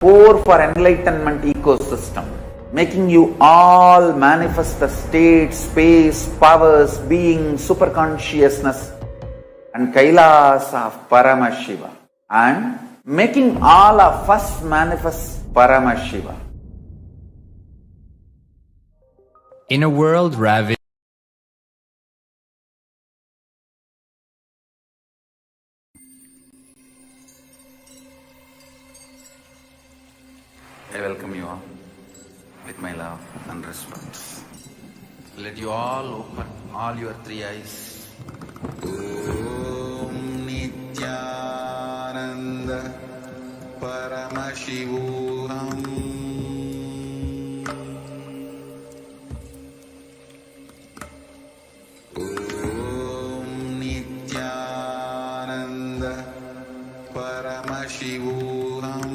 core for enlightenment ecosystem, making you all manifest the state, space, powers, being, superconsciousness and Kailas of Paramashiva, and making all of us manifest Paramashiva. In a world ravaged I welcome you all with my love and respect. Let you all open all your three eyes. Om Nithyananda Paramashivam. Om Nithyananda Paramashivam.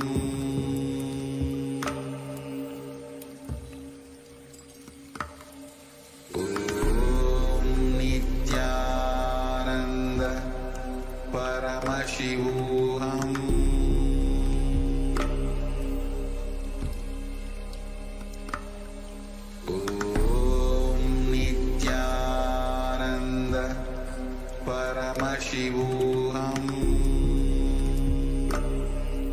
Paramashivam. Om Nithyananda Paramashivam. Om Nithyananda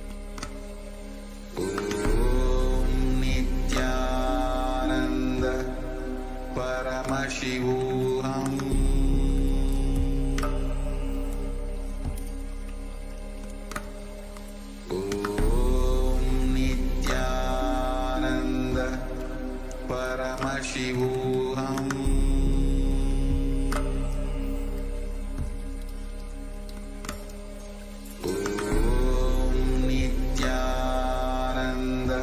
Paramashivam. Paramashivam. Om Nithyananda Paramashivam. Om Nithyananda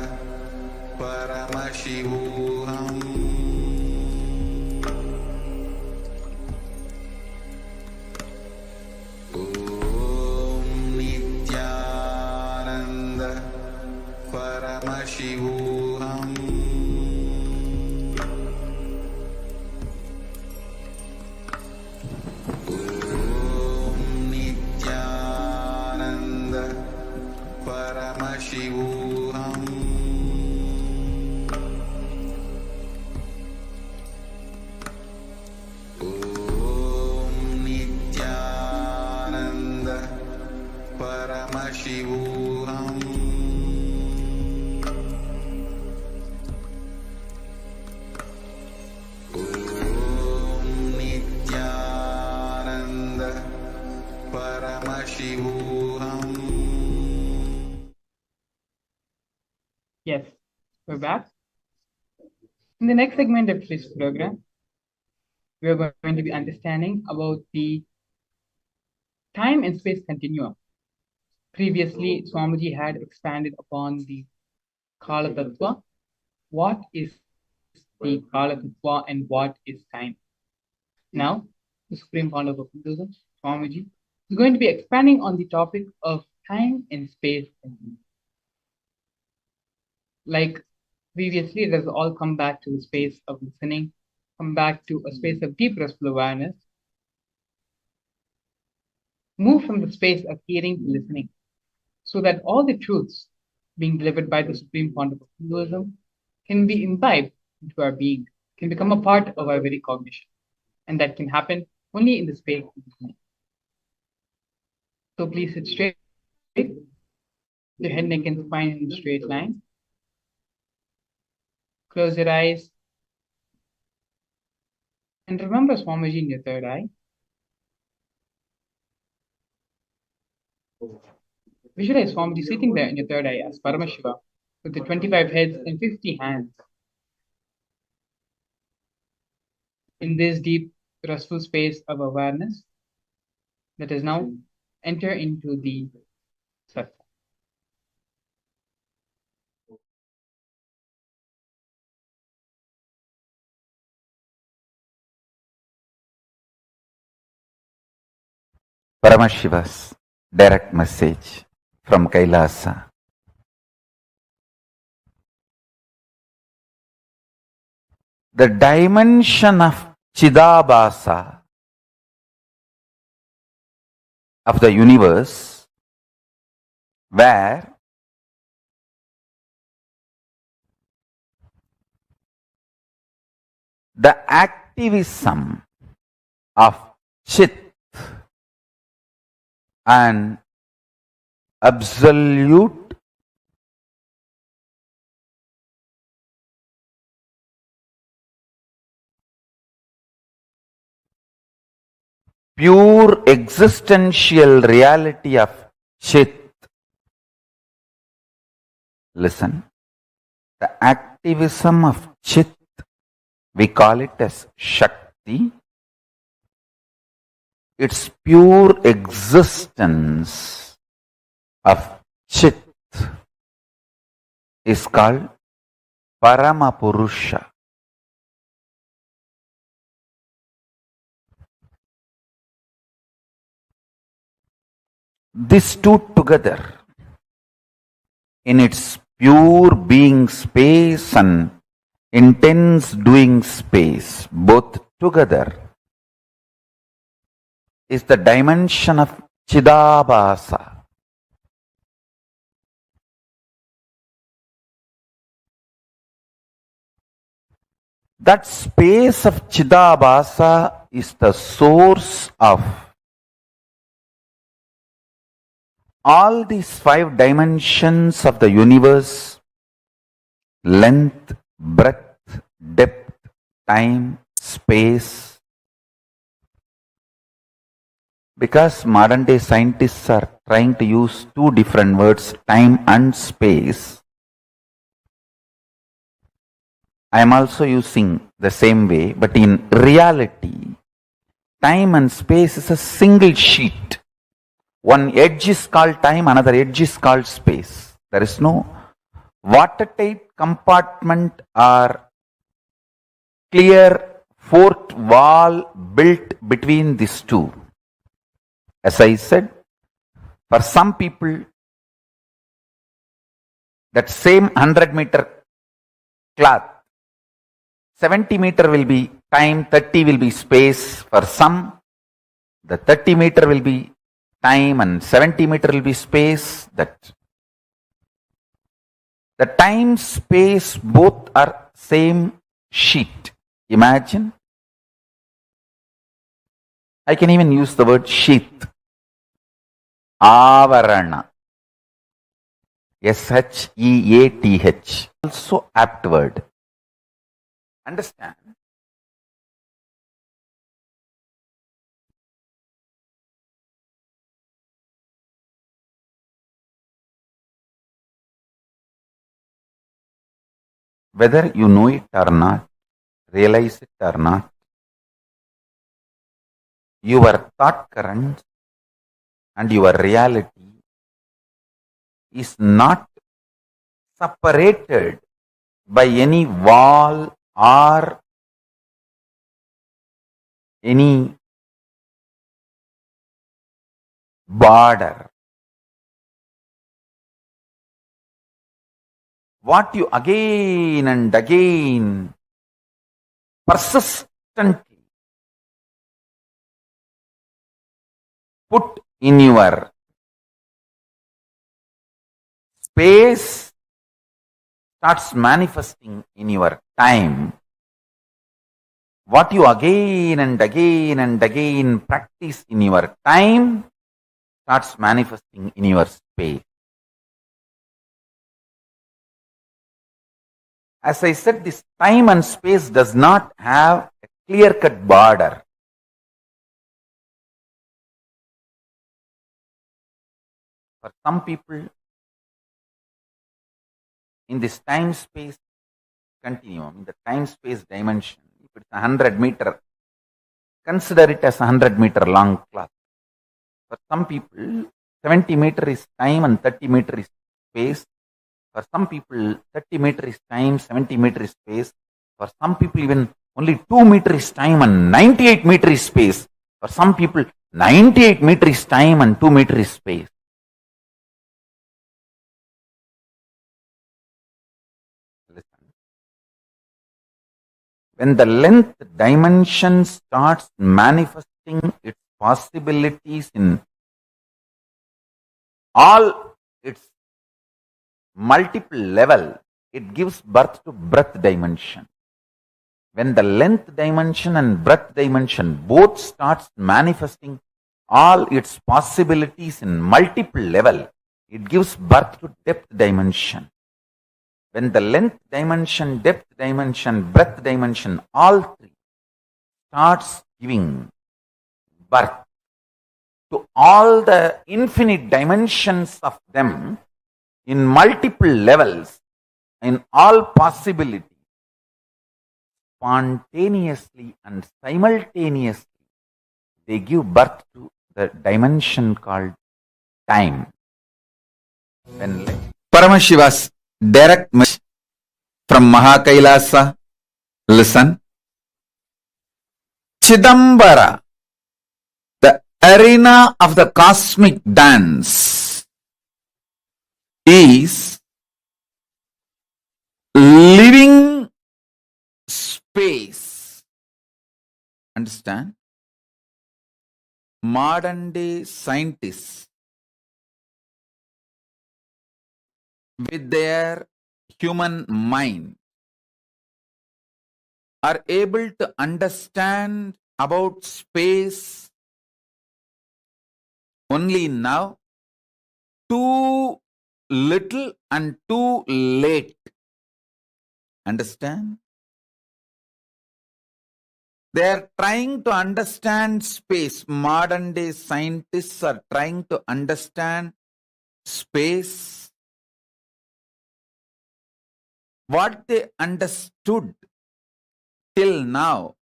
Paramashivam. Paramashivam. Om Nithyananda Paramashivam. Om Nithyananda Paramashivam. Yes, we're back. In the next segment of this program, we are going to be understanding about the time and space continuum. Previously, Swamiji had expanded upon the Kala Tattva. What is the Kala Tattva and what is time? Now, the Supreme Founder of Hinduism, Swamiji, is going to be expanding on the topic of time and space continuum. Like previously, it has all come back to the space of listening, come back to a space of deep restful awareness, move from the space of hearing to listening, so that all the truths being delivered by the Supreme Founder of Hinduism can be imbibed into our being, can become a part of our very cognition. And that can happen only in the space of listening. So please sit straight, your head, neck, and spine in a straight line. Close your eyes. And remember Swamiji in your third eye. Visualize Swamiji sitting there in your third eye as Paramashiva with the 25 heads and 50 hands. In this deep, restful space of awareness, let us now enter into the sattva. Paramashiva's direct message from Kailasa. The dimension of Chidabhasa of the universe where the activism of Chit and absolute pure existential reality of Chit. Listen, the activism of Chit, we call it as Shakti. Its pure existence of Chit is called Paramapurusha. These two together, in its pure being space and intense doing space, both together, is the dimension of Chidabhasa. That space of Chidabhasa is the source of all these 5 dimensions of the universe: length, breadth, depth, time, space. Because modern day scientists are trying to use 2 different words, time and space, I am also using the same way, but in reality, time and space is a single sheet. One edge is called time, another edge is called space. There is no watertight compartment or clear fourth wall built between these two. As I said, for some people, that same 100-meter cloth, 70-meter will be time, 30 will be space. For some, the 30-meter will be time and 70-meter will be space. That the time, space, both are same sheet. Imagine. I can even use the word sheath. Avarana. Sheath. Also apt word. Understand? Whether you know it or not, realize it or not, your thought current and your reality is not separated by any wall or any border. What you again and again persistently put in your space starts manifesting in your time. What you again and again and again practice in your time starts manifesting in your space. As I said, this time and space does not have a clear-cut border. For some people, in this time-space continuum, in the time-space dimension, if it's 100-meter, consider it as 100-meter long cloth. For some people, 70-meter is time and 30-meter is space. For some people, 30-meter is time, 70-meter is space. For some people, even only 2-meter is time and 98-meter is space. For some people, 98-meter is time and 2-meter is space. Listen. When the length dimension starts manifesting its possibilities in all its multiple level, it gives birth to breadth dimension. When the length dimension and breadth dimension both starts manifesting all its possibilities in multiple level, it gives birth to depth dimension. When the length dimension, depth dimension, breadth dimension, all three starts giving birth to all the infinite dimensions of them in multiple levels, in all possibilities, spontaneously and simultaneously, they give birth to the dimension called time. When Paramashiva's direct message from Mahakailasa, listen. Chidambara, the arena of the cosmic dance, is living space. Understand? Modern day scientists, with their human mind, are able to understand about space only now, too little and too late. Understand? They are trying to understand space. Modern day scientists are trying to understand space. What they understood till now,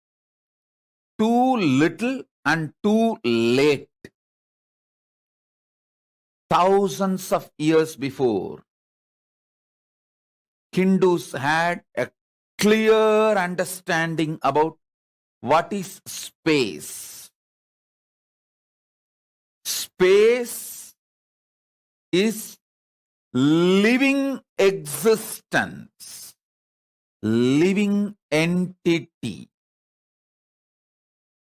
too little and too late. Thousands of years before, Hindus had a clear understanding about what is space. Space is living existence, living entity.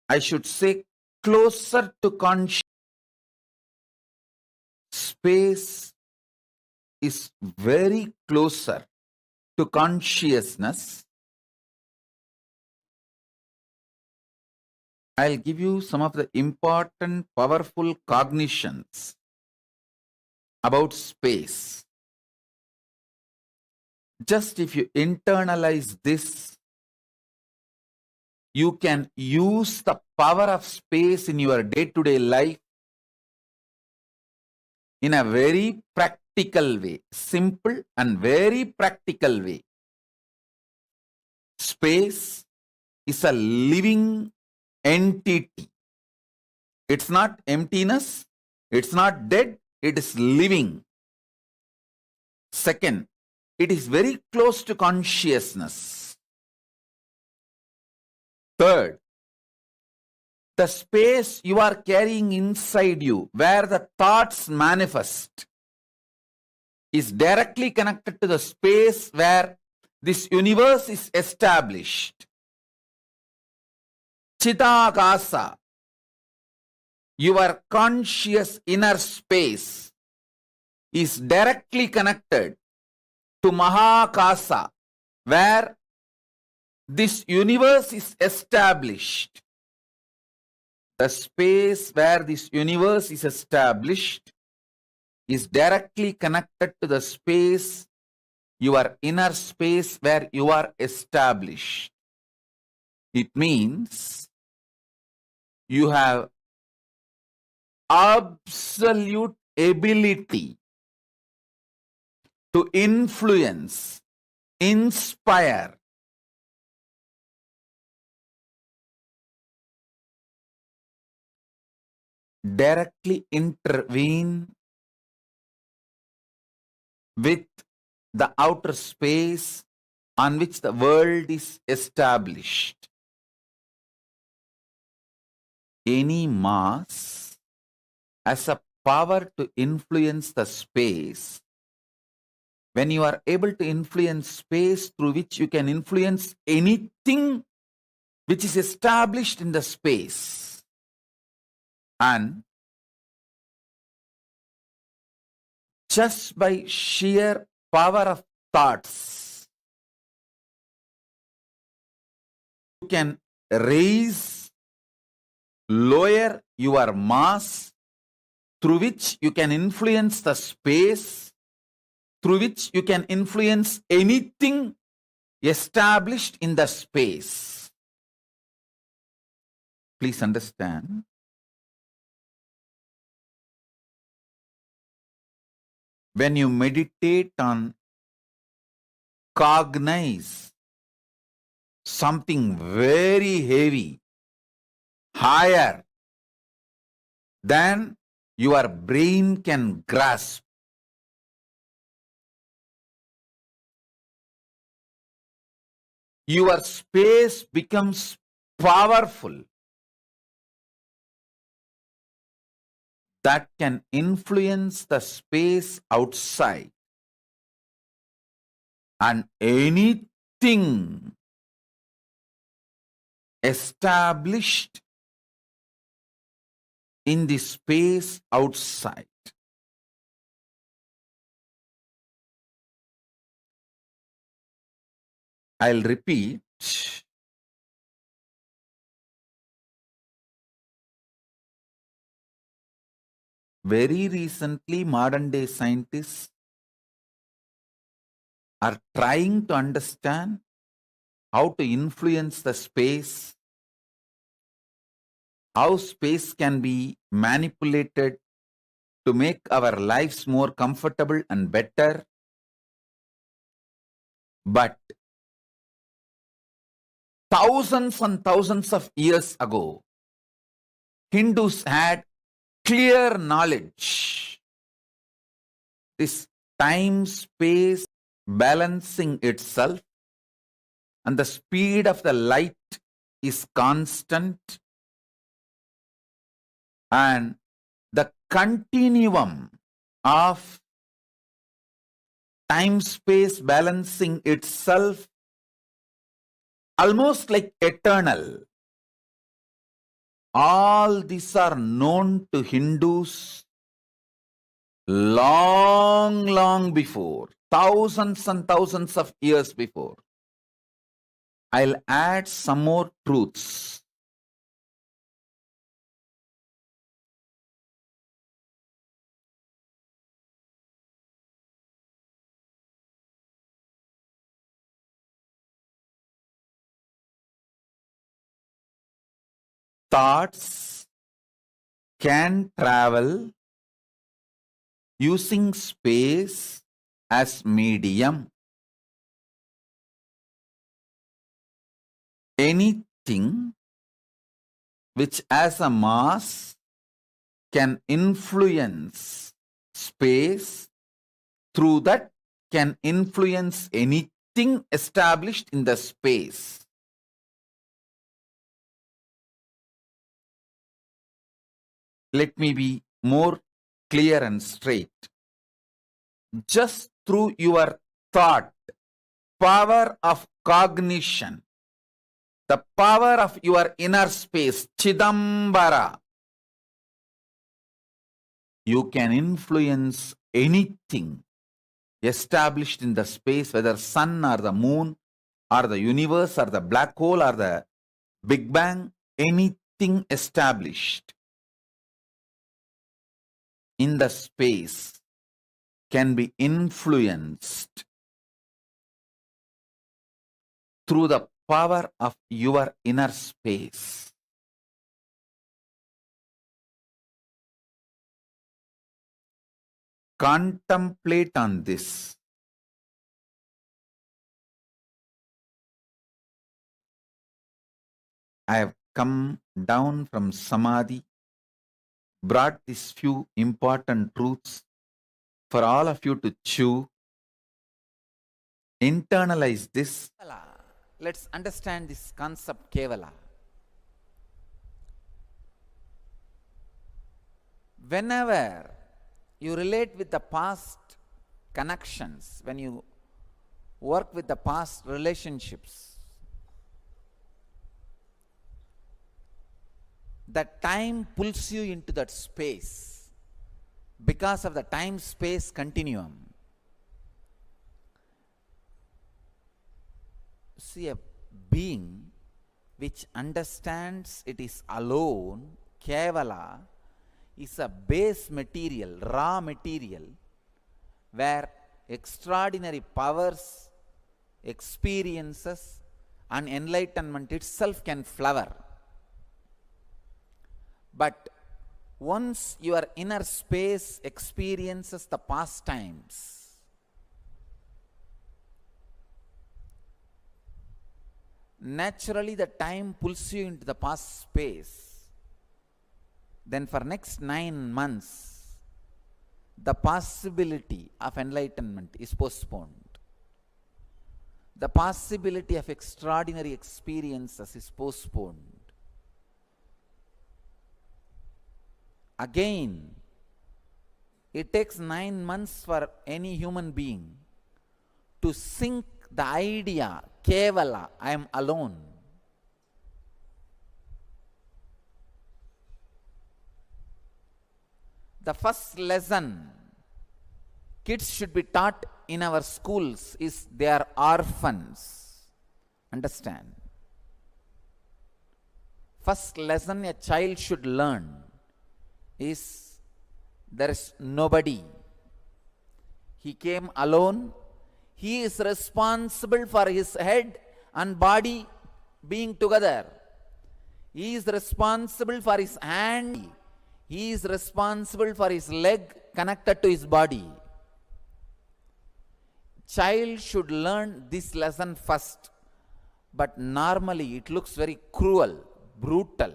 I should say closer to consciousness. Space is very closer to consciousness. I'll give you some of the important, powerful cognitions about space. Just if you internalize this, you can use the power of space in your day-to-day life in a very practical way, simple and very practical way. Space is a living entity. It's not emptiness, it's not dead, it is living. Second, it is very close to consciousness. Third, the space you are carrying inside you, where the thoughts manifest, is directly connected to the space where this universe is established. Chidakasa, your conscious inner space, is directly connected to Mahakasa, where this universe is established. The space where this universe is established is directly connected to the space, your inner space where you are established. It means you have absolute ability to influence, inspire, directly intervene with the outer space on which the world is established. Any mass has a power to influence the space. When you are able to influence space through which you can influence anything which is established in the space, and just by sheer power of thoughts, you can raise, lower your mass, through which you can influence the space, through which you can influence anything established in the space. Please understand. When you meditate on cognize something very heavy, higher than your brain can grasp, your space becomes powerful, that can influence the space outside, and anything established in the space outside. I'll repeat. Very recently, modern day scientists are trying to understand how to influence the space, how space can be manipulated to make our lives more comfortable and better. But thousands and thousands of years ago, Hindus had clear knowledge. This time-space balancing itself, and the speed of the light is constant, and the continuum of time-space balancing itself almost like eternal. All these are known to Hindus long before, thousands and thousands of years before. I'll add some more truths. Thoughts can travel using space as medium. Anything which has a mass can influence space, through that can influence anything established in the space. Let me be more clear and straight. Just through your thought, power of cognition, the power of your inner space, Chidambara, you can influence anything established in the space, whether sun or the moon or the universe or the black hole or the Big Bang, anything established in the space can be influenced through the power of your inner space. Contemplate on this. I have come down from Samadhi, brought these few important truths for all of you to chew. Internalize this. Let's understand this concept, Kevala. Whenever you relate with the past connections, when you work with the past relationships, the time pulls you into that space. because of the time-space continuum. See, a being which understands it is alone, Kevala, is a base material, raw material, where extraordinary powers, experiences, and enlightenment itself can flower. But once your inner space experiences the past times, naturally the time pulls you into the past space. Then for next 9 months, the possibility of enlightenment is postponed. The possibility of extraordinary experiences is postponed. Again, it takes 9 months for any human being to sink the idea, Kevala, I am alone. The first lesson kids should be taught in our schools is they are orphans. Understand? First lesson a child should learn is there is nobody. He came alone. He is responsible for his head and body being together. He is responsible for his hand. He is responsible for his leg connected to his body. Child should learn this lesson first. But normally it looks very cruel, brutal.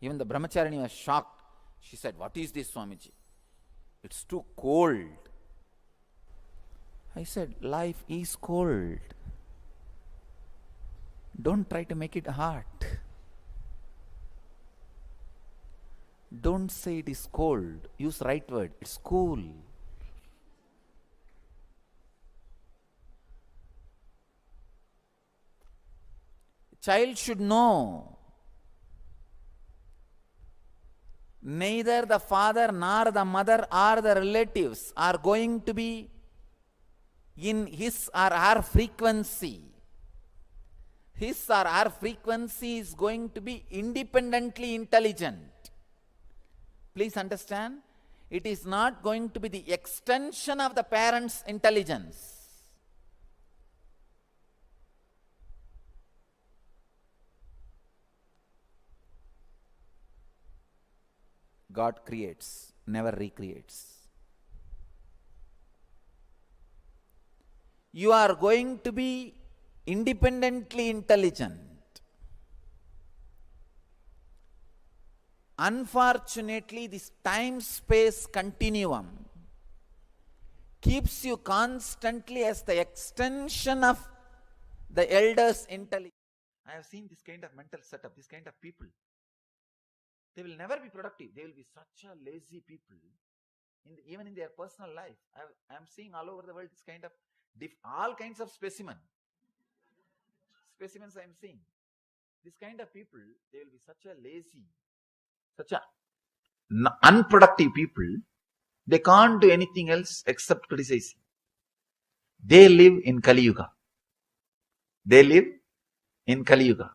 Even the brahmacharini was shocked. She said, "What is this, Swamiji? It's too cold." I said, life is cold. Don't try to make it hot. Don't say it is cold. Use right word. It's cool. Child should know neither the father nor the mother or the relatives are going to be in his or her frequency. His or her frequency is going to be independently intelligent. Please understand, it is not going to be the extension of the parent's intelligence. God creates, never recreates. You are going to be independently intelligent. Unfortunately, this time-space continuum keeps you constantly as the extension of the elders' intelligence. I have seen this kind of mental setup, this kind of people. They will never be productive. They will be such a lazy people, even in their personal life. I am seeing all over the world this kind of all kinds of specimens I am seeing. This kind of people, they will be such a lazy, such a unproductive people. They can't do anything else except criticizing. They live in Kali Yuga. They live in Kali Yuga.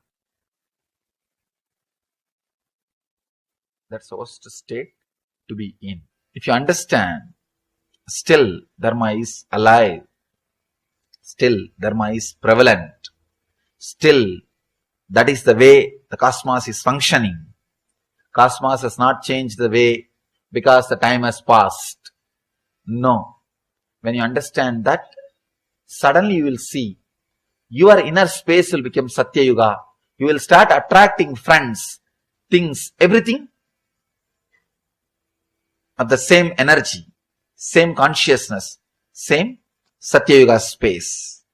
That's the worst state to be in. If you understand, still Dharma is alive. Still Dharma is prevalent. Still, that is the way the cosmos is functioning. Cosmos has not changed the way because the time has passed. No. When you understand that, suddenly you will see your inner space will become Satya Yuga. You will start attracting friends, things, everything of the same energy, same consciousness, same Satya Yuga space.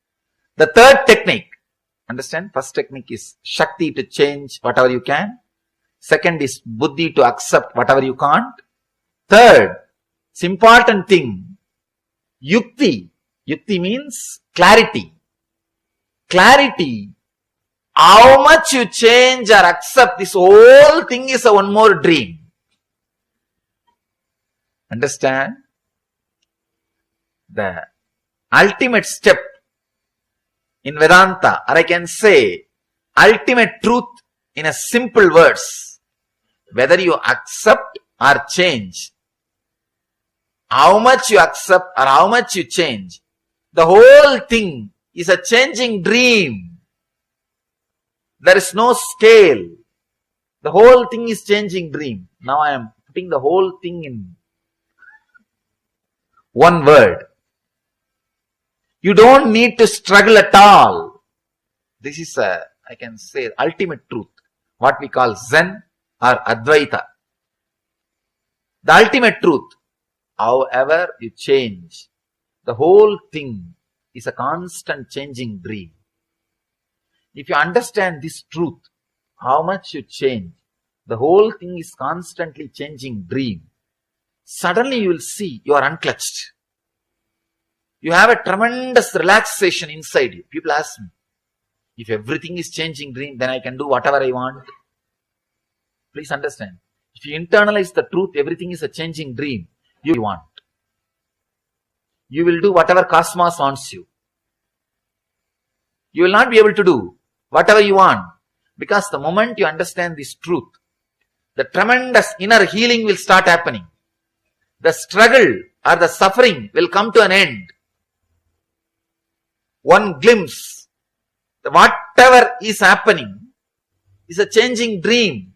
The third technique, understand, first technique is Shakti to change whatever you can. Second is Buddhi to accept whatever you can't. Third, it's important thing, Yukti. Yukti means clarity. Clarity. How much you change or accept, this whole thing is a one more dream. Understand? The ultimate step in Vedanta, or I can say ultimate truth in a simple words, whether you accept or change, how much you accept or how much you change, the whole thing is a changing dream. There is no scale. The whole thing is changing dream. Now I am putting the whole thing in one word. You don't need to struggle at all. This is I can say, ultimate truth. What we call Zen or Advaita. The ultimate truth. However you change, the whole thing is a constant changing dream. If you understand this truth, how much you change, the whole thing is constantly changing dream. Suddenly you will see you are unclutched. You have a tremendous relaxation inside you. People ask me, if everything is changing dream, then I can do whatever I want. Please understand. If you internalize the truth, everything is a changing dream, you want. You will do whatever cosmos wants you. You will not be able to do whatever you want. Because the moment you understand this truth, the tremendous inner healing will start happening. The struggle or the suffering will come to an end. One glimpse, whatever is happening is a changing dream.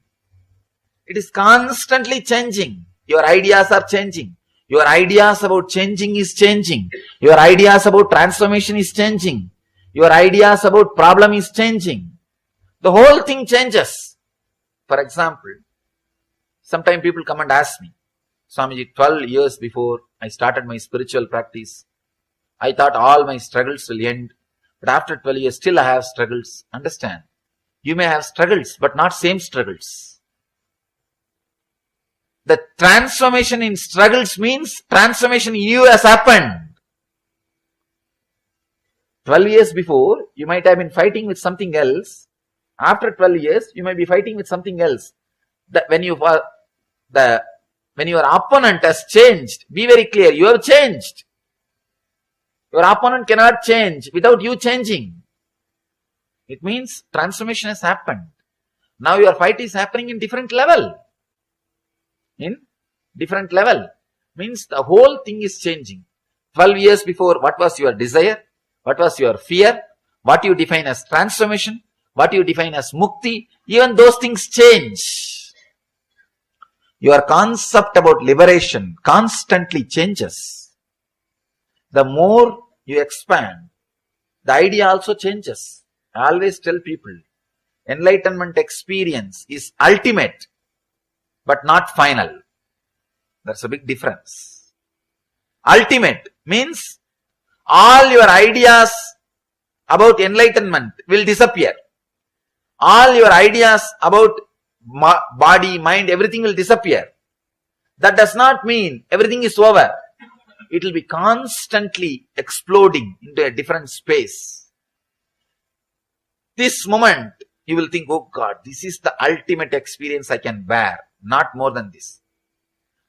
It is constantly changing. Your ideas are changing. Your ideas about changing is changing. Your ideas about transformation is changing. Your ideas about problem is changing. The whole thing changes. For example, sometimes people come and ask me, Swamiji, 12 years before I started my spiritual practice, I thought all my struggles will end. But after 12 years, still I have struggles. Understand? You may have struggles, but not same struggles. The transformation in struggles means transformation in you has happened. 12 years before, you might have been fighting with something else. After 12 years, you might be fighting with something else. When your opponent has changed, be very clear, you have changed. Your opponent cannot change without you changing. It means transformation has happened. Now your fight is happening in different level. In different level. Means the whole thing is changing. 12 years before, what was your desire? What was your fear? What you define as transformation? What you define as mukti? Even those things change. Your concept about liberation constantly changes. The more you expand, the idea also changes. I always tell people, enlightenment experience is ultimate, but not final. That's a big difference. Ultimate means all your ideas about enlightenment will disappear. All your ideas about body, mind, everything will disappear. That does not mean everything is over. It will be constantly exploding into a different space. This moment, you will think, oh God, this is the ultimate experience I can bear. Not more than this.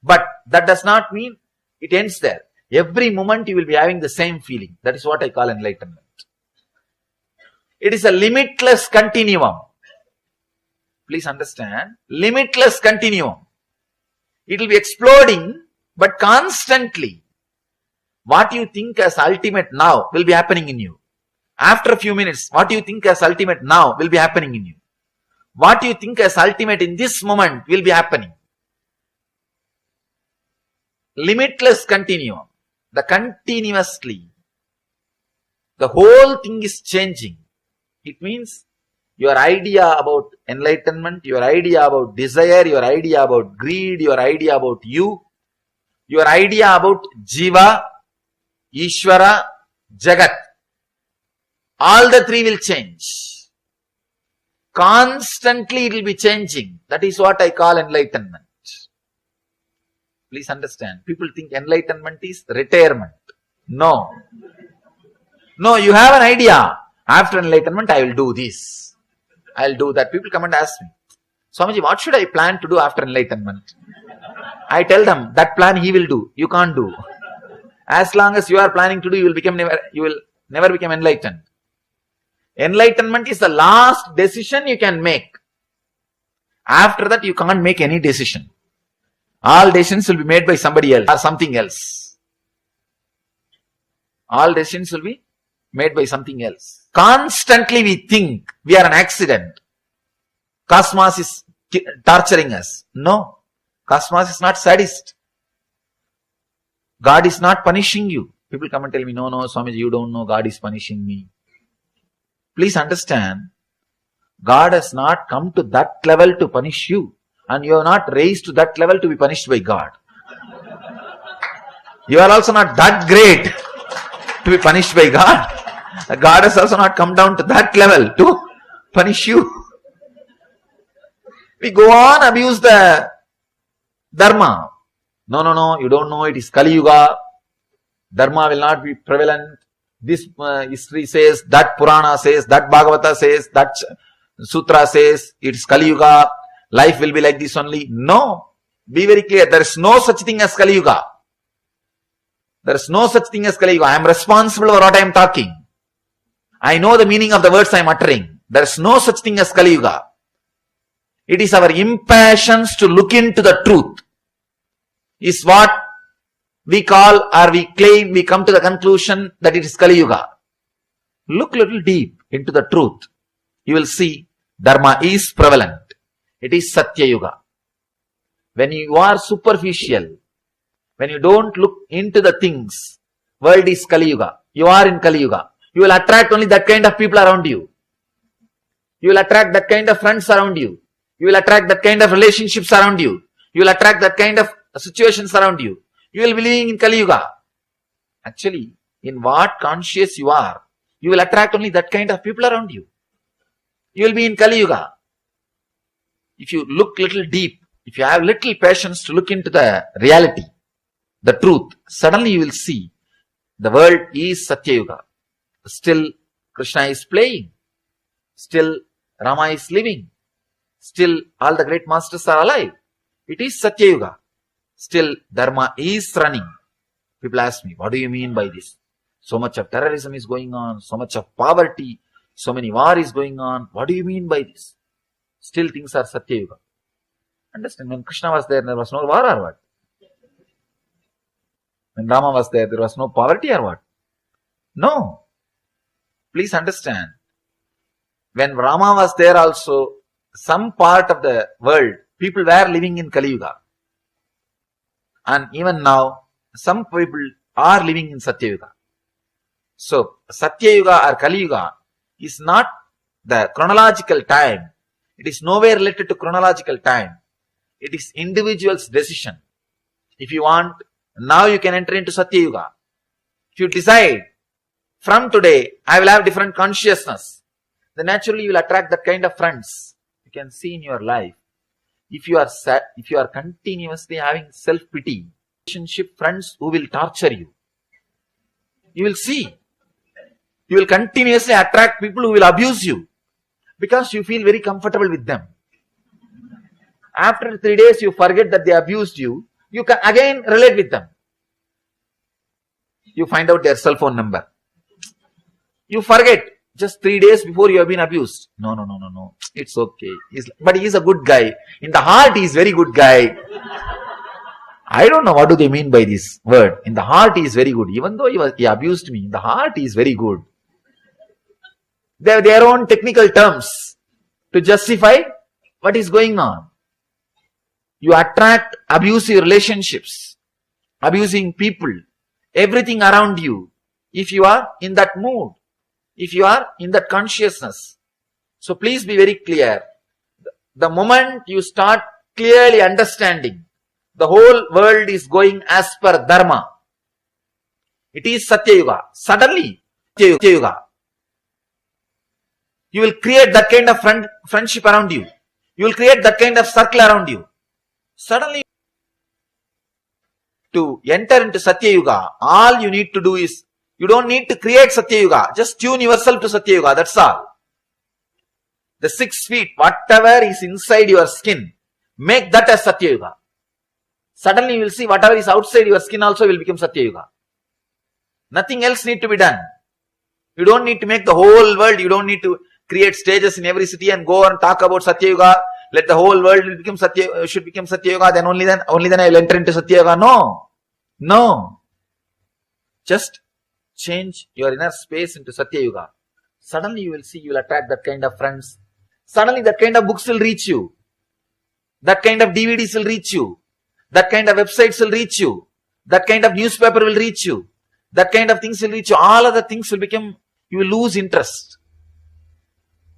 But that does not mean it ends there. Every moment you will be having the same feeling. That is what I call enlightenment. It is a limitless continuum. Please understand. Limitless continuum. It will be exploding, but constantly. What you think as ultimate now will be happening in you. After a few minutes, what you think as ultimate now will be happening in you. What you think as ultimate in this moment will be happening. Limitless continuum. The continuously. The whole thing is changing. It means your idea about enlightenment, your idea about desire, your idea about greed, your idea about you, your idea about Jiva, Ishvara, Jagat. All the three will change. Constantly it will be changing. That is what I call enlightenment. Please understand. People think enlightenment is retirement. No. No, you have an idea. After enlightenment, I will do this. I will do that. People come and ask me, Swamiji, what should I plan to do after enlightenment? I tell them, that plan he will do. You can't do. As long as you are planning to do, you will never become enlightened. Enlightenment is the last decision you can make. After that, you can't make any decision. All decisions will be made by somebody else or something else. All decisions will be made by something else. Constantly we think we are an accident. Cosmos is torturing us. No. Cosmos is not sadist. God is not punishing you. People come and tell me, no, Swamiji, you don't know, God is punishing me. Please understand, God has not come to that level to punish you. And you are not raised to that level to be punished by God. You are also not that great to be punished by God. God has also not come down to that level to punish you. We go on abuse the Dharma. No, you don't know, it is Kali Yuga. Dharma will not be prevalent. This history says, that Purana says, that Bhagavata says, that Sutra says, it is Kali Yuga. Life will be like this only. No. Be very clear. There is no such thing as Kali Yuga. There is no such thing as Kali Yuga. I am responsible for what I am talking. I know the meaning of the words I am uttering. There is no such thing as Kali Yuga. It is our impatience to look into the truth. Is what we call, or we claim, we come to the conclusion that it is Kali Yuga. Look little deep into the truth. You will see Dharma is prevalent. It is Satya Yuga. When you are superficial, when you don't look into the things, world is Kali Yuga. You are in Kali Yuga. You will attract only that kind of people around you. You will attract that kind of friends around you. You will attract that kind of relationships around you. You will attract that kind of situations around you. You will be living in Kali Yuga. Actually, in what conscious you are, you will attract only that kind of people around you. You will be in Kali Yuga. If you look little deep, if you have little patience to look into the reality, the truth, suddenly you will see the world is Satya Yuga. Still Krishna is playing. Still Rama is living. Still all the great masters are alive. It is Satya Yuga. Still Dharma is running. People ask me, what do you mean by this? So much of terrorism is going on, so much of poverty, so many war is going on. What do you mean by this? Still things are Satya Yuga. Understand, when Krishna was there was no war or what? When Rama was there was no poverty or what? No. Please understand. When Rama was there also, some part of the world, people were living in Kali Yuga. And even now, some people are living in Satya Yuga. So, Satya Yuga or Kali Yuga is not the chronological time. It is nowhere related to chronological time. It is individual's decision. If you want, now you can enter into Satya Yuga. If you decide, from today, I will have different consciousness, then naturally you will attract that kind of friends. You can see in your life. If you are continuously having self-pity, relationship friends who will torture you, you will see. You will continuously attract people who will abuse you because you feel very comfortable with them. After 3 days, you forget that they abused you. You can again relate with them. You find out their cell phone number. You forget just 3 days before you have been abused. No. It's okay. But he is a good guy. In the heart, he is very good guy. I don't know what do they mean by this word. In the heart, he is very good. Even though he abused me, in the heart, he is very good. They have their own technical terms to justify what is going on. You attract abusive relationships, abusing people, everything around you, if you are in that mood, if you are in that consciousness. So please be very clear. The moment you start clearly understanding, the whole world is going as per Dharma. It is Satya Yuga. Suddenly, Satya Yuga. You will create that kind of friendship around you. You will create that kind of circle around you. Suddenly, to enter into Satya Yuga, all you need to do is, you don't need to create Satya Yuga. Just tune yourself to Satya Yuga. That's all. The 6 feet, whatever is inside your skin, make that as Satya Yuga. Suddenly you will see whatever is outside your skin also will become Satya Yuga. Nothing else need to be done. You don't need to make the whole world, you don't need to create stages in every city and go and talk about Satya Yuga. Let the whole world become Satya, should become Satya Yuga, then only then I will enter into Satya Yuga. No. Just change your inner space into Satya Yuga. Suddenly you will see, you will attract that kind of friends. Suddenly that kind of books will reach you. That kind of DVDs will reach you. That kind of websites will reach you. That kind of newspaper will reach you. That kind of things will reach you. All other things will become, you will lose interest.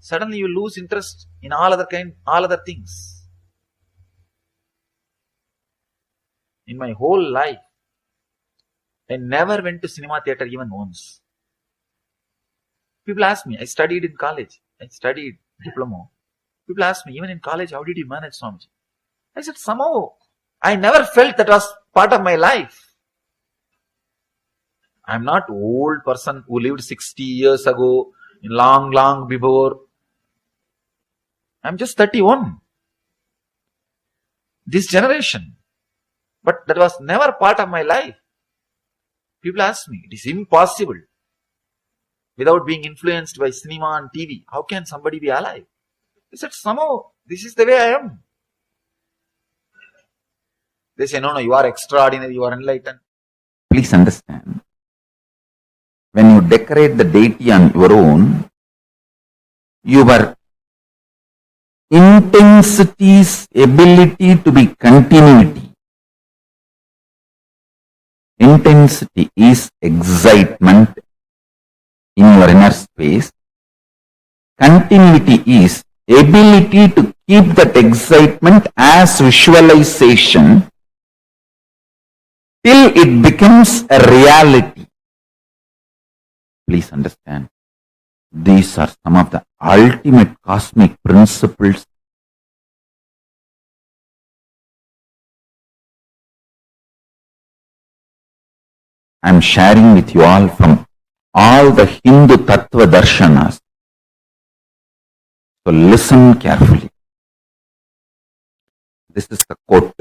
Suddenly you will lose interest in all other things. In my whole life, I never went to cinema theater even once. People ask me, I studied in college. I studied diploma. People ask me, even in college, how did you manage, Swamiji? I said, somehow, I never felt that was part of my life. I'm not an old person who lived 60 years ago, long before. I'm just 31. This generation. But that was never part of my life. People ask me, it is impossible. Without being influenced by cinema and TV, how can somebody be alive? I said, somehow, this is the way I am. They say, no, you are extraordinary, you are enlightened. Please understand, when you decorate the deity on your own, your intensity's ability to be continuity. Intensity is excitement in your inner space. Continuity is ability to keep that excitement as visualization till it becomes a reality. Please understand, these are some of the ultimate cosmic principles. I am sharing with you all from all the Hindu Tattva Darshanas. So listen carefully. This is the quote.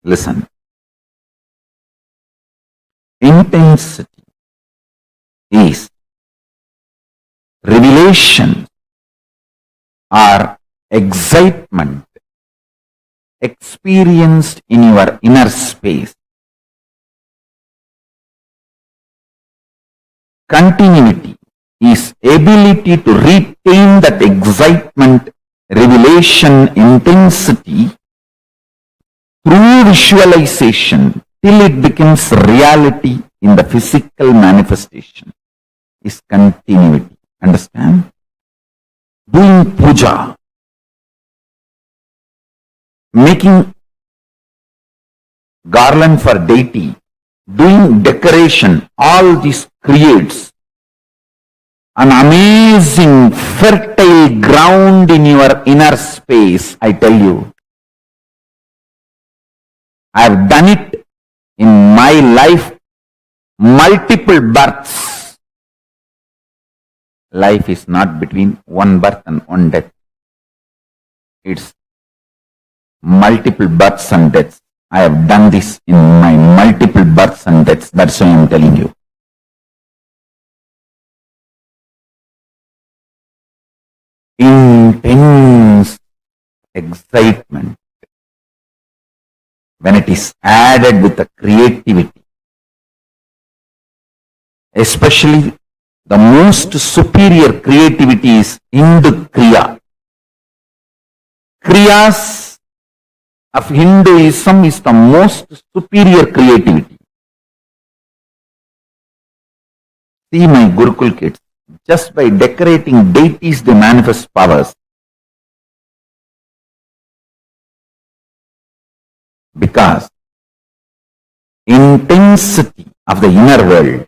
Listen. Intensity is revelation or excitement experienced in your inner space. Continuity is ability to retain that excitement, revelation, intensity through visualization till it becomes reality in the physical manifestation is continuity. Understand? Doing puja, making garland for deity, doing decoration, all this creates an amazing fertile ground in your inner space. I tell you, I have done it in my life, multiple births. Life is not between one birth and one death. It's multiple births and deaths. I have done this in my multiple births and deaths. That's why I am telling you. Intense excitement, when it is added with the creativity, especially the most superior creativity is Hindu Kriya. Kriyas of Hinduism is the most superior creativity. See my Gurukul kids, just by decorating deities they manifest powers. Because intensity of the inner world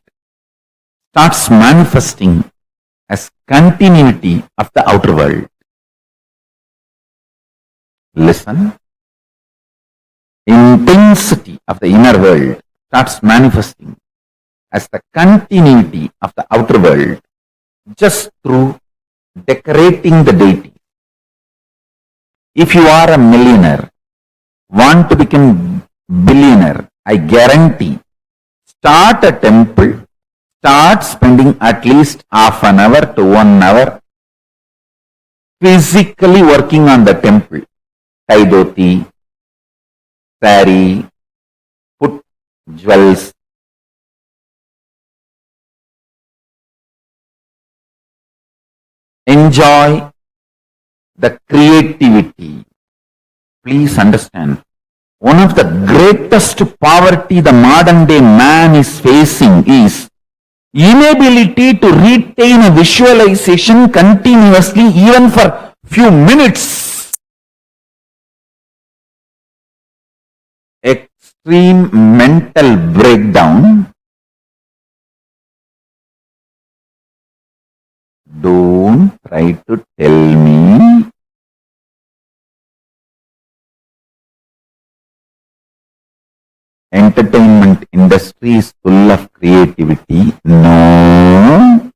starts manifesting as continuity of the outer world. Listen. Intensity of the inner world starts manifesting as the continuity of the outer world just through decorating the deity. If you are a millionaire, want to become billionaire, I guarantee, start a temple, start spending at least half an hour to 1 hour physically working on the temple. Tie dhoti, saree, put jewels. Enjoy the creativity. Please understand, one of the greatest poverty the modern day man is facing is inability to retain a visualization continuously even for few minutes. Extreme mental breakdown. Don't try to tell me entertainment industry is full of creativity. No.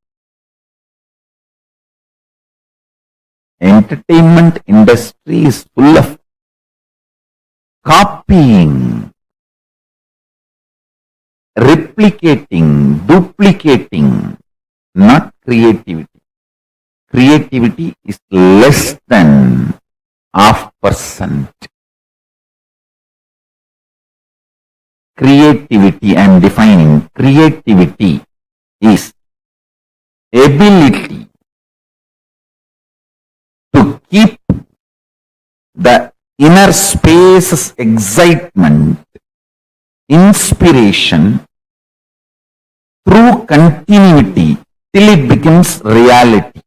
Entertainment industry is full of copying, replicating, duplicating, not creativity. Creativity is less than 0.5%. Creativity, I am defining, creativity is ability to keep the inner space's excitement, inspiration through continuity till it becomes reality.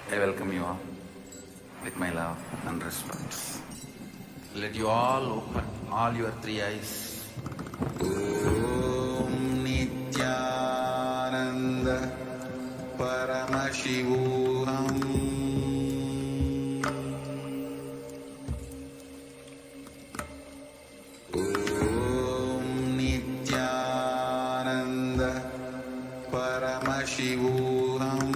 I welcome you all with my love and respect. Let you all open all your three eyes. Om Nithyananda Paramashivam. Om Nithyananda Paramashivam.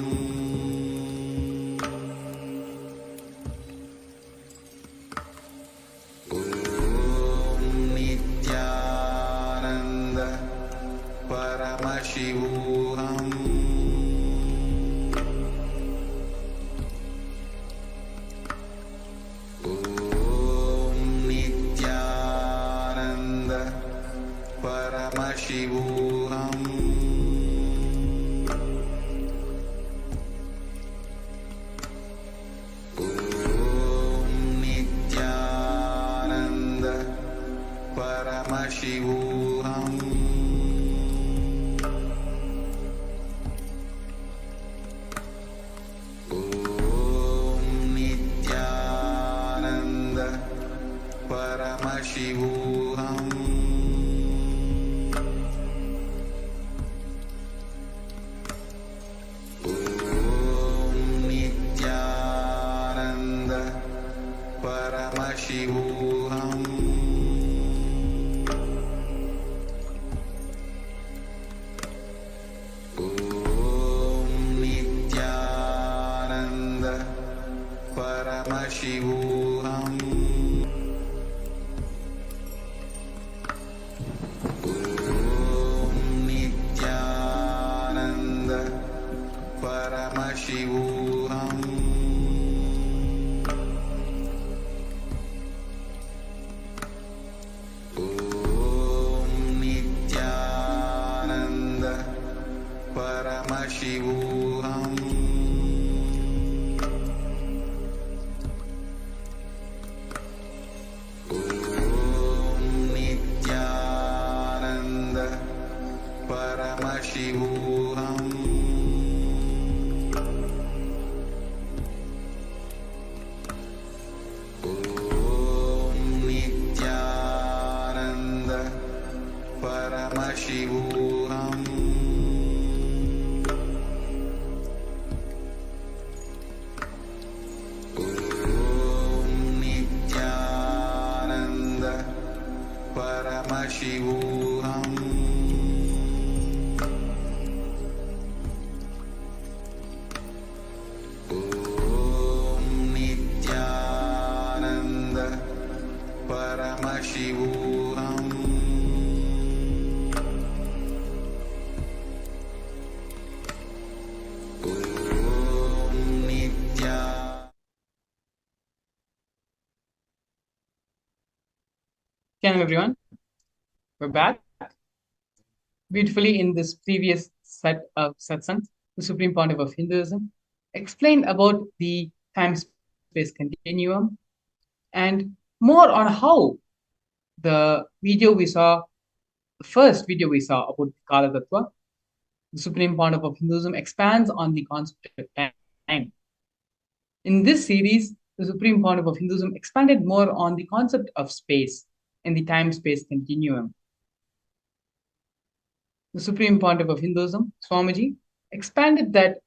Paramashivam. Om Nithyananda Paramashivam. Om Nithyananda Paramashivam. Paramashivam. Om Nithyananda Paramashivam. Om Nithyananda Paramashivam. Paramashivam. Om Nithyananda Paramashivam. Om Nithyananda Paramashivam. Paramashivam. Om Nithyananda Paramashivam. Paramashivam. Om Nitya. Hello everyone, we're back beautifully in this previous set of satsangs. The Supreme Pontiff of Hinduism explained about the time-space continuum and more on how the video we saw, the first video we saw about Kala Tattva, the Supreme Pontiff of Hinduism expands on the concept of time. In this series, the Supreme Pontiff of Hinduism expanded more on the concept of space and the time-space continuum. The Supreme Pontiff of Hinduism, Swamiji, expanded that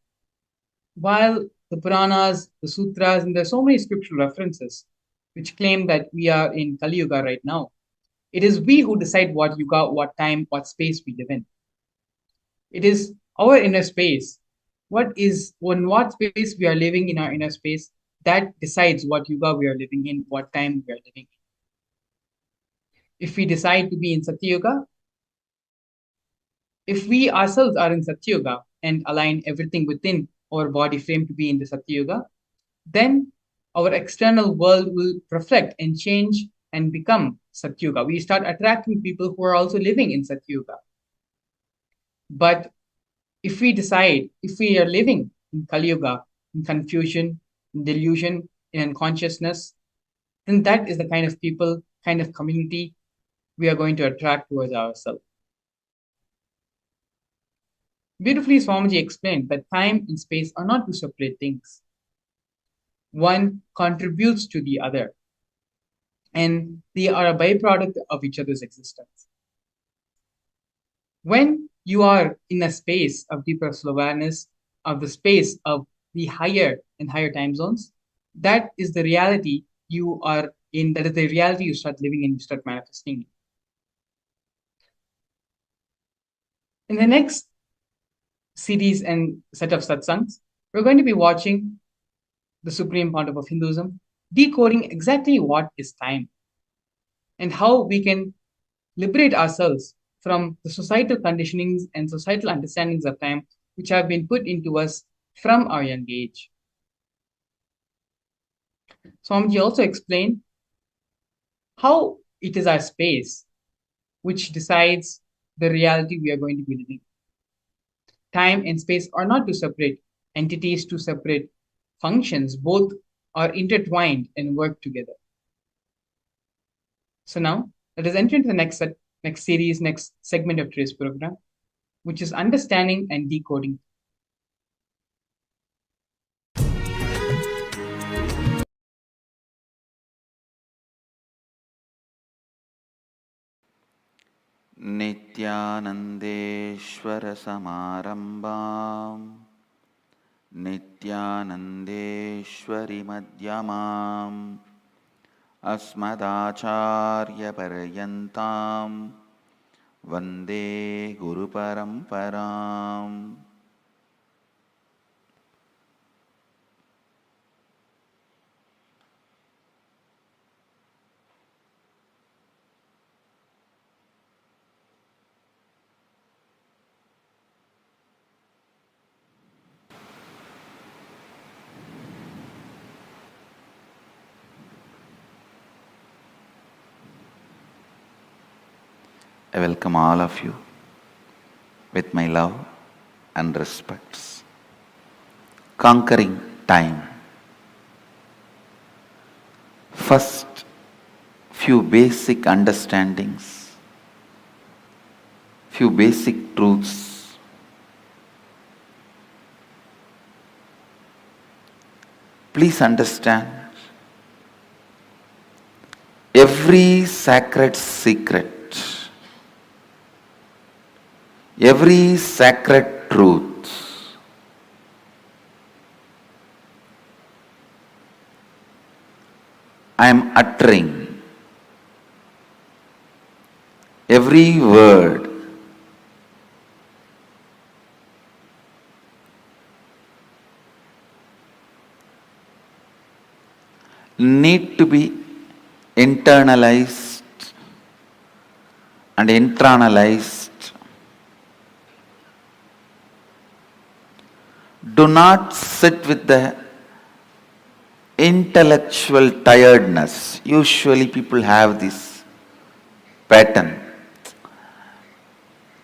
while the Puranas, the Sutras, and there are so many scriptural references which claim that we are in Kali Yuga right now, it is we who decide what yuga, what time, what space we live in. It is our inner space. What space we are living in our inner space that decides what yuga we are living in, what time we are living in. If we decide to be in Satya Yuga, if we ourselves are in Satya Yuga and align everything within our body frame to be in the Satya Yuga, then our external world will reflect and change and become Satya Yuga. We start attracting people who are also living in Satya Yuga. But if we are living in Kali Yuga, in confusion, in delusion, in unconsciousness, then that is the kind of people, kind of community we are going to attract towards ourselves. Beautifully, Swamiji explained that time and space are not two separate things. One contributes to the other, and they are a byproduct of each other's existence. When you are in a space of deeper awareness, of the space of the higher and higher time zones, that is the reality you are in, that is the reality you start living in, you start manifesting. In the next series and set of satsangs, we're going to be watching the Supreme Pontiff of Hinduism decoding exactly what is time and how we can liberate ourselves from the societal conditionings and societal understandings of time which have been put into us from our young age. Swamiji also explained how it is our space which decides the reality we are going to be living. Time and space are not two separate entities, two separate functions. Both are intertwined and work together. So now, let us enter into the next series, next segment of today's program, which is understanding and decoding. Nithyanandeshwara Samarambam Nithyanandeshwari Madhyamam Asmadacharya Paryantam Vande Guru Paramparam. I welcome all of you with my love and respects. Conquering time. First, few basic understandings, few basic truths. Please understand, every sacred secret, every sacred truth I am uttering, every word need to be internalized and internalized. Do not sit with the intellectual tiredness. Usually people have this pattern.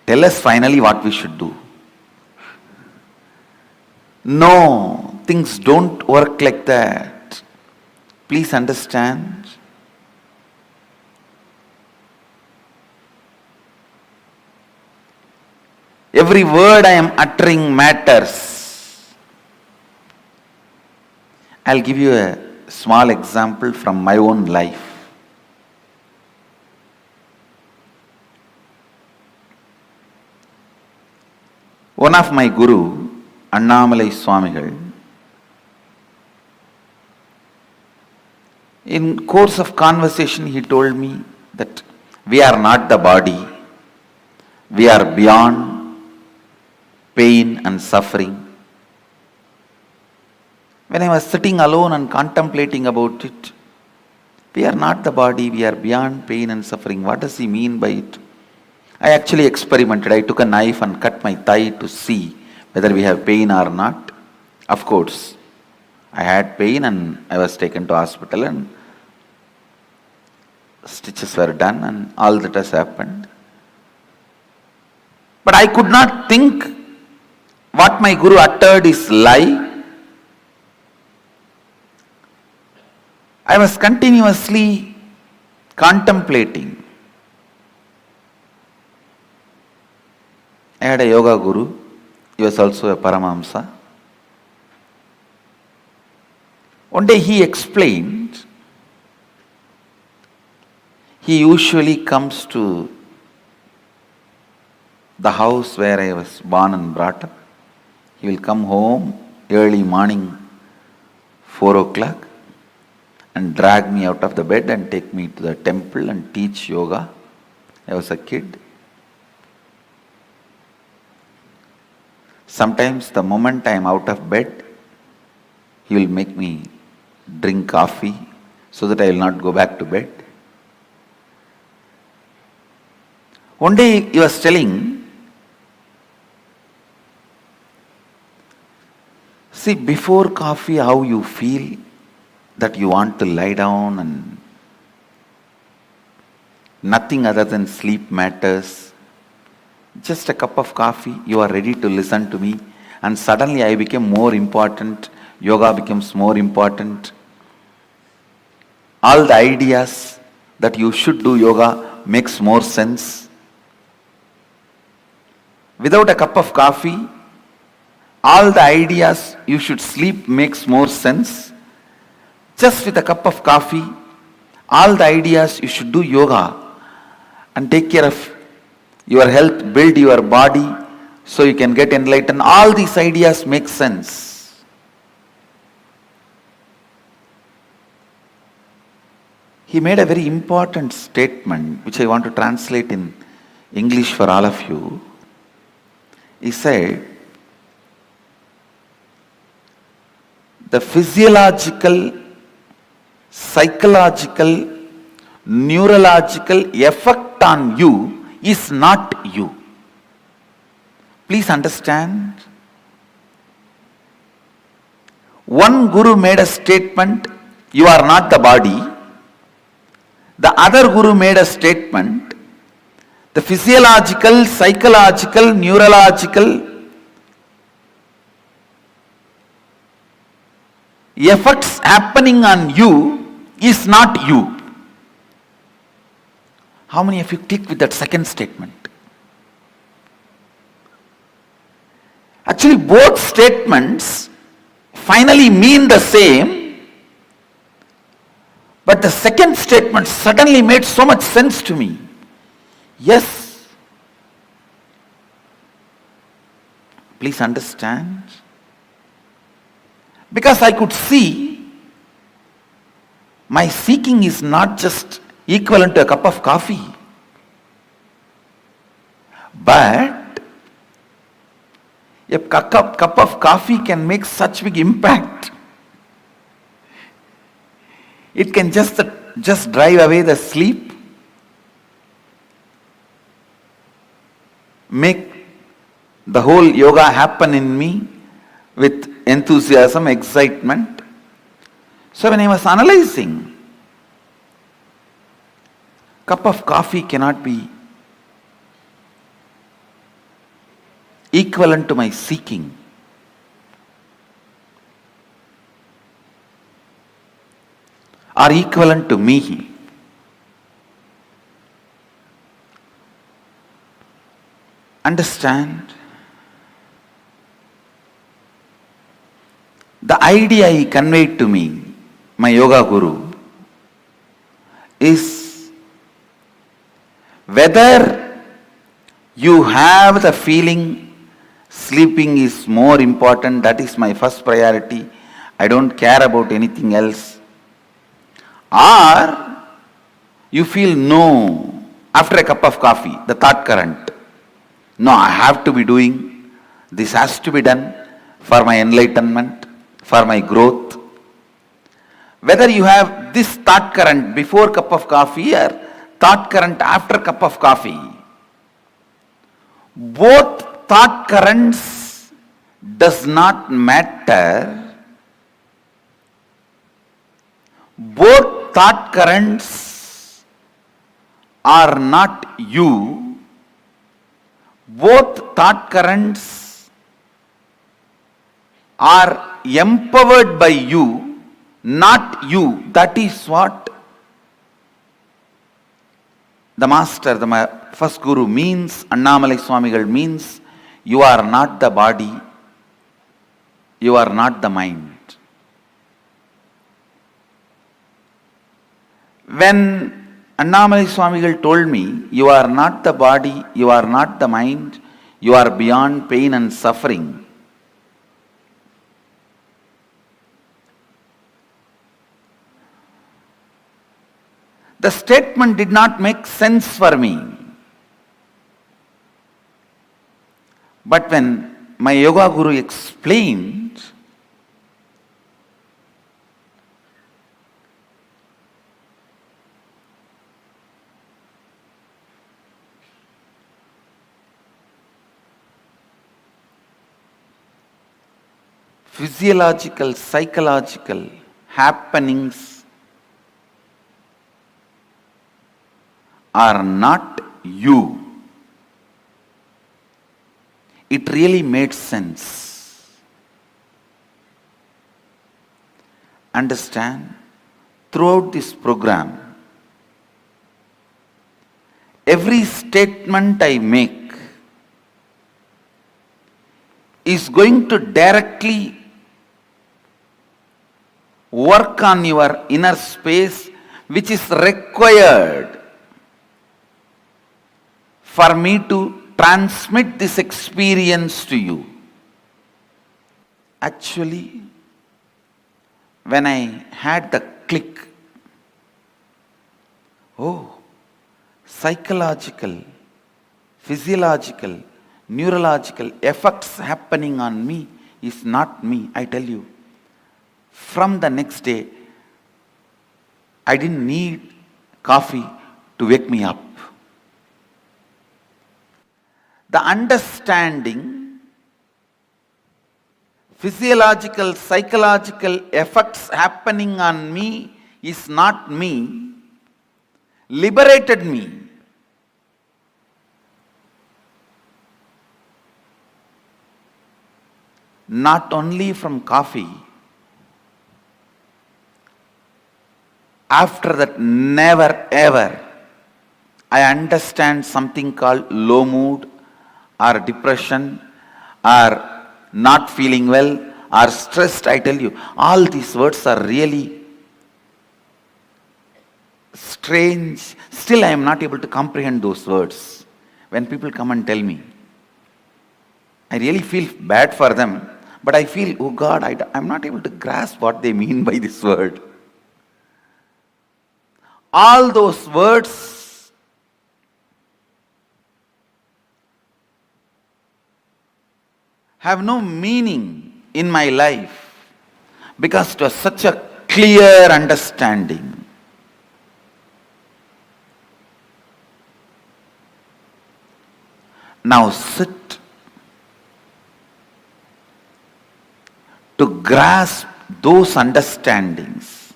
Tell us finally what we should do. No, things don't work like that. Please understand. Every word I am uttering matters. I'll give you a small example from my own life. One of my guru, Annamalai Swamigal, in course of conversation he told me that we are not the body, we are beyond pain and suffering. When I was sitting alone and contemplating about it, we are not the body, we are beyond pain and suffering. What does he mean by it? I actually experimented. I took a knife and cut my thigh to see whether we have pain or not. Of course, I had pain and I was taken to hospital and stitches were done and all that has happened. But I could not think what my guru uttered is lie. I was continuously contemplating. I had a yoga guru. He was also a Paramahamsa. One day he explained, he usually comes to the house where I was born and brought up. He will come home early morning, 4 o'clock, and drag me out of the bed and take me to the temple and teach yoga. I was a kid. Sometimes the moment I am out of bed, he will make me drink coffee so that I will not go back to bed. One day he was telling, see, before coffee how you feel that you want to lie down and nothing other than sleep matters. Just a cup of coffee, you are ready to listen to me, and suddenly I became more important, yoga becomes more important. All the ideas that you should do yoga makes more sense. Without a cup of coffee, all the ideas you should sleep makes more sense. Just with a cup of coffee, all the ideas you should do yoga and take care of your health, build your body so you can get enlightened. All these ideas make sense. He made a very important statement which I want to translate in English for all of you. He said, the physiological, psychological, neurological effect on you is not you. Please understand. One guru made a statement, you are not the body. The other guru made a statement, the physiological, psychological, neurological effects happening on you is not you. How many of you click with that second statement? Actually, both statements finally mean the same, but the second statement suddenly made so much sense to me. Yes. Please understand. Because I could see my seeking is not just equivalent to a cup of coffee. But a cup of coffee can make such big impact. It can just drive away the sleep. make the whole yoga happen in me with enthusiasm, excitement. So when I was analyzing, cup of coffee cannot be equivalent to my seeking. Or equivalent to me. Understand? The idea he conveyed to me, my yoga guru, is whether you have the feeling sleeping is more important, that is my first priority, I don't care about anything else, or you feel no, after a cup of coffee, the thought current, no, I have to be doing, this has to be done for my enlightenment, for my growth. Whether you have this thought current before cup of coffee or thought current after cup of coffee, both thought currents does not matter. Both thought currents are not you. Both thought currents are empowered by you, not you. That is what the master, the first guru means, Annamalai Swamigal means, you are not the body, you are not the mind. When Annamalai Swamigal told me, you are not the body, you are not the mind, you are beyond pain and suffering, the statement did not make sense for me. But when my yoga guru explained, physiological, psychological happenings are not you. It really made sense. Understand? Throughout this program, every statement I make is going to directly work on your inner space, which is required for me to transmit this experience to you. Actually, when I had the click, oh, psychological, physiological, neurological effects happening on me is not me, I tell you. From the next day, I didn't need coffee to wake me up. The understanding, physiological, psychological effects happening on me is not me, liberated me. Not only from coffee, after that, never ever I understand something called low mood or depression or not feeling well or stressed. I tell you, all these words are really strange. Still, I am not able to comprehend those words. When people come and tell me, I really feel bad for them, but I feel, oh God, I am not able to grasp what they mean by this word. All those words have no meaning in my life because it was such a clear understanding. Now sit to grasp those understandings.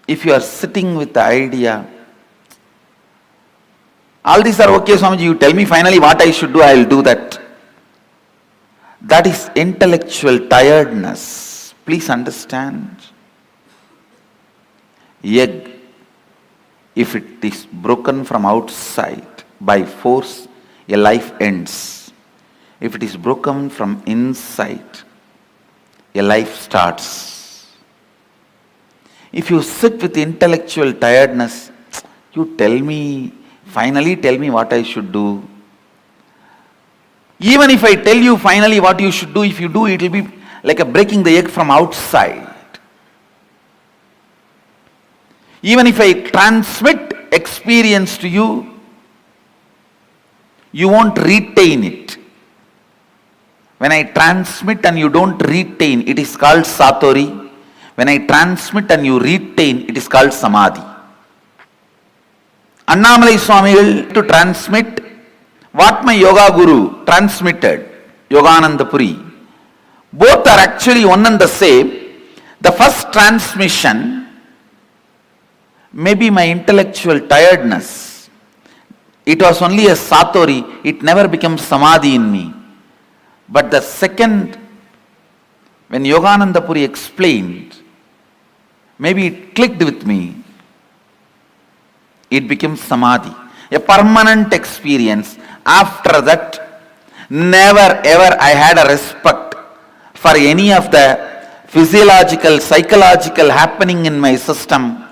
If you are sitting with the idea, all these are okay, Swamiji, you tell me finally what I should do, I will do that. That is intellectual tiredness. Please understand. Egg, if it is broken from outside by force, a life ends. If it is broken from inside, a life starts. If you sit with intellectual tiredness, you finally tell me what I should do. Even if I tell you finally what you should do, if you do, it will be like a breaking the egg from outside. Even if I transmit experience to you, you won't retain it. When I transmit and you don't retain, it is called Satori. When I transmit and you retain, it is called Samadhi. Annamalai Swamigal to transmit what my yoga guru transmitted, Yogananda Puri. Both are actually one and the same. The first transmission may be my intellectual tiredness. It was only a Satori, it never becomes Samadhi in me. But the second, when Yogananda Puri explained, maybe it clicked with me. It became Samadhi, a permanent experience. After that, never ever I had a respect for any of the physiological, psychological happening in my system.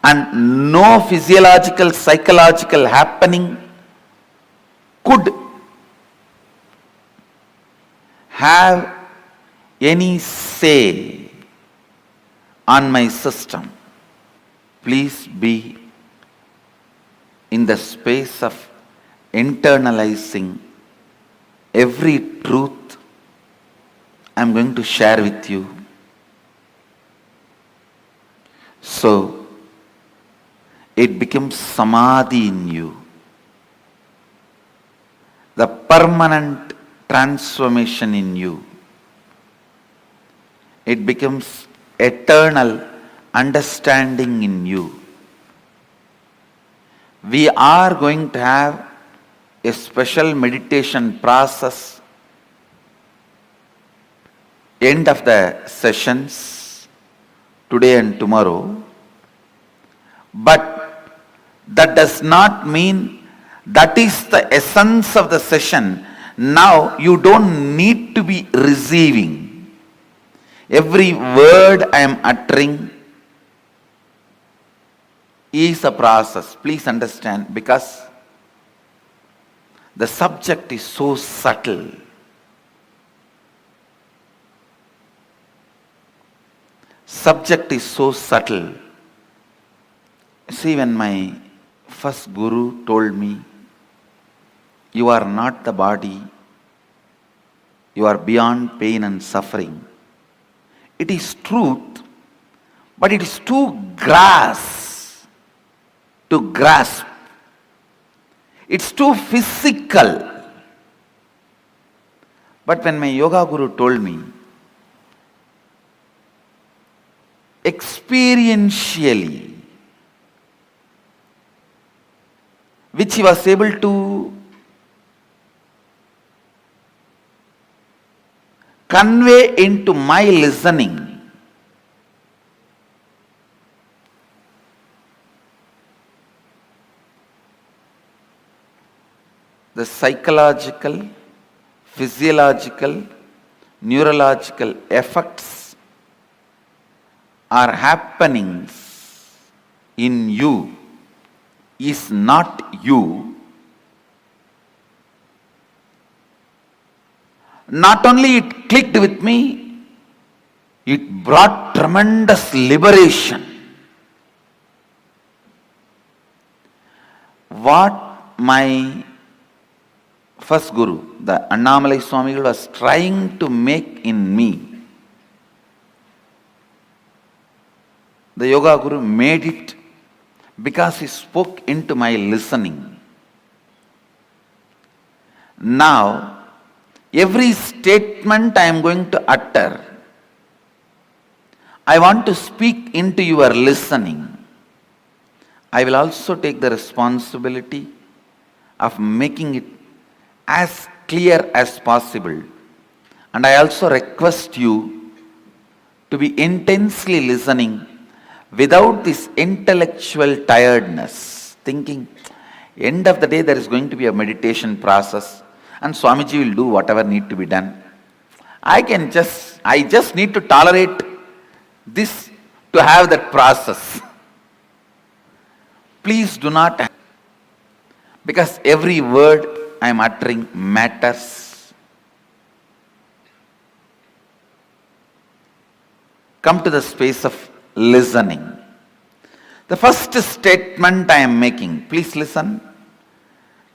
And no physiological, psychological happening could have any say on my system. Please be in the space of internalizing every truth I am going to share with you. So, it becomes Samadhi in you. The permanent transformation in you. It becomes eternal understanding in you. We are going to have a special meditation process end of the sessions today and tomorrow. But that does not mean that is the essence of the session. Now you don't need to be receiving. Every word I am uttering is a process. Please understand, because the subject is so subtle. Subject is so subtle. See, when my first guru told me, you are not the body, you are beyond pain and suffering. It is truth, but it is too to grasp. It's too physical. But when my yoga guru told me, experientially, which he was able to convey into my listening, the psychological, physiological, neurological effects are happenings in you is not you. Not only it clicked with me, it brought tremendous liberation. What my first guru, the Annamalai Swamigal, was trying to make in me, the yoga guru made it because he spoke into my listening. Now, every statement I am going to utter, I want to speak into your listening. I will also take the responsibility of making it as clear as possible. And I also request you to be intensely listening without this intellectual tiredness, thinking, end of the day there is going to be a meditation process and Swamiji will do whatever need to be done. I just need to tolerate this to have that process. Please do not, because every word I am uttering matters. Come to the space of listening. The first statement I am making, please listen.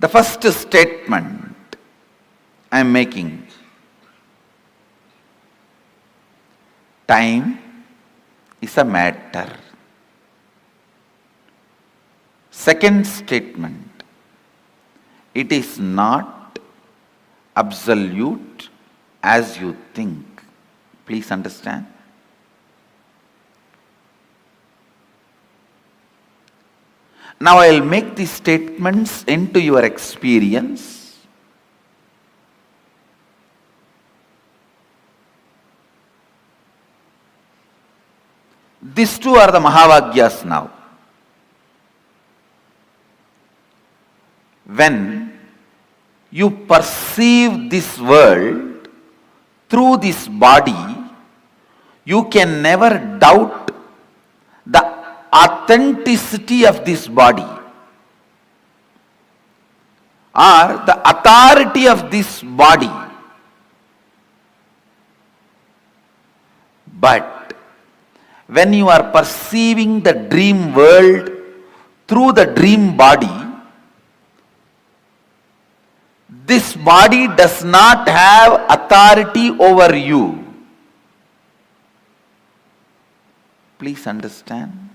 The first statement I am making, time is a matter. Second statement, it is not absolute as you think. Please understand. Now I will make these statements into your experience. These two are the Mahavagyas now. When you perceive this world through this body, you can never doubt the authenticity of this body or the authority of this body. But when you are perceiving the dream world through the dream body, this body does not have authority over you. Please understand.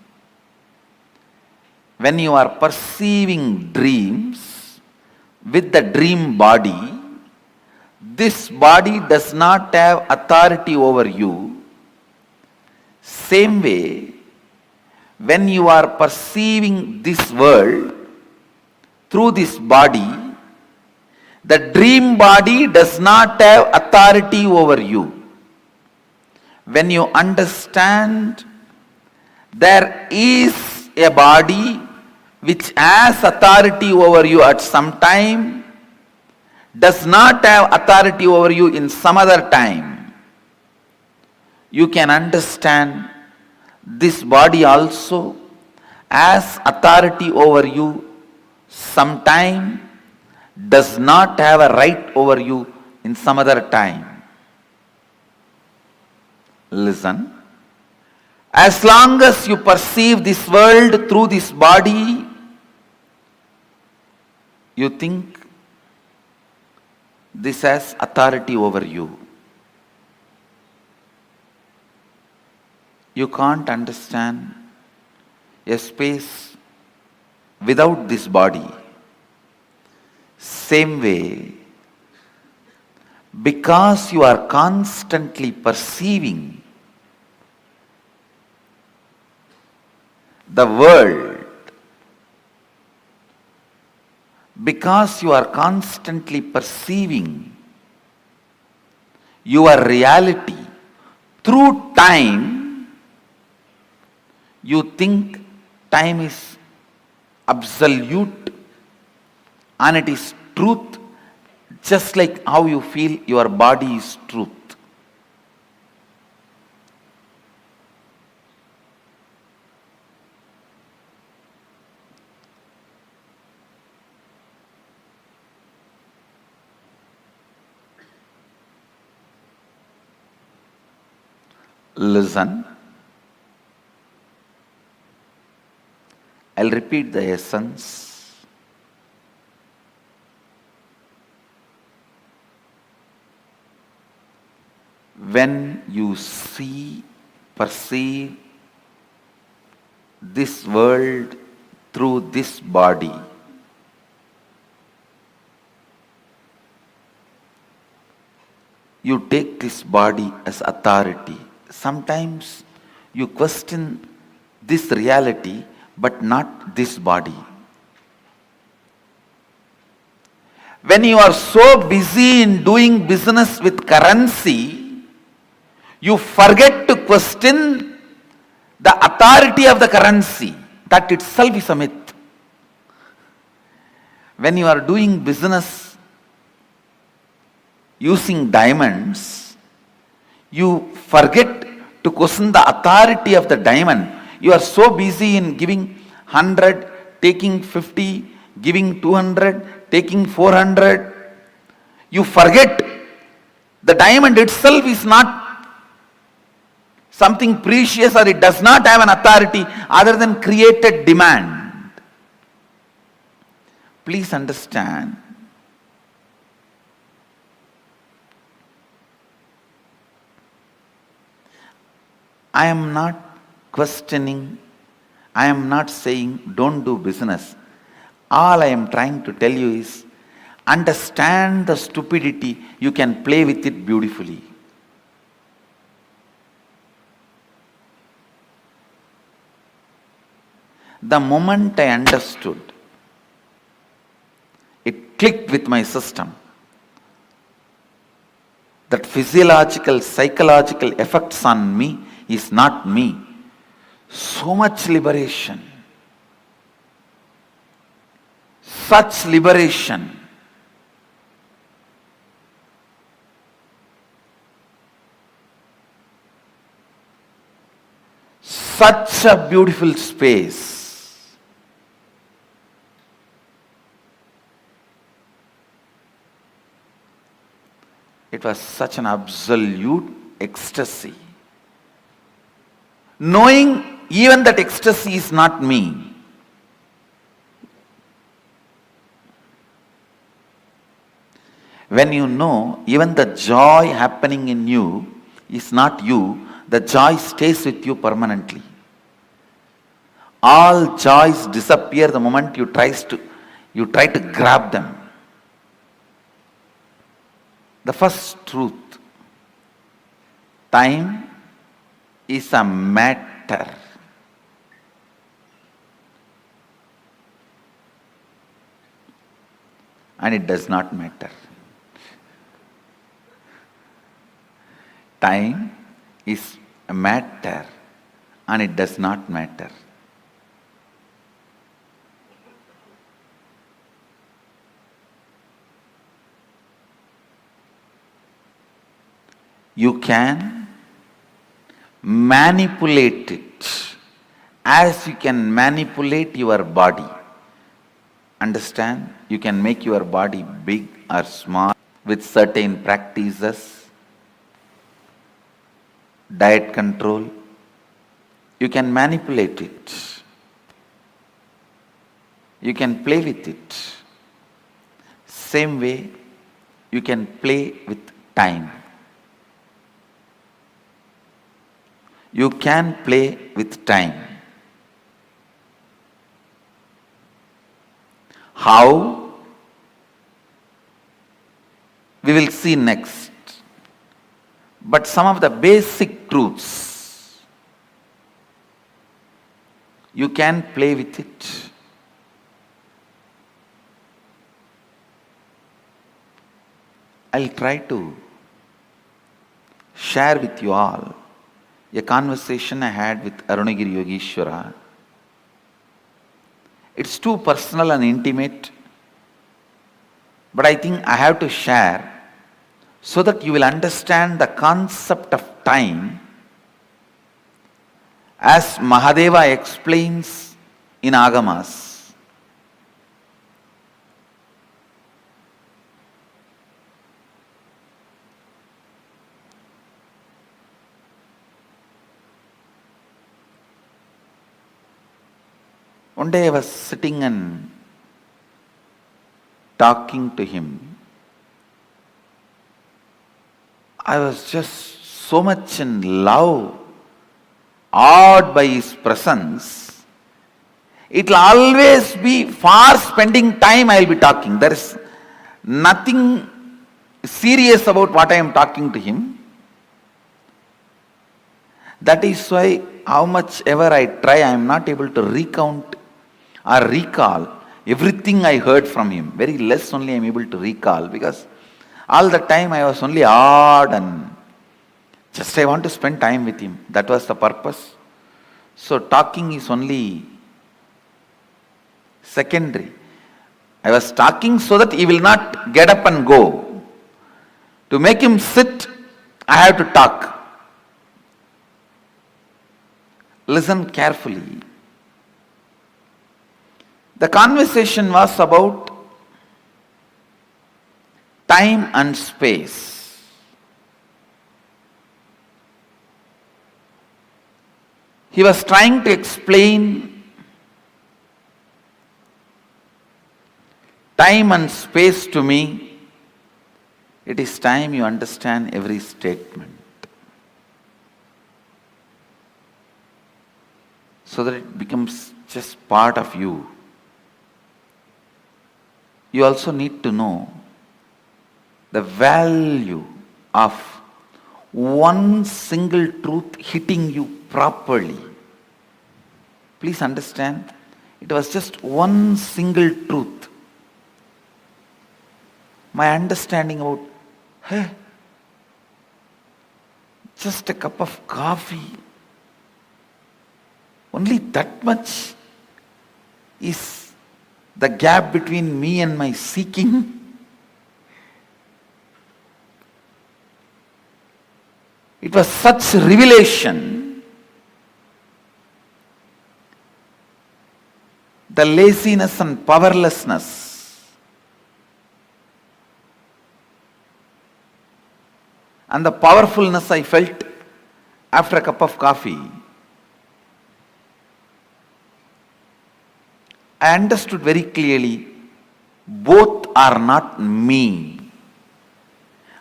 When you are perceiving dreams with the dream body, this body does not have authority over you. Same way, when you are perceiving this world through this body, the dream body does not have authority over you. When you understand there is a body which has authority over you at some time, does not have authority over you in some other time, you can understand this body also has authority over you sometime, does not have a right over you in some other time. Listen. As long as you perceive this world through this body, you think this has authority over you. You can't understand a space without this body. Same way, because you are constantly perceiving the world, because you are constantly perceiving your reality through time, you think time is absolute and it is truth, just like how you feel your body is truth. Listen. I'll repeat the essence. When you see, perceive this world through this body, you take this body as authority. Sometimes you question this reality, but not this body. When you are so busy in doing business with currency, you forget to question the authority of the currency. That itself is a myth. When you are doing business using diamonds, you forget to question the authority of the diamond. You are so busy in giving 100, taking 50, giving 200, taking 400. You forget the diamond itself is not something precious, or it does not have an authority other than created demand. Please understand. I am not questioning, I am not saying don't do business. All I am trying to tell you is understand the stupidity, you can play with it beautifully. The moment I understood, it clicked with my system that physiological, psychological effects on me is not me. So much liberation, such liberation. Such a beautiful space. It was such an absolute ecstasy. Knowing even that ecstasy is not me. When you know even the joy happening in you is not you, the joy stays with you permanently. All joys disappear the moment you try to grab them. The first truth, time is a matter. And it does not matter. Time is a matter and it does not matter. You can manipulate it as you can manipulate your body. Understand? You can make your body big or small with certain practices, diet control. You can manipulate it. You can play with it. Same way, you can play with time. You can play with time. How? We will see next. But some of the basic truths, you can play with it. I'll try to share with you all a conversation I had with Arunagiri Yogeshwara. It's too personal and intimate, but I think I have to share so that you will understand the concept of time as Mahadeva explains in Agamas. One day I was sitting and talking to him. I was just so much in love, awed by his presence. It will always be for spending time I will be talking. There is nothing serious about what I am talking to him. That is why how much ever I try, I am not able to recount or recall everything I heard from him. Very less only I am able to recall, because all the time I was only awed and just I want to spend time with him. That was the purpose. So talking is only secondary. I was talking so that he will not get up and go. To make him sit, I have to talk. Listen carefully. The conversation was about time and space. He was trying to explain time and space to me. It is time you understand every statement, so that it becomes just part of you. You also need to know the value of one single truth hitting you properly. Please understand, it was just one single truth. My understanding about, just a cup of coffee, only that much is the gap between me and my seeking. It was such revelation. The laziness and powerlessness and the powerfulness I felt after a cup of coffee, I understood very clearly, both are not me.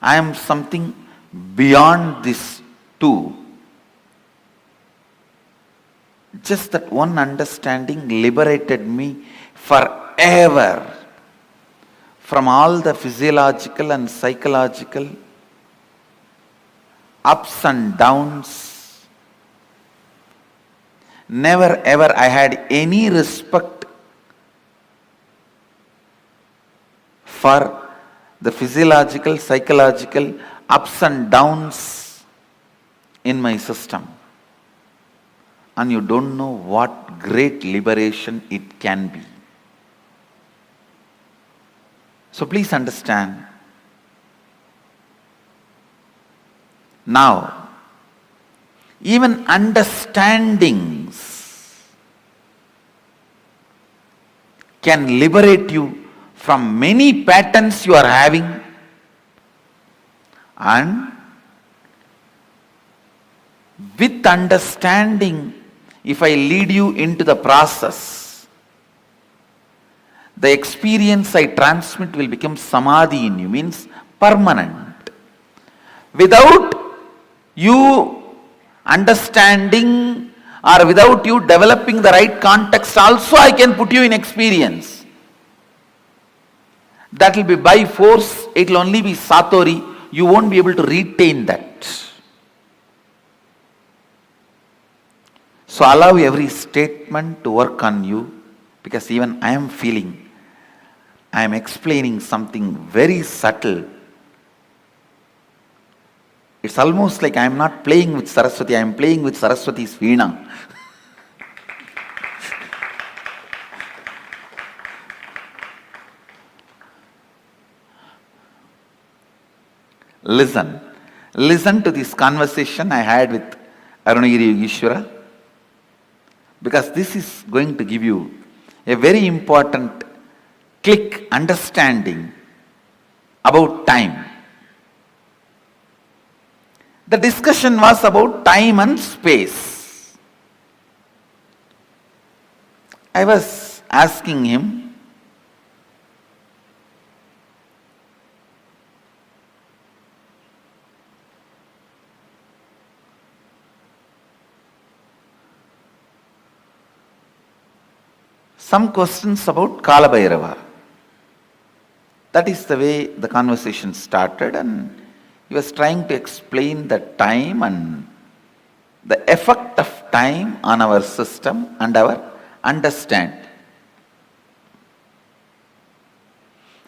I am something beyond this too. Just that one understanding liberated me forever from all the physiological and psychological ups and downs. Never ever I had any respect for the physiological, psychological ups and downs in my system. And you don't know what great liberation it can be. So please understand. Now, even understandings can liberate you from many patterns you are having, and with understanding, if I lead you into the process, the experience I transmit will become Samadhi in you, means permanent. Without you understanding or without you developing the right context, also I can put you in experience. That will be by force, it will only be Satori, you won't be able to retain that. So allow every statement to work on you, because even I am feeling, I am explaining something very subtle. It's almost like I am not playing with Saraswati, I am playing with Saraswati's Veena. Listen to this conversation I had with Arunagiri Yogeshwara, because this is going to give you a very important click understanding about time. The discussion was about time and space. I was asking him, some questions about Kala Bhairava. That is the way the conversation started, and he was trying to explain the time and the effect of time on our system and our understanding.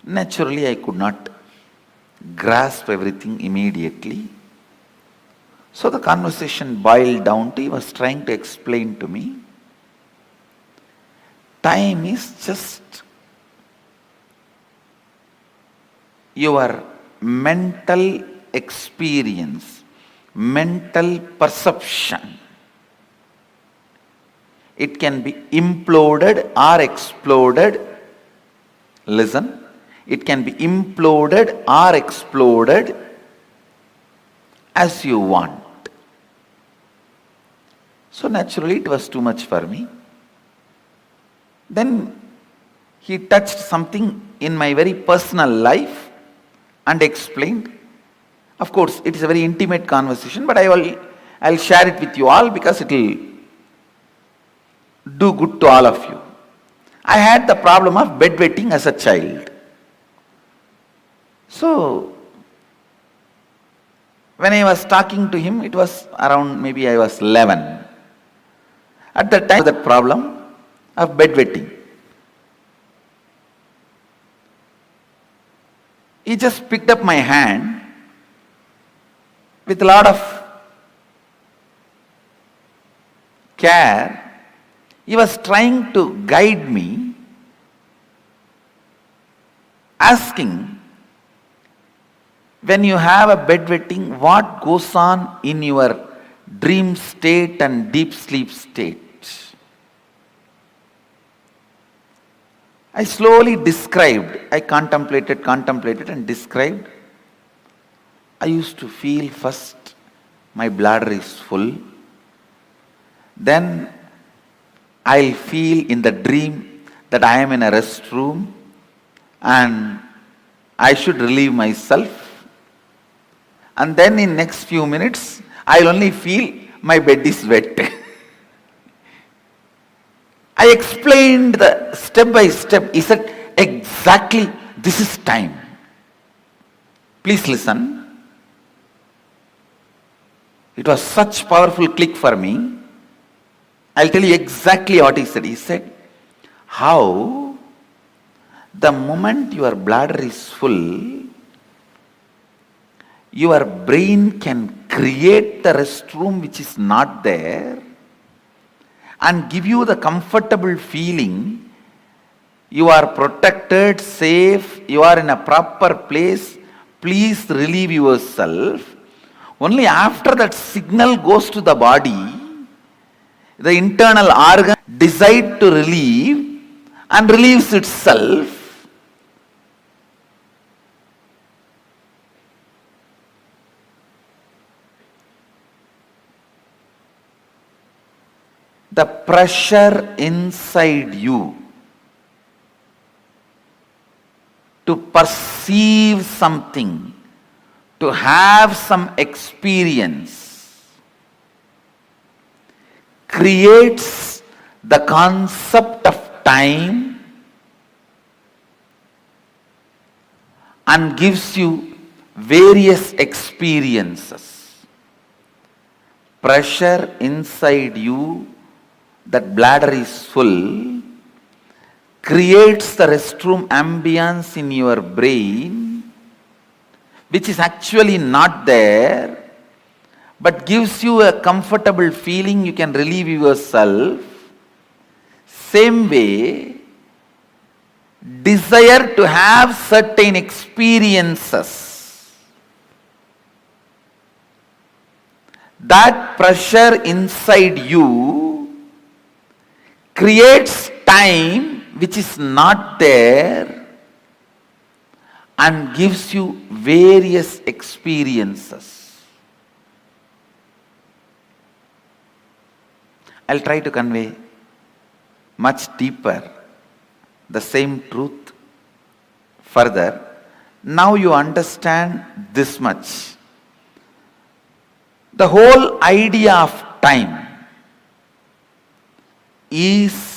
Naturally, I could not grasp everything immediately. So the conversation boiled down to, he was trying to explain to me, time is just your mental experience, mental perception. It can be imploded or exploded. Listen, it can be imploded or exploded as you want. So naturally it was too much for me. Then he touched something in my very personal life and explained. Of course, it is a very intimate conversation, but I'll share it with you all because it will do good to all of you. I had the problem of bedwetting as a child. So, when I was talking to him, it was around, maybe I was 11. At that time, that problem of bedwetting. He just picked up my hand with a lot of care. He was trying to guide me, asking, when you have a bedwetting, what goes on in your dream state and deep sleep state? I slowly described, I contemplated and described. I used to feel first my bladder is full. Then I'll feel in the dream that I am in a restroom and I should relieve myself. And then in next few minutes, I'll only feel my bed is wet. I explained the step by step. He said, exactly, this is time. Please listen. It was such powerful click for me. I'll tell you exactly what he said. He said, how the moment your bladder is full, your brain can create the restroom which is not there and give you the comfortable feeling you are protected, safe, you are in a proper place, please relieve yourself. Only after that signal goes to the body, the internal organ decide to relieve and relieves itself. The pressure inside you to perceive something, to have some experience, creates the concept of time and gives you various experiences. Pressure inside you, that bladder is full, creates the restroom ambience in your brain, which is actually not there, but gives you a comfortable feeling, you can relieve yourself. Same way, desire to have certain experiences, that pressure inside you creates time which is not there and gives you various experiences. I'll try to convey much deeper the same truth further. Now you understand this much. The whole idea of time is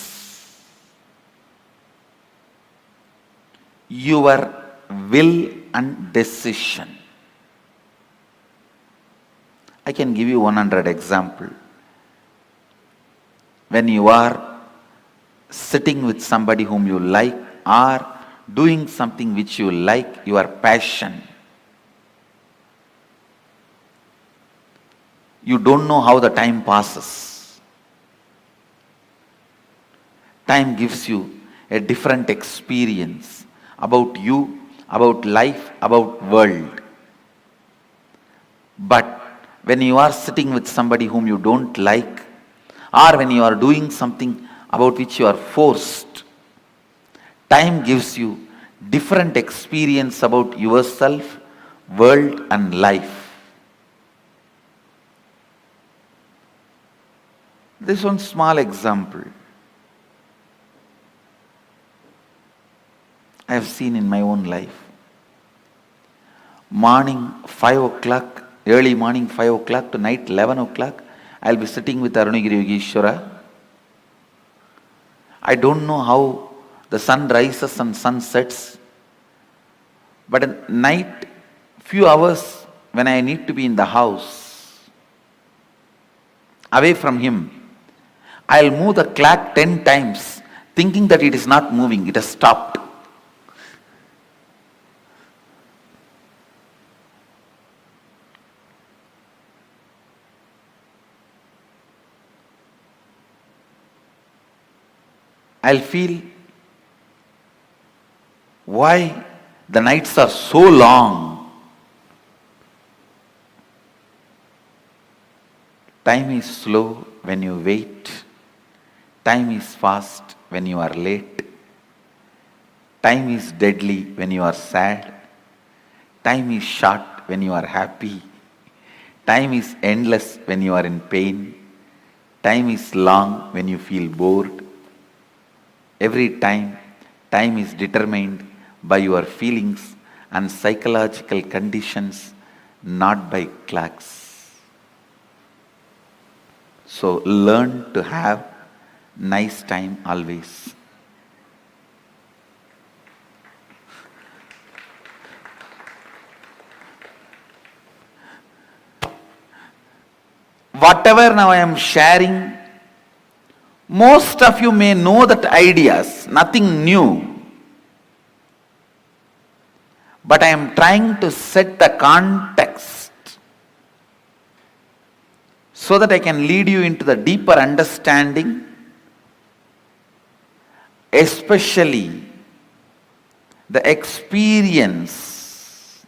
your will and decision. I can give you 100 example. When you are sitting with somebody whom you like or doing something which you like, your passion, you don't know how the time passes. Time gives you a different experience about you, about life, about world. But when you are sitting with somebody whom you don't like, or when you are doing something about which you are forced, time gives you different experience about yourself, world and life. This one small example I have seen in my own life. Morning 5 o'clock, early morning 5 o'clock to night 11 o'clock, I'll be sitting with Arunagiri Yogeshwara. I don't know how the sun rises and sun sets, but at night, few hours when I need to be in the house, away from him, I'll move the clock 10 times, thinking that it is not moving, it has stopped. I'll feel why the nights are so long. Time is slow when you wait. Time is fast when you are late. Time is deadly when you are sad. Time is short when you are happy. Time is endless when you are in pain. Time is long when you feel bored. Every time, time is determined by your feelings and psychological conditions, not by clocks. So learn to have nice time always. Whatever now I am sharing, most of you may know that ideas, nothing new. But I am trying to set the context so that I can lead you into the deeper understanding, especially the experience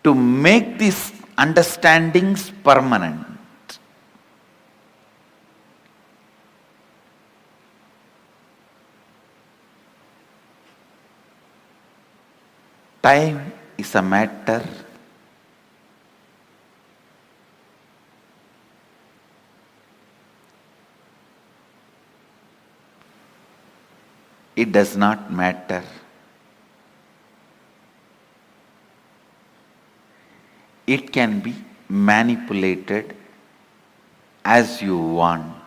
to make these understandings permanent. Time is a matter it does not matter. It can be manipulated as you want.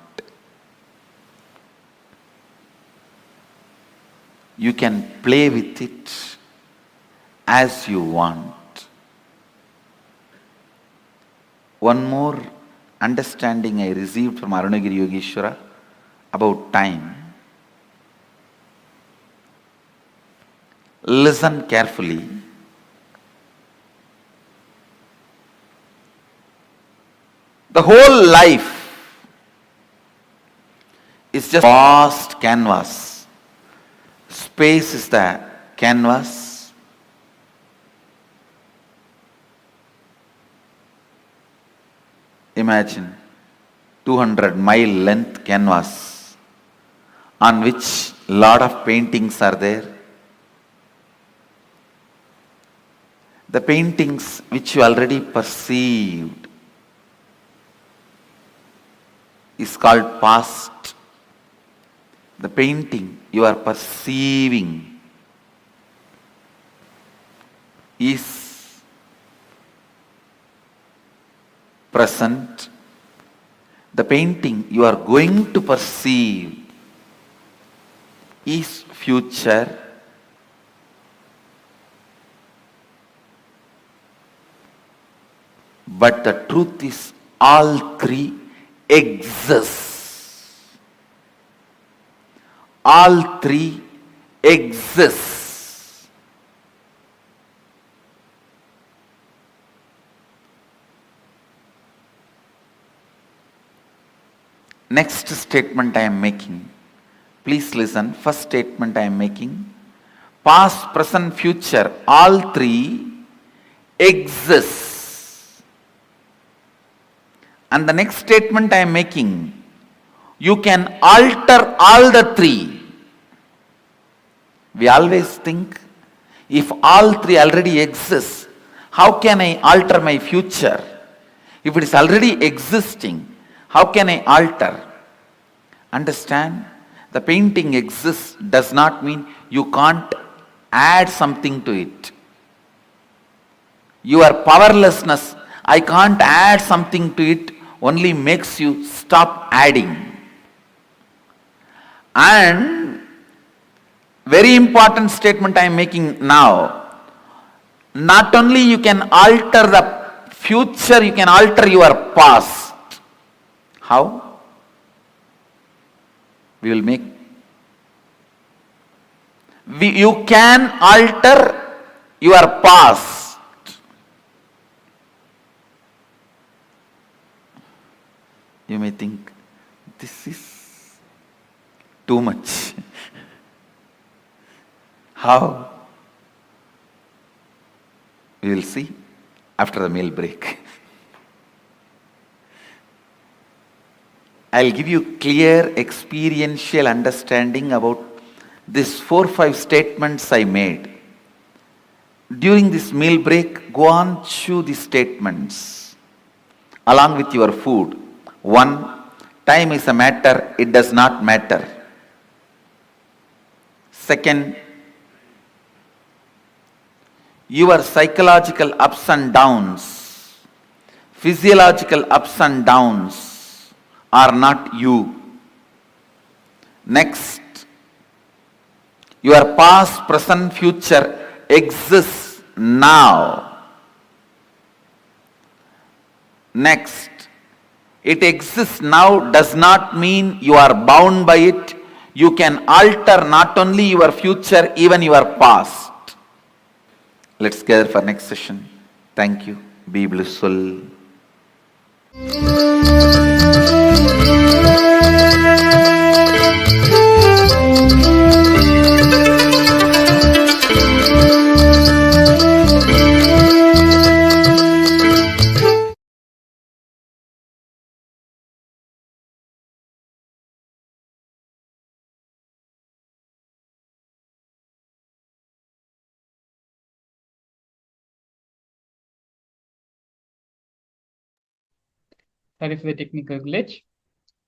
You can play with it as you want. One more understanding I received from Arunagiri Yogeshwara about time. Listen carefully. The whole life is just vast canvas. Space is the canvas. Imagine 200-mile length canvas on which lot of paintings are there. The paintings which you already perceived is called past. The painting you are perceiving is present. The painting you are going to perceive is future, but the truth is all three exist. All three exist. Next statement I am making. Please listen. First statement I am making. Past, present, future, all three exist. And the next statement I am making, you can alter all the three. We always think, if all three already exist, how can I alter my future? If it is already existing, how can I alter? Understand? The painting exists does not mean you can't add something to it. Your powerlessness, I can't add something to it, only makes you stop adding. And very important statement I am making now. Not only you can alter the future, you can alter your past. How? We will make. You can alter your past. You may think, this is too much. How? We will see after the meal break. I'll give you clear experiential understanding about these 4-5 statements I made. During this meal break, go on, chew these statements along with your food. 1, time is a matter, it does not matter. 2, your psychological ups and downs, physiological ups and downs are not you. Next, your past, present, future exists now. Next, it exists now does not mean you are bound by it. You can alter not only your future, even your past. Let's gather for next session. Thank you. Be blissful. Sorry for the technical glitch.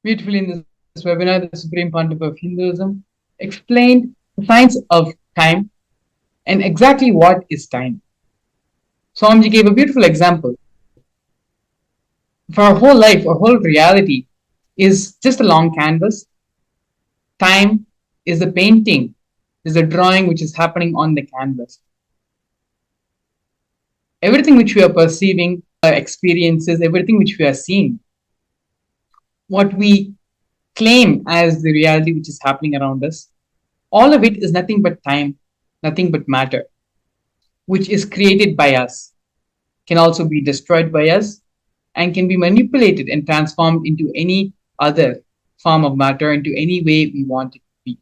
Beautifully in this webinar, the Supreme Pontiff of Hinduism explained the science of time and exactly what is time. Swamiji gave a beautiful example. For our whole life, our whole reality is just a long canvas. Time is the painting, is the drawing which is happening on the canvas. Everything which we are perceiving, our experiences, everything which we are seeing, what we claim as the reality which is happening around us, all of it is nothing but time, nothing but matter, which is created by us, can also be destroyed by us, and can be manipulated and transformed into any other form of matter, into any way we want it to be.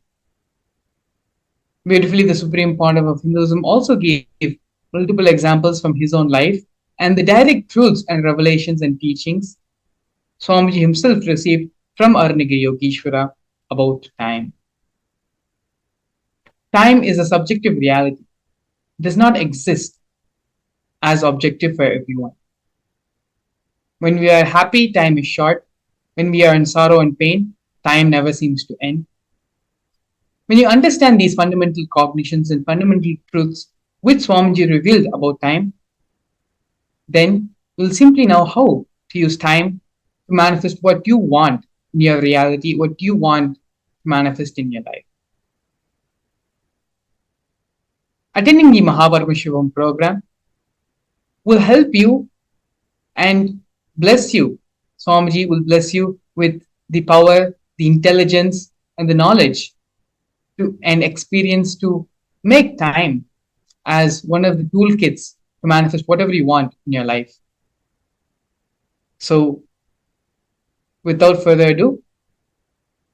Beautifully, the Supreme Pontiff of Hinduism also gave multiple examples from his own life and the direct truths and revelations and teachings Swamiji himself received from Arniga Yogeshwara about time. Time is a subjective reality. It does not exist as objective for everyone. When we are happy, time is short. When we are in sorrow and pain, time never seems to end. When you understand these fundamental cognitions and fundamental truths which Swamiji revealed about time, then you'll simply know how to use time to manifest what you want in your reality, what you want to manifest in your life. attending the Paramashivam program will help you and bless you. Swamiji will bless you with the power, the intelligence, and the knowledge and experience to make time as one of the toolkits to manifest whatever you want in your life. So, without further ado,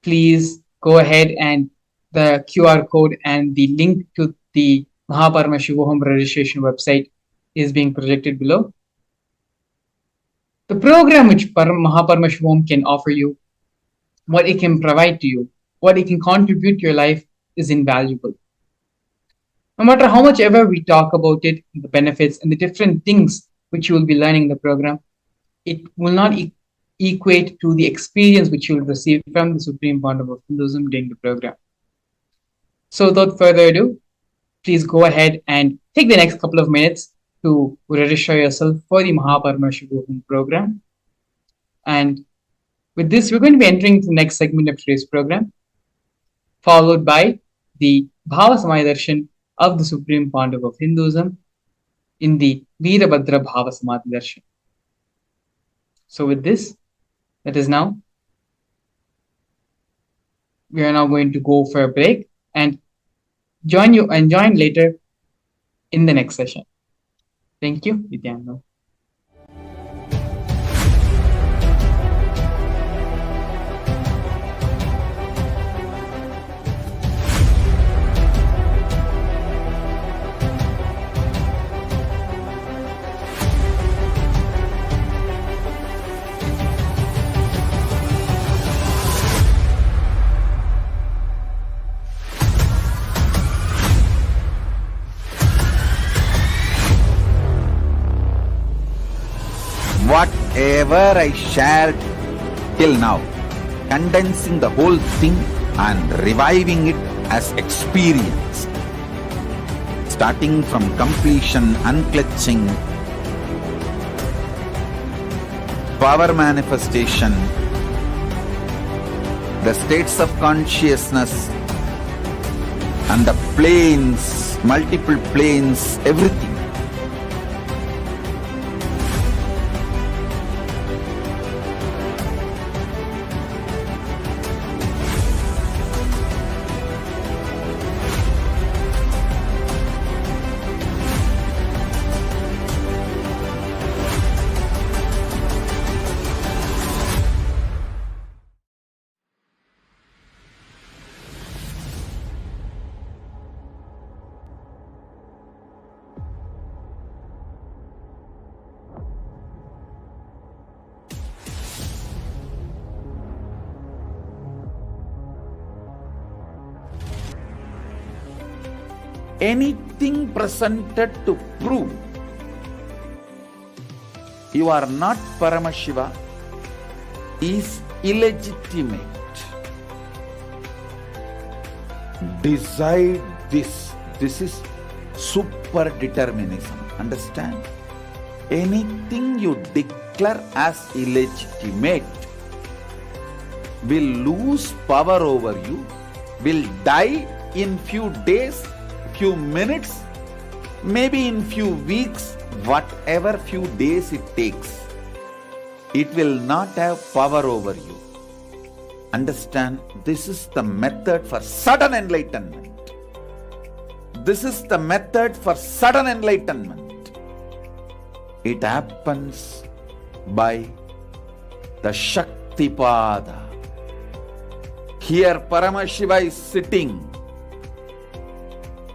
please go ahead and the QR code and the link to the Paramashivam registration website is being projected below. The program which Paramashivam can offer you, what it can provide to you, what it can contribute to your life is invaluable. No matter how much ever we talk about it, the benefits and the different things which you will be learning in the program, it will not equate to the experience which you will receive from the Supreme Founder of Hinduism during the program. So without further ado, please go ahead and take the next couple of minutes to register yourself for the Paramashivam program. And with this, we're going to be entering the next segment of today's program, followed by the Bhava Samadhi Darshan of the Supreme Founder of Hinduism in the Virabhadra Bhava Samadhi Darshan. So with this, we are now going to go for a break and join later in the next session. Thank you, Nithyananda. Whatever I shared till now, condensing the whole thing and reviving it as experience, starting from completion, unclutching, power manifestation, the states of consciousness, and the planes, multiple planes, everything. Anything presented to prove you are not Paramashiva is illegitimate. Decide this. This is super determinism. Understand? Anything you declare as illegitimate will lose power over you, will die in few days, few minutes, maybe in few weeks, whatever few days it takes. It will not have power over you. Understand? This is the method for sudden enlightenment. This is the method for sudden enlightenment. It happens by the Shaktipada. Here Paramashiva is sitting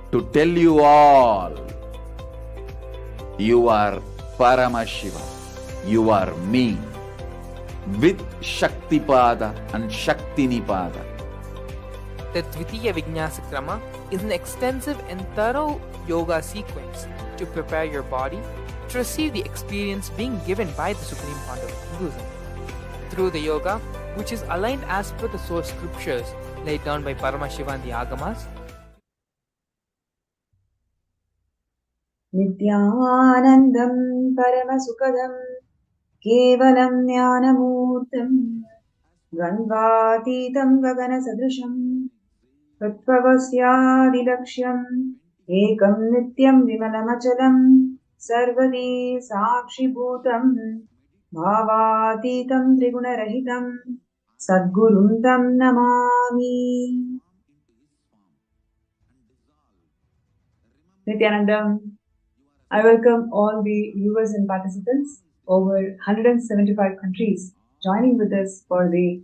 to tell you all, you are Paramashiva, you are me, with Shaktipada and Shaktinipada. The Dvitiya Vijnasa Krama is an extensive and thorough yoga sequence to prepare your body to receive the experience being given by the Supreme Founder of Hinduism. Through the yoga, which is aligned as per the source scriptures laid down by Paramashiva and the Agamas, Nithyanandam Paramasukadam Kevalam Jnanamurtam Dvandvatitam Gagana Sadrisham Tattvavasyadilaksham एकं नित्यं विमलमचलं सर्वदी साक्षिभूतं भावातीतं त्रिगुणरहितं सद्गुरुं तं Namami. Nithyananda, I welcome all the viewers and participants over 175 countries joining with us for the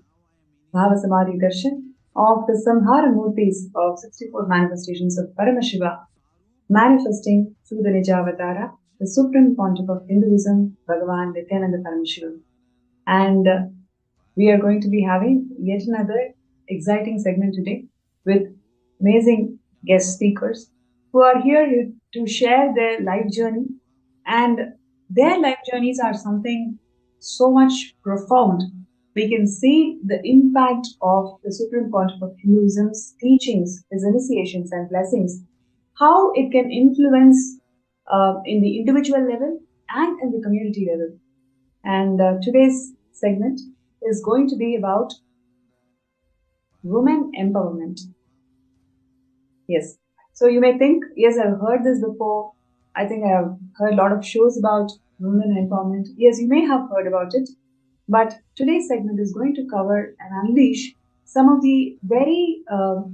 Bhava Samadhi Darshan of the Samhara Murthis of 64 manifestations of Paramashiva, manifesting through the Nijavatara, the supreme pontiff of Hinduism, Bhagavan Nithyananda Paramashivam. And we are going to be having yet another exciting segment today with amazing guest speakers who are here to share their life journey. And their life journeys are something so much profound. We can see the impact of the Supreme Pontiff of Hinduism's teachings, his initiations and blessings, how it can influence in the individual level and in the community level. And today's segment is going to be about women empowerment. Yes. So you may think, yes, I've heard this before. I think I have heard a lot of shows about women empowerment. Yes, you may have heard about it. But today's segment is going to cover and unleash some of the very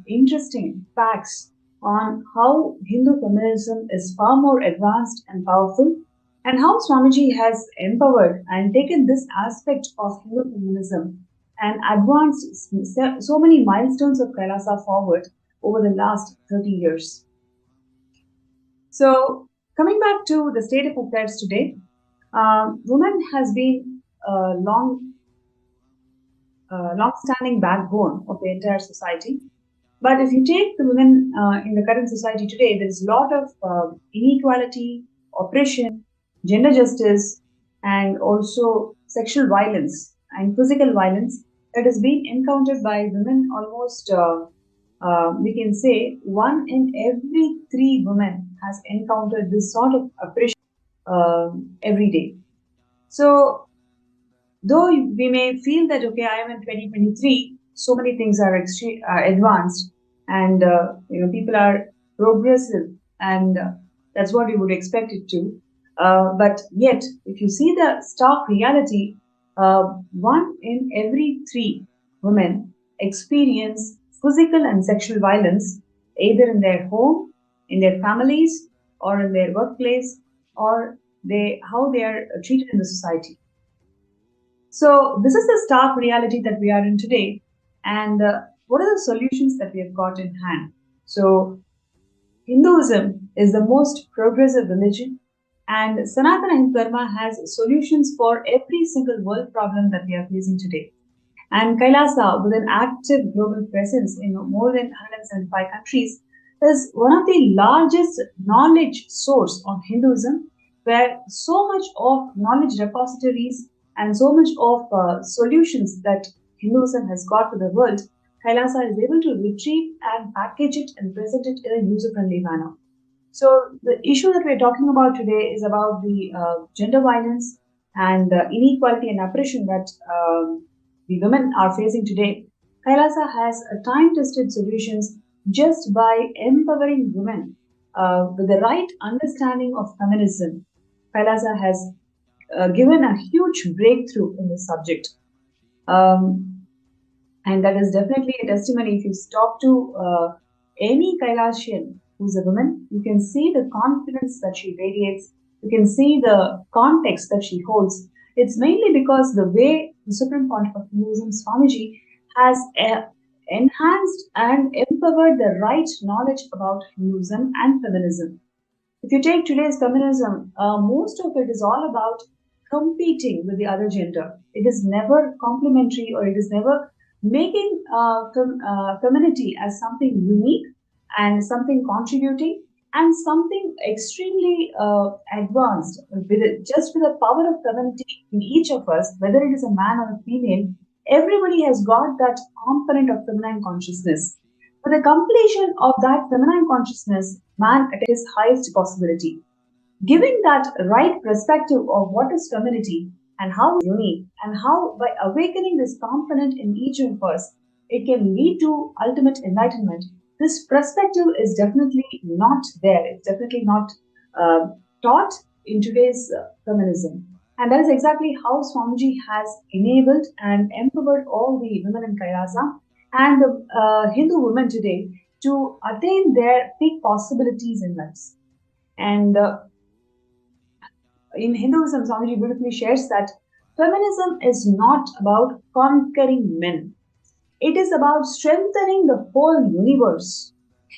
interesting facts on how Hindu feminism is far more advanced and powerful, and how Swamiji has empowered and taken this aspect of Hindu feminism and advanced so many milestones of Kailasa forward over the last 30 years. So, coming back to the state of affairs today, women has been a long-standing backbone of the entire society. But if you take the women in the current society today, there is a lot of inequality, oppression, gender justice, and also sexual violence and physical violence that is being encountered by women. Almost, we can say, 1 in every 3 women has encountered this sort of oppression every day. So, though we may feel that, okay, I am in 2023, so many things are advanced, and people are progressive, and that's what we would expect it to. But yet, if you see the stark reality, 1 in every 3 women experience physical and sexual violence either in their home, in their families, or in their workplace, or how they are treated in the society. So this is the stark reality that we are in today, and what are the solutions that we have got in hand? So Hinduism is the most progressive religion, and Sanatana Hindu Dharma has solutions for every single world problem that we are facing today. And Kailasa, with an active global presence in more than 175 countries, is one of the largest knowledge source on Hinduism, where so much of knowledge repositories and so much of solutions that Hinduism has got to the world, Kailasa is able to retrieve and package it and present it in a user-friendly manner. So the issue that we're talking about today is about the gender violence and inequality and oppression that the women are facing today. Kailasa has time-tested solutions just by empowering women with the right understanding of feminism. Kailasa has given a huge breakthrough in this subject. And that is definitely a testimony. If you talk to any Kailasian who's a woman, you can see the confidence that she radiates. You can see the context that she holds. It's mainly because the way the Supreme Pontiff of Hinduism, Swamiji, has enhanced and empowered the right knowledge about Hinduism and feminism. If you take today's feminism, most of it is all about competing with the other gender. It is never complementary, or it is never making femininity as something unique and something contributing and something extremely advanced. Just with the power of femininity in each of us, whether it is a man or a female, everybody has got that component of feminine consciousness. With the completion of that feminine consciousness, man at his highest possibility. Giving that right perspective of what is femininity and how it's unique, and how by awakening this component in each of us, it can lead to ultimate enlightenment. this perspective is definitely not there. It's definitely not taught in today's feminism. And that is exactly how Swamiji has enabled and empowered all the women in Kailasa and the Hindu women today to attain their peak possibilities in life. And in Hinduism, Swamiji beautifully shares that feminism is not about conquering men. It is about strengthening the whole universe.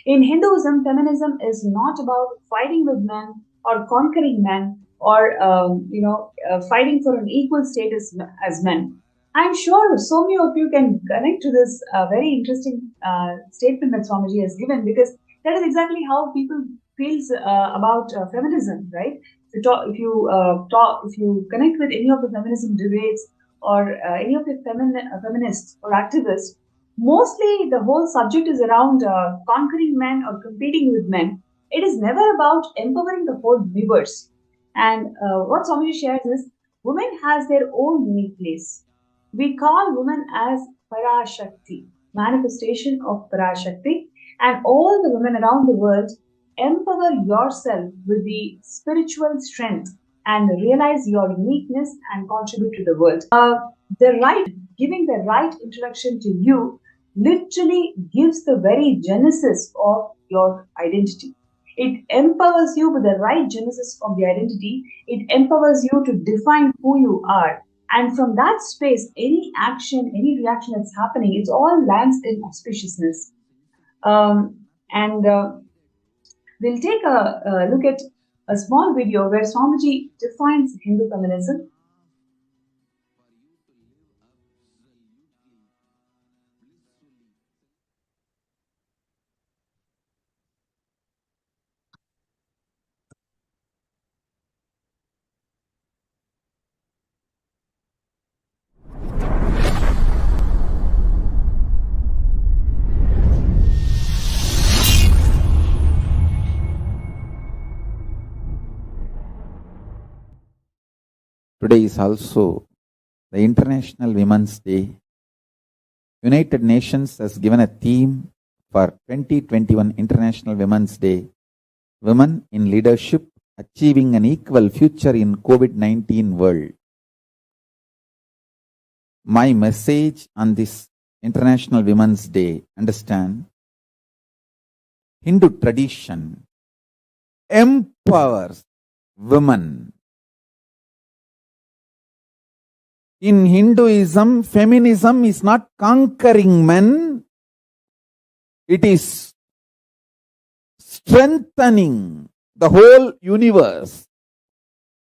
In Hinduism, feminism is not about fighting with men or conquering men or fighting for an equal status as men. I'm sure so many of you can connect to this very interesting statement that Swamiji has given, because that is exactly how people feels about feminism, right? If you connect with any of the feminism debates or any of the feminists or activists, mostly the whole subject is around conquering men or competing with men. It is never about empowering the whole universe. And what Swamiji shares is women has their own unique place. We call women as Parashakti, manifestation of Parashakti, and all the women around the world, empower yourself with the spiritual strength and realize your uniqueness and contribute to the world. Giving the right introduction to you literally gives the very genesis of your identity. It empowers you with the right genesis of the identity. It empowers you to define who you are. And from that space, any action, any reaction that's happening, it all lands in auspiciousness. We'll take a look at a small video where Swamiji defines Hindu feminism. Today is also the International Women's Day. United Nations has given a theme for 2021 International Women's Day: Women in Leadership, Achieving an Equal Future in COVID-19 World. My message on this International Women's Day: understand, Hindu tradition empowers women. In Hinduism, feminism is not conquering men, it is strengthening the whole universe.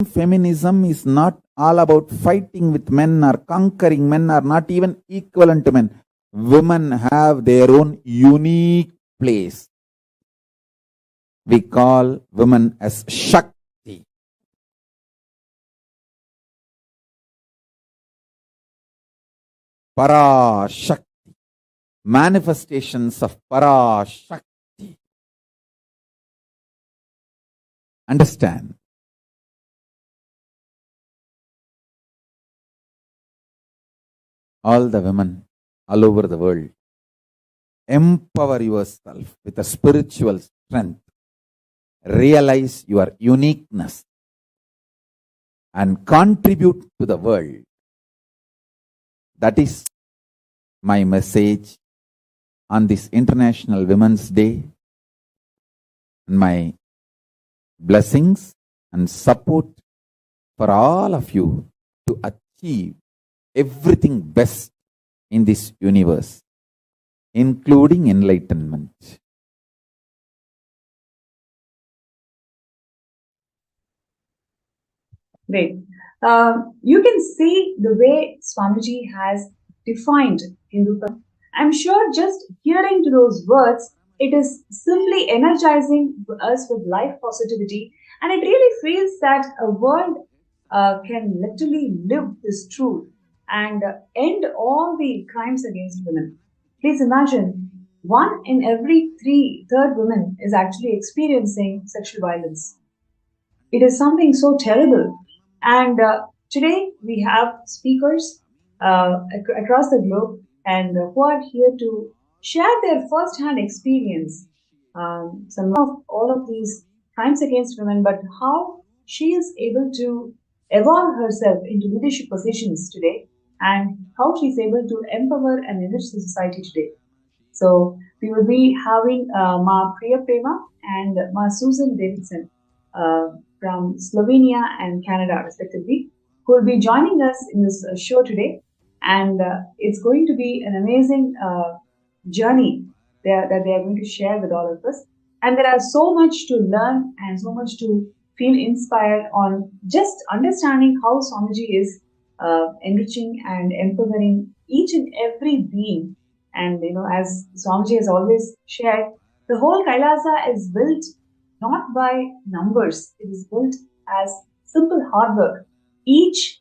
Feminism is not all about fighting with men or conquering men or not even equivalent to men. Women have their own unique place. We call women as Shakti. Parashakti, manifestations of Parashakti. Understand? All the women all over the world, empower yourself with a spiritual strength. Realize your uniqueness and contribute to the world. That is my message on this International Women's Day. My blessings and support for all of you to achieve everything best in this universe, including enlightenment. Great. You can see the way Swamiji has defined Hindu feminism. I'm sure just hearing to those words, it is simply energizing us with life positivity, and it really feels that a world can literally live this truth and end all the crimes against women. Please imagine, 1 in every 3 women is actually experiencing sexual violence. It is something so terrible. And today we have speakers across the globe and who are here to share their first-hand experience. Some of all of these crimes against women, but how she is able to evolve herself into leadership positions today, and how she's able to empower and enrich the society today. So we will be having Ma Priya Prema and Ma Susan Davidson from Slovenia and Canada, respectively, who will be joining us in this show today. And it's going to be an amazing journey that they are going to share with all of us. And there are so much to learn and so much to feel inspired on just understanding how Swamiji is enriching and empowering each and every being. And as Swamiji has always shared, the whole Kailasa is built not by numbers. It is built as simple hard work. Each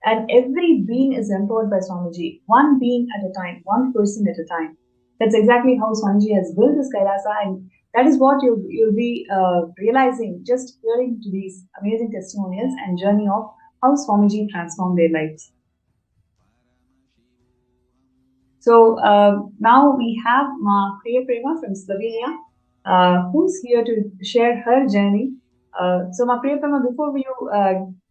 and every being is empowered by Swamiji, one being at a time, one person at a time. That's exactly how Swamiji has built this Kailasa, and that is what you'll be realizing just hearing to these amazing testimonials and journey of how Swamiji transformed their lives. So now we have Ma Priya Prema from Slovenia, who's here to share her journey. So Ma Priya Prema, before we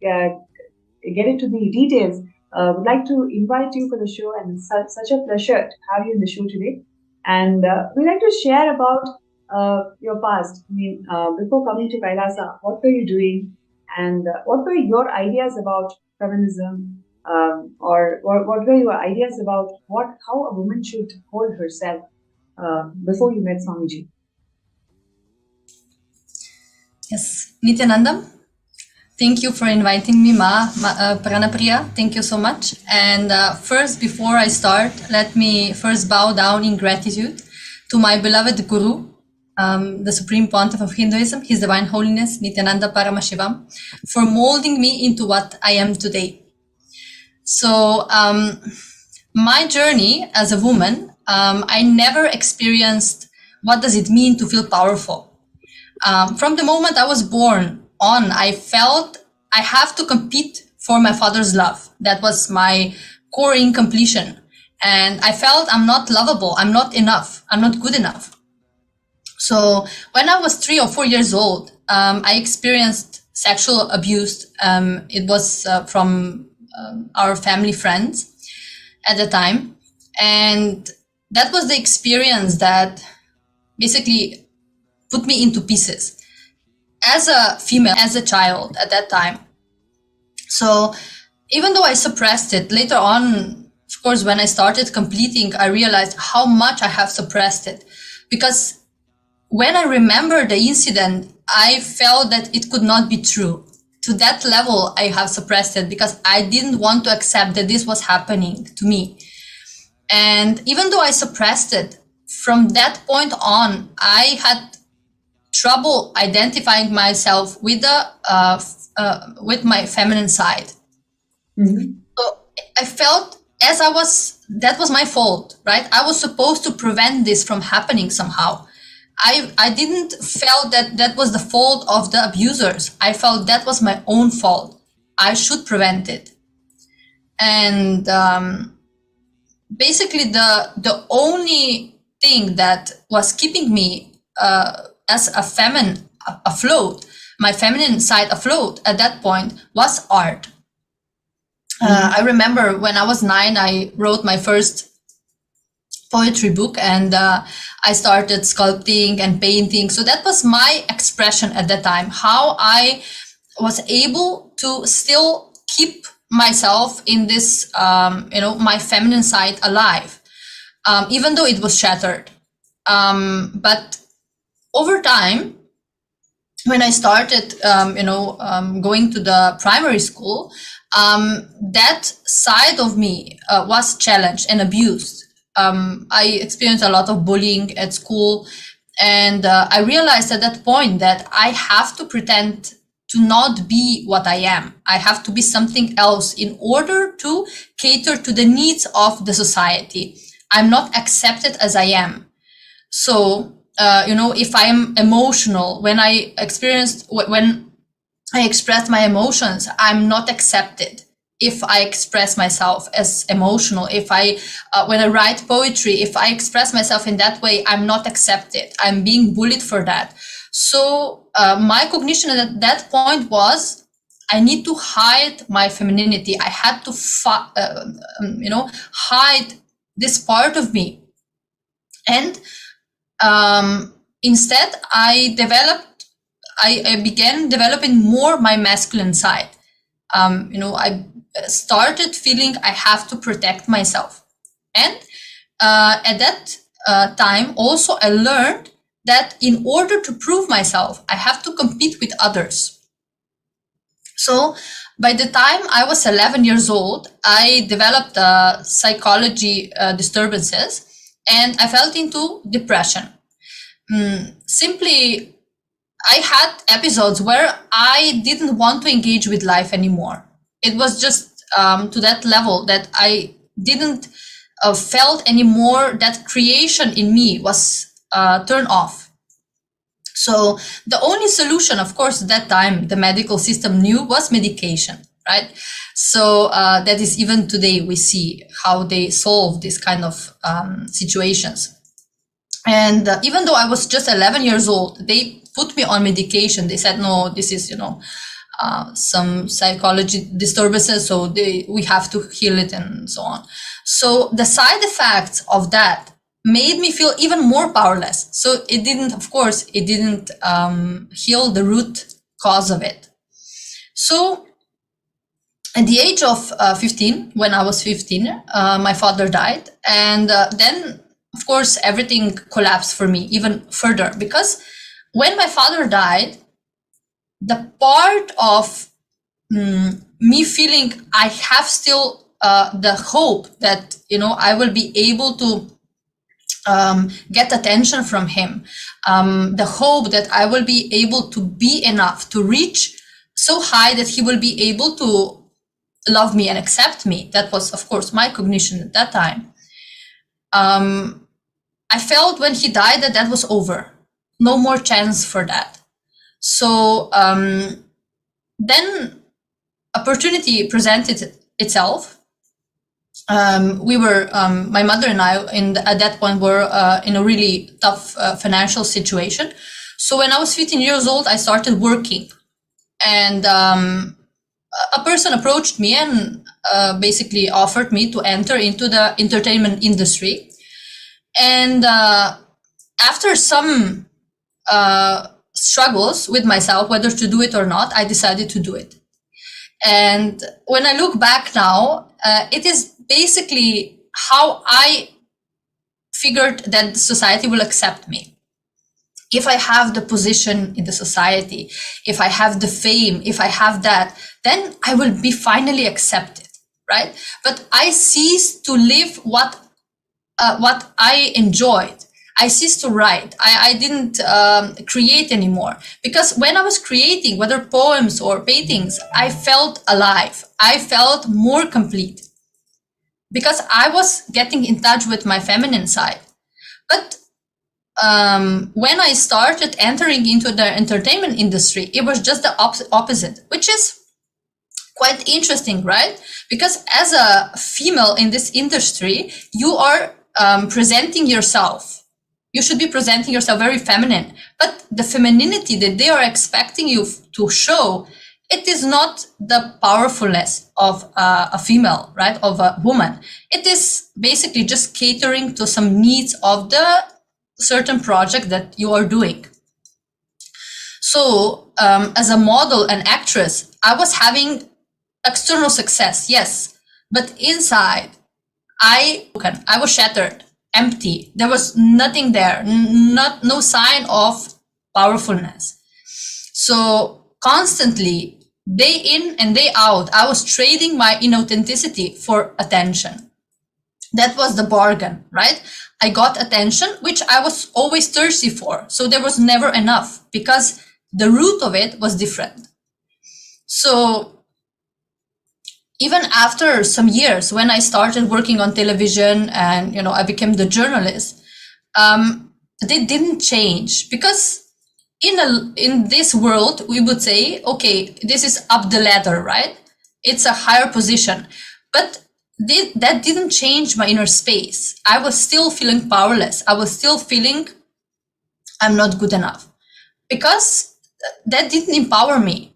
get into the details, would like to invite you for the show, and it's such a pleasure to have you in the show today. And we'd like to share about your past. I mean, before coming to Kailasa, what were you doing, and what were your ideas about feminism? Or what were your ideas about how a woman should hold herself before you met Swamiji? Yes, Nithyananda, thank you for inviting me, Pranapriya. Thank you so much. And first, before I start, let me first bow down in gratitude to my beloved Guru, the Supreme Pontiff of Hinduism, His Divine Holiness, Nithyananda Paramashivam, for molding me into what I am today. So my journey as a woman, I never experienced what does it mean to feel powerful. From the moment I was born on, I felt I have to compete for my father's love. That was my core incompletion. And I felt I'm not lovable, I'm not enough, I'm not good enough. So when I was 3 or 4 years old, I experienced sexual abuse. It was from our family friends at the time, and that was the experience that basically put me into pieces as a female, as a child at that time. So even though I suppressed it, later on, of course, when I started completing, I realized how much I have suppressed it, because when I remember the incident, I felt that it could not be true. To that level, I have suppressed it because I didn't want to accept that this was happening to me. And even though I suppressed it, from that point on, I had trouble identifying myself with my feminine side. Mm-hmm. So I felt that was my fault, right? I was supposed to prevent this from happening somehow. I didn't feel that was the fault of the abusers. I felt that was my own fault. I should prevent it. And basically the only thing that was keeping me as a feminine afloat, my feminine side afloat at that point, was art. I remember when I was 9, I wrote my first poetry book, and I started sculpting and painting. So that was my expression at that time, how I was able to still keep myself in this, my feminine side alive, even though it was shattered. But over time, when I started, going to the primary school, that side of me was challenged and abused. I experienced a lot of bullying at school, and I realized at that point that I have to pretend to not be what I am. I have to be something else in order to cater to the needs of the society. I'm not accepted as I am. So, if I am emotional, when I express my emotions, I'm not accepted if I express myself as emotional, if I, when I write poetry, if I express myself in that way, I'm not accepted. I'm being bullied for that. So my cognition at that point was, I need to hide my femininity. I had to, hide this part of me. And instead, I began developing more my masculine side. I started feeling I have to protect myself. And at that time, also, I learned that in order to prove myself, I have to compete with others. So by the time I was 11 years old, I developed psychology disturbances, and I fell into depression. Simply, I had episodes where I didn't want to engage with life anymore. It was just to that level that I didn't felt anymore that creation in me was turned off. So the only solution, of course, at that time, the medical system knew, was medication, right? So that is, even today, we see how they solve this kind of situations. And even though I was just 11 years old, they put me on medication. They said, no, this is, some psychology disturbances, so we have to heal it and so on. So the side effects of that made me feel even more powerless. So it didn't heal the root cause of it. So at the age of 15, when I was 15, my father died. And then, of course, everything collapsed for me even further, because when my father died, the part of me feeling I have still the hope that, I will be able to get attention from him, the hope that I will be able to be enough to reach so high that he will be able to love me and accept me. That was, of course, my cognition at that time. I felt when he died that was over. No more chance for that. So then opportunity presented itself. We were, my mother and I, at that point, were in a really tough financial situation. So when I was 15 years old, I started working. And a person approached me and basically offered me to enter into the entertainment industry. And after some struggles with myself, whether to do it or not, I decided to do it. And when I look back now, it is basically how I figured that society will accept me. If I have the position in the society, if I have the fame, if I have that, then I will be finally accepted, right? But I ceased to live what I enjoyed. I ceased to write. I didn't create anymore, because when I was creating, whether poems or paintings, I felt alive. I felt more complete, because I was getting in touch with my feminine side. But when I started entering into the entertainment industry, it was just the opposite, which is quite interesting, right? Because as a female in this industry, you are presenting yourself. You should be presenting yourself very feminine, but the femininity that they are expecting you to show, it is not the powerfulness of a female, right? Of a woman. It is basically just catering to some needs of the certain project that you are doing. So as a model and actress, I was having external success, yes, but inside I was shattered, empty. There was nothing there, no sign of powerfulness. So constantly, day in and day out, I was trading my inauthenticity for attention. That was the bargain, right? I got attention, which I was always thirsty for. So there was never enough, because the root of it was different. So even after some years, when I started working on television and, I became the journalist, they didn't change, because in this world, we would say, okay, this is up the ladder, right? it's a higher position. But that didn't change my inner space. I was still feeling powerless. I was still feeling I'm not good enough, because that didn't empower me.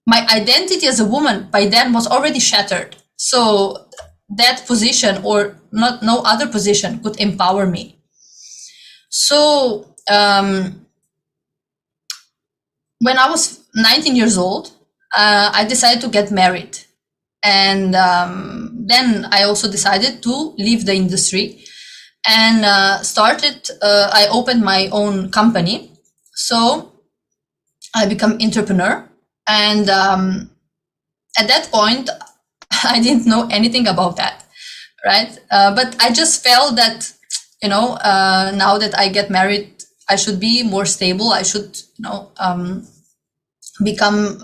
My identity as a woman by then was already shattered. So that position, or no other position, could empower me. So when I was 19 years old, I decided to get married. And then I also decided to leave the industry and I opened my own company. So I become entrepreneur. And at that point, I didn't know anything about that, right? But I just felt that, now that I get married, I should be more stable. I should, become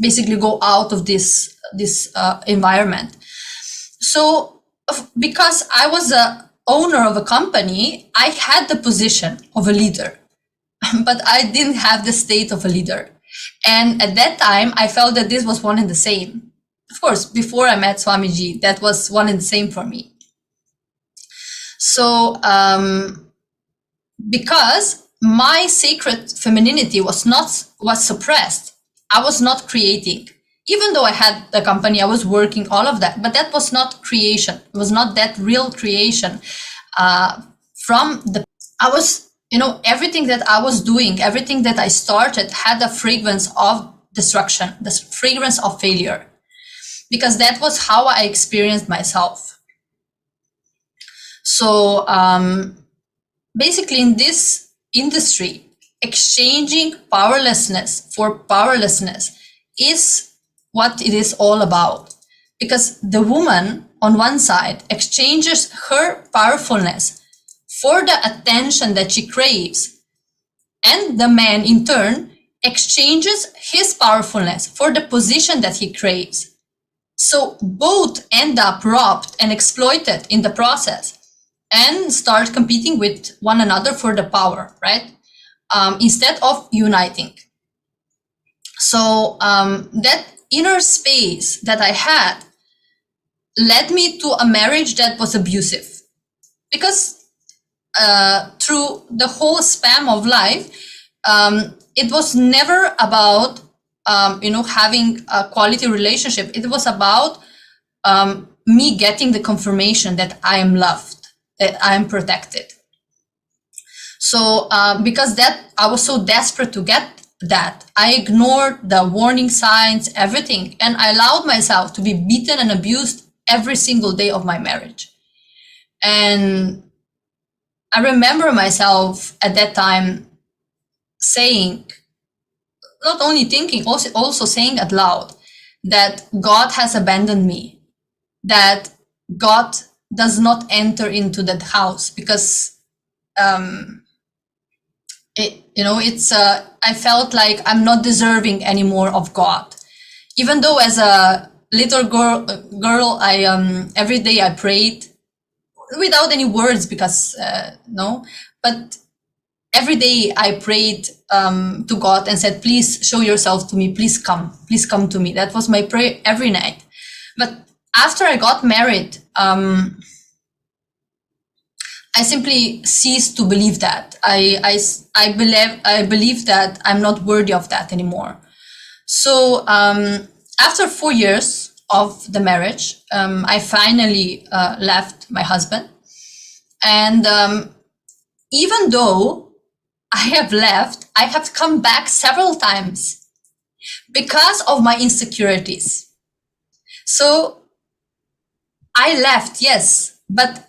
basically go out of this environment. So because I was a owner of a company, I had the position of a leader, but I didn't have the state of a leader. And at that time, I felt that this was one and the same. Of course, before I met Swamiji, that was one and the same for me. So because my sacred femininity was suppressed, I was not creating. Even though I had the company, I was working, all of that, but that was not creation. It was not that real creation. Everything that I was doing, everything that I started had a fragrance of destruction, the fragrance of failure, because that was how I experienced myself. So basically in this industry, exchanging powerlessness for powerlessness is what it is all about, because the woman on one side exchanges her powerfulness for the attention that she craves, and the man in turn exchanges his powerfulness for the position that he craves. So both end up robbed and exploited in the process and start competing with one another for the power, right? Instead of uniting. So that inner space that I had led me to a marriage that was abusive, because through the whole span of life, it was never about having a quality relationship. It was about me getting the confirmation that I am loved, that I am protected. So because that I was so desperate to get that, I ignored the warning signs, everything, and I allowed myself to be beaten and abused every single day of my marriage. And I remember myself at that time saying, not only thinking, also saying out loud, that God has abandoned me, that God does not enter into that house, because I felt like I'm not deserving anymore of God. Even though as a little girl, I every day I prayed without any words, because but every day I prayed to God and said, please show yourself to me, please come to me. That was my prayer every night. But after I got married, I simply ceased to believe that. I believe that I'm not worthy of that anymore. So after 4 years of the marriage, I finally left my husband. And even though I have left, I have come back several times because of my insecurities. So I left, yes, but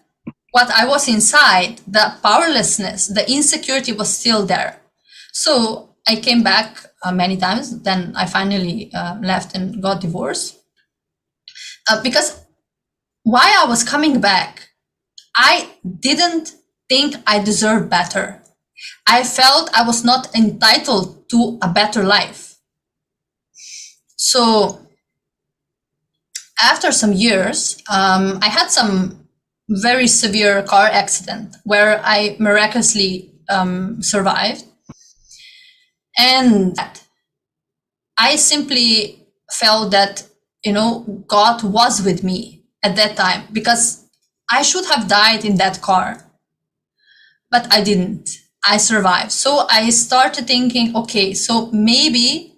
what I was inside, the powerlessness, the insecurity was still there. So I came back many times. Then I finally left and got divorced. Because while I was coming back, I didn't think I deserved better. I felt I was not entitled to a better life. So after some years, I had some very severe car accident where I miraculously survived. And I simply felt that, God was with me at that time, because I should have died in that car, but I didn't. I survived. So I started thinking, okay, so maybe,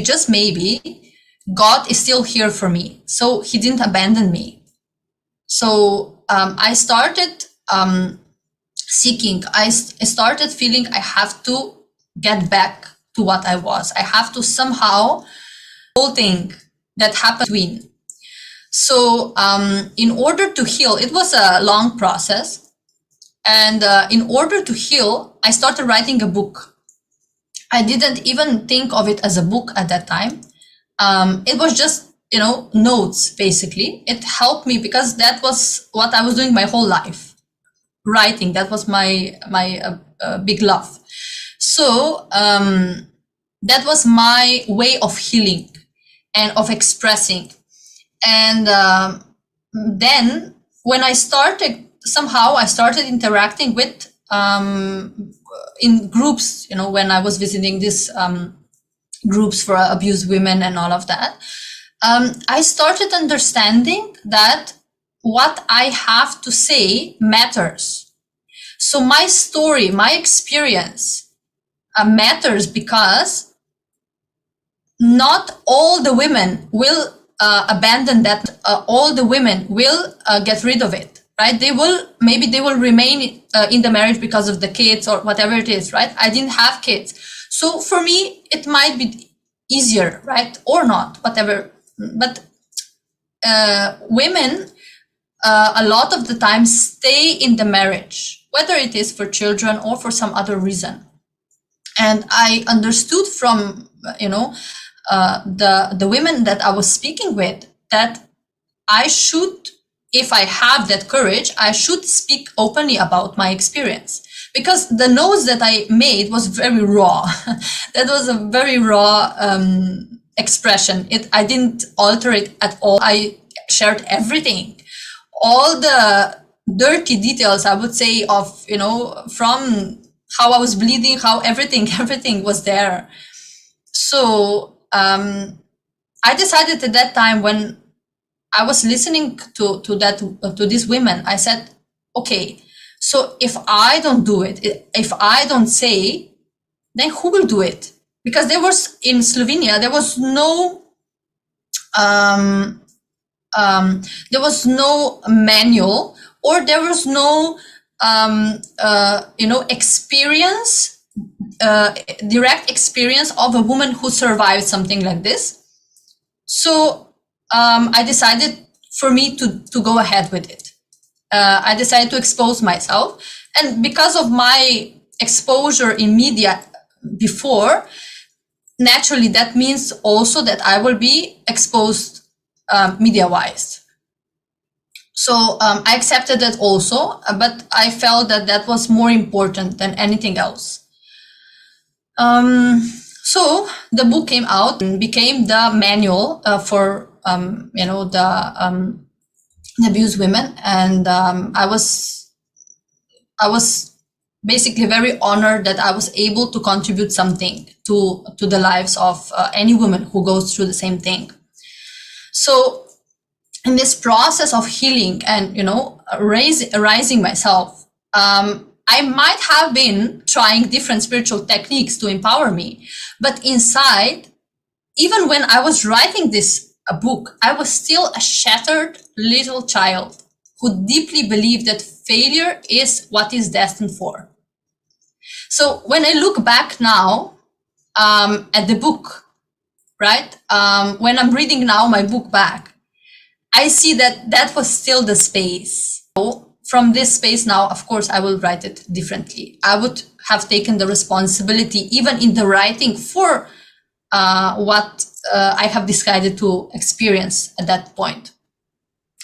just maybe, God is still here for me. So he didn't abandon me. So I started seeking. I started feeling I have to get back to what I was. I have to somehow, whole thing that happened between. So in order to heal, it was a long process. And in order to heal, I started writing a book. I didn't even think of it as a book at that time. It was just, notes, basically. It helped me because that was what I was doing my whole life. Writing, that was my big love. So that was my way of healing and of expressing. And then when I started, somehow I started interacting with in groups, when I was visiting these groups for abused women and all of that, I started understanding that what I have to say matters. So my story, my experience matters, because not all the women will abandon that. All the women will get rid of it, right? Maybe they will remain in the marriage because of the kids or whatever it is, right? I didn't have kids. So for me, it might be easier, right? Or not, whatever. But women, a lot of the time, stay in the marriage, whether it is for children or for some other reason. And I understood from, the women that I was speaking with, that I should, if I have that courage, I should speak openly about my experience. Because the notes that I made was very raw. That was a very raw expression. I didn't alter it at all. I shared everything. All the dirty details, I would say, of, from how I was bleeding, how everything was there. So I decided at that time, when I was listening to these women, I said, okay, so if I don't do it, if I don't say, then who will do it? Because in Slovenia, there was no manual, or there was no experience, direct experience of a woman who survived something like this. So I decided for me to go ahead with it. I decided to expose myself, and because of my exposure in media before, naturally that means also that I will be exposed media-wise. So I accepted that also, but I felt that was more important than anything else. So the book came out and became the manual for the abused women, and I was basically very honored that I was able to contribute something to the lives of any woman who goes through the same thing. So in this process of healing and raising myself, I might have been trying different spiritual techniques to empower me, but inside, even when I was writing this book, I was still a shattered little child who deeply believed that failure is what is destined for. So when I look back now at the book, right, when I'm reading now my book back, I see that was still the space. So from this space now, of course, I will write it differently. I would have taken the responsibility, even in the writing, for what I have decided to experience at that point.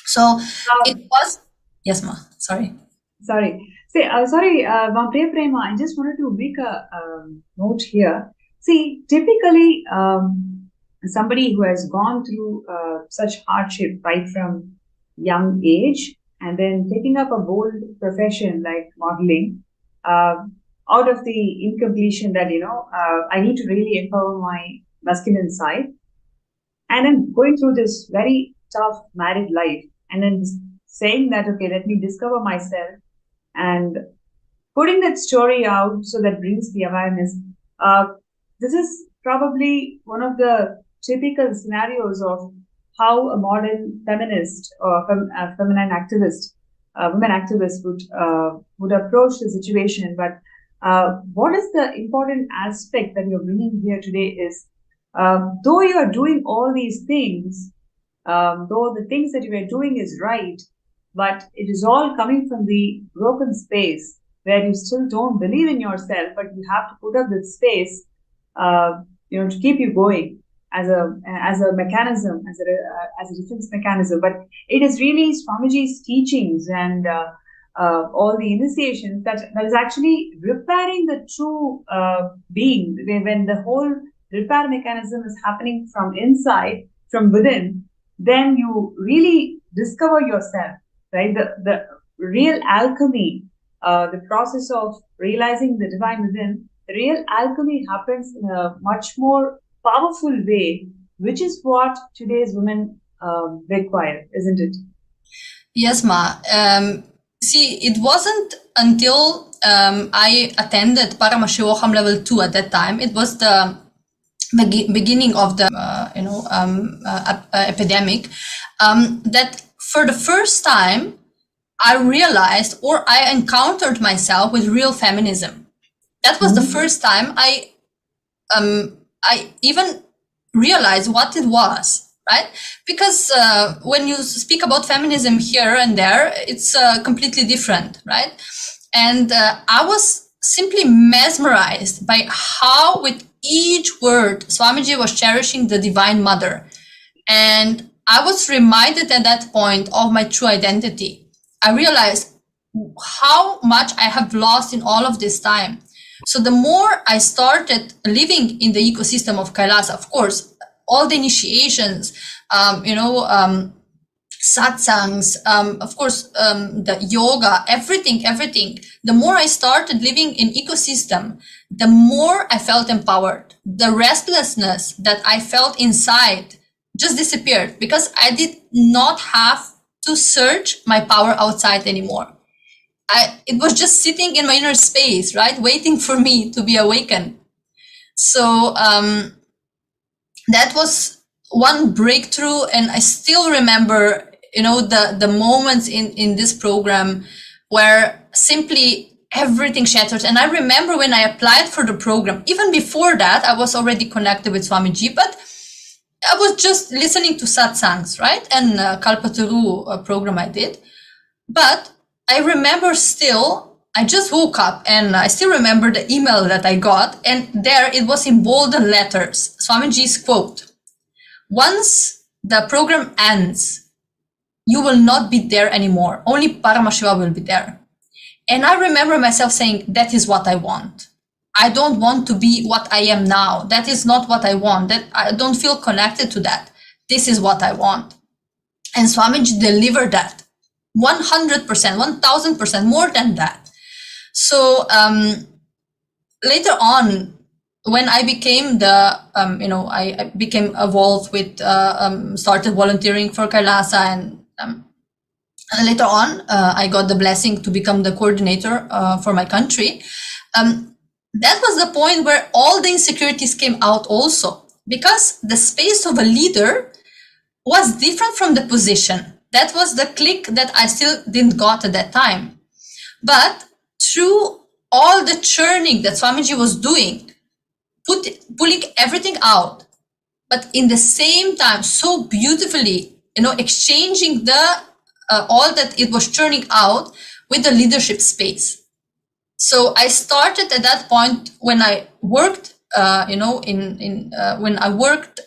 So it was, yes, ma, sorry. Sorry. See, Priya Prema, I just wanted to make a note here. See, typically, somebody who has gone through such hardship right from young age, and then taking up a bold profession like modeling, out of the incompletion that, I need to really empower my masculine side, and then going through this very tough married life, and then saying that, okay, let me discover myself, and putting that story out so that brings the awareness. This is probably one of the typical scenarios of how a modern feminist or feminine activist, women activists would approach the situation. But what is the important aspect that you're bringing here today is, though you are doing all these things, though the things that you are doing is right, but it is all coming from the broken space where you still don't believe in yourself, but you have to put up this space, to keep you going as a mechanism, as a defense mechanism. But it is really Swamiji's teachings and all the initiations that is actually repairing the true being. When the whole repair mechanism is happening from inside, from within, then you really discover yourself, right? The real alchemy, the process of realizing the divine within, the real alchemy happens in a much more powerful way, which is what today's women require, isn't it? Yes, Ma. See, it wasn't until I attended Paramashivam level 2 at that time. It was the beginning of the epidemic, that for the first time I realized, or I encountered myself with real feminism. That was the first time I even realized what it was, right? Because when you speak about feminism here and there, it's completely different, right? And I was simply mesmerized by how with each word Swamiji was cherishing the Divine Mother. And I was reminded at that point of my true identity. I realized how much I have lost in all of this time. So the more I started living in the ecosystem of Kailasa, of course, all the initiations, satsangs, of course, the yoga, everything, the more I started living in ecosystem, the more I felt empowered. The restlessness that I felt inside just disappeared because I did not have to search my power outside anymore. It was just sitting in my inner space, right? Waiting for me to be awakened. So that was one breakthrough. And I still remember, the moments in this program where simply everything shattered. And I remember when I applied for the program, even before that, I was already connected with Swamiji, but I was just listening to satsangs, right? And Kalpataru program I did. But I remember still, I just woke up and I still remember the email that I got, and there it was in bolden letters, Swamiji's quote: "Once the program ends, you will not be there anymore. Only Paramashiva will be there." And I remember myself saying, that is what I want. I don't want to be what I am now. That is not what I want. That I don't feel connected to that. This is what I want. And Swamiji delivered that. 100%, 1000%, more than that. So later on, when I became I became involved with, started volunteering for Kailasa, and later on, I got the blessing to become the coordinator for my country. That was the point where all the insecurities came out also, because the space of a leader was different from the position. That was the click that I still didn't got at that time. But through all the churning that Swamiji was doing, pulling everything out, but in the same time, so beautifully, exchanging the all that it was churning out with the leadership space. So I started at that point when I worked, when I worked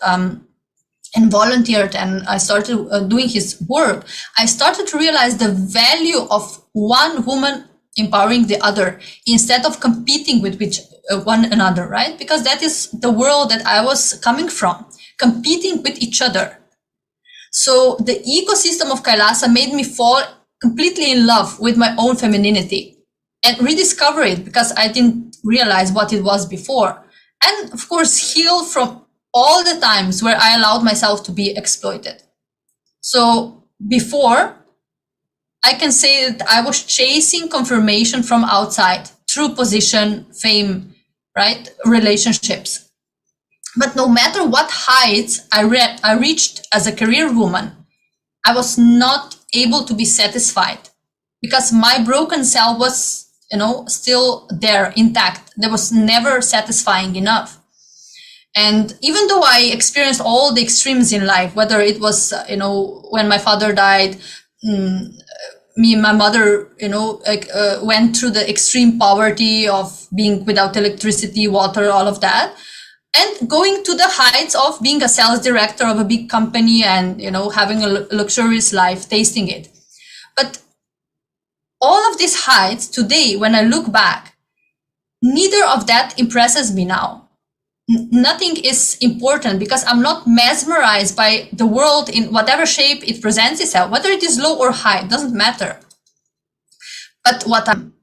and volunteered, and I started doing his work. I started to realize the value of one woman empowering the other instead of competing with one another, right? Because that is the world that I was coming from, competing with each other. So the ecosystem of Kailasa made me fall completely in love with my own femininity and rediscover it, because I didn't realize what it was before. And of course, heal from all the times where I allowed myself to be exploited. So before, I can say that I was chasing confirmation from outside through position, fame, right? Relationships. But no matter what heights I reached as a career woman, I was not able to be satisfied because my broken self was, still there intact. There was never satisfying enough. And even though I experienced all the extremes in life, whether it was, when my father died, me and my mother, went through the extreme poverty of being without electricity, water, all of that, and going to the heights of being a sales director of a big company and, having a luxurious life, tasting it. But all of these heights today, when I look back, neither of that impresses me now. Nothing is important because I'm not mesmerized by the world in whatever shape it presents itself, whether it is low or high, doesn't matter. But what I'm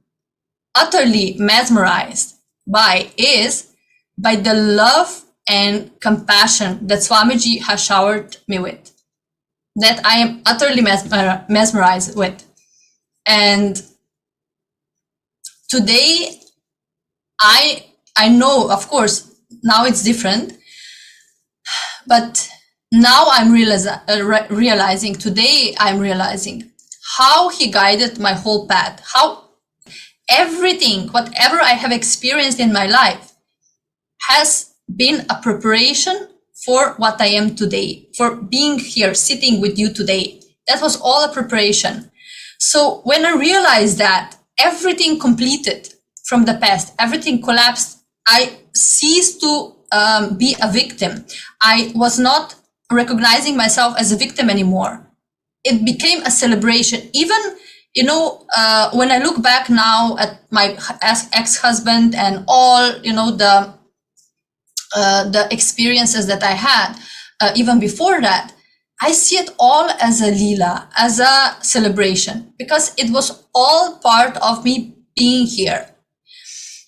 utterly mesmerized by is by the love and compassion that Swamiji has showered me with, that I am utterly mesmerized with. And today, I know, of course, now it's different, but now I'm realizing, today I'm realizing how he guided my whole path, how everything, whatever I have experienced in my life has been a preparation for what I am today, for being here, sitting with you today. That was all a preparation. So when I realized that everything completed from the past, everything collapsed, I ceased to be a victim. I was not recognizing myself as a victim anymore. It became a celebration. Even, when I look back now at my ex-husband and all, the experiences that I had, even before that, I see it all as a lila, as a celebration, because it was all part of me being here.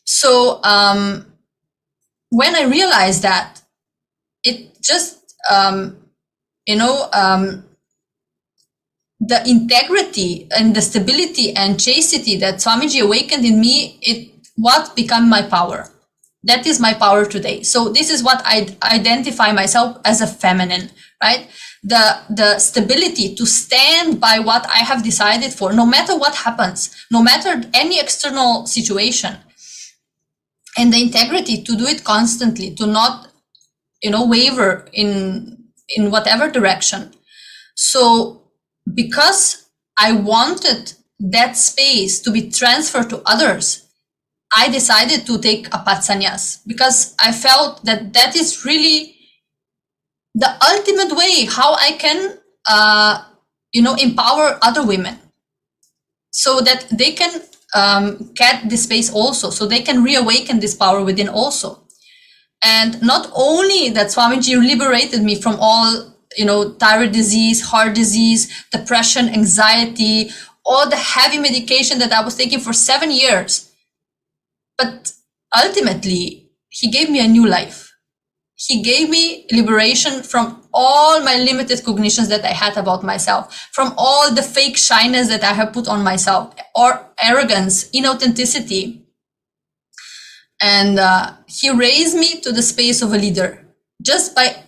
So when I realized that, it just, the integrity and the stability and chastity that Swamiji awakened in me, it what became my power. That is my power today. So this is what I identify myself as a feminine, right? The stability to stand by what I have decided for, no matter what happens, no matter any external situation, and the integrity to do it constantly, to not, waver in whatever direction. So because I wanted that space to be transferred to others, I decided to take a path sannyas because I felt that that is really the ultimate way how I can, empower other women so that they can get this space also, so they can reawaken this power within also. And not only that Swamiji liberated me from all, thyroid disease, heart disease, depression, anxiety, all the heavy medication that I was taking for 7 years, but ultimately, he gave me a new life. He gave me liberation from all my limited cognitions that I had about myself, from all the fake shyness that I have put on myself, or arrogance, inauthenticity. And he raised me to the space of a leader just by,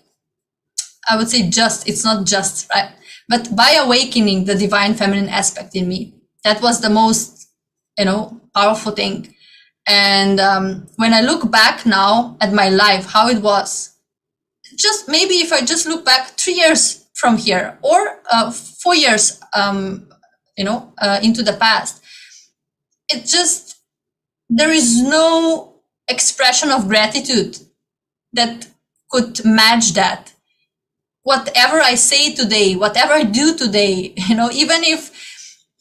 I would say it's not just, right? But by awakening the divine feminine aspect in me. That was the most, powerful thing. And when I look back now at my life, how it was, just maybe if I just look back 3 years from here or 4 years, into the past, it just, there is no expression of gratitude that could match that. Whatever I say today, whatever I do today, even if,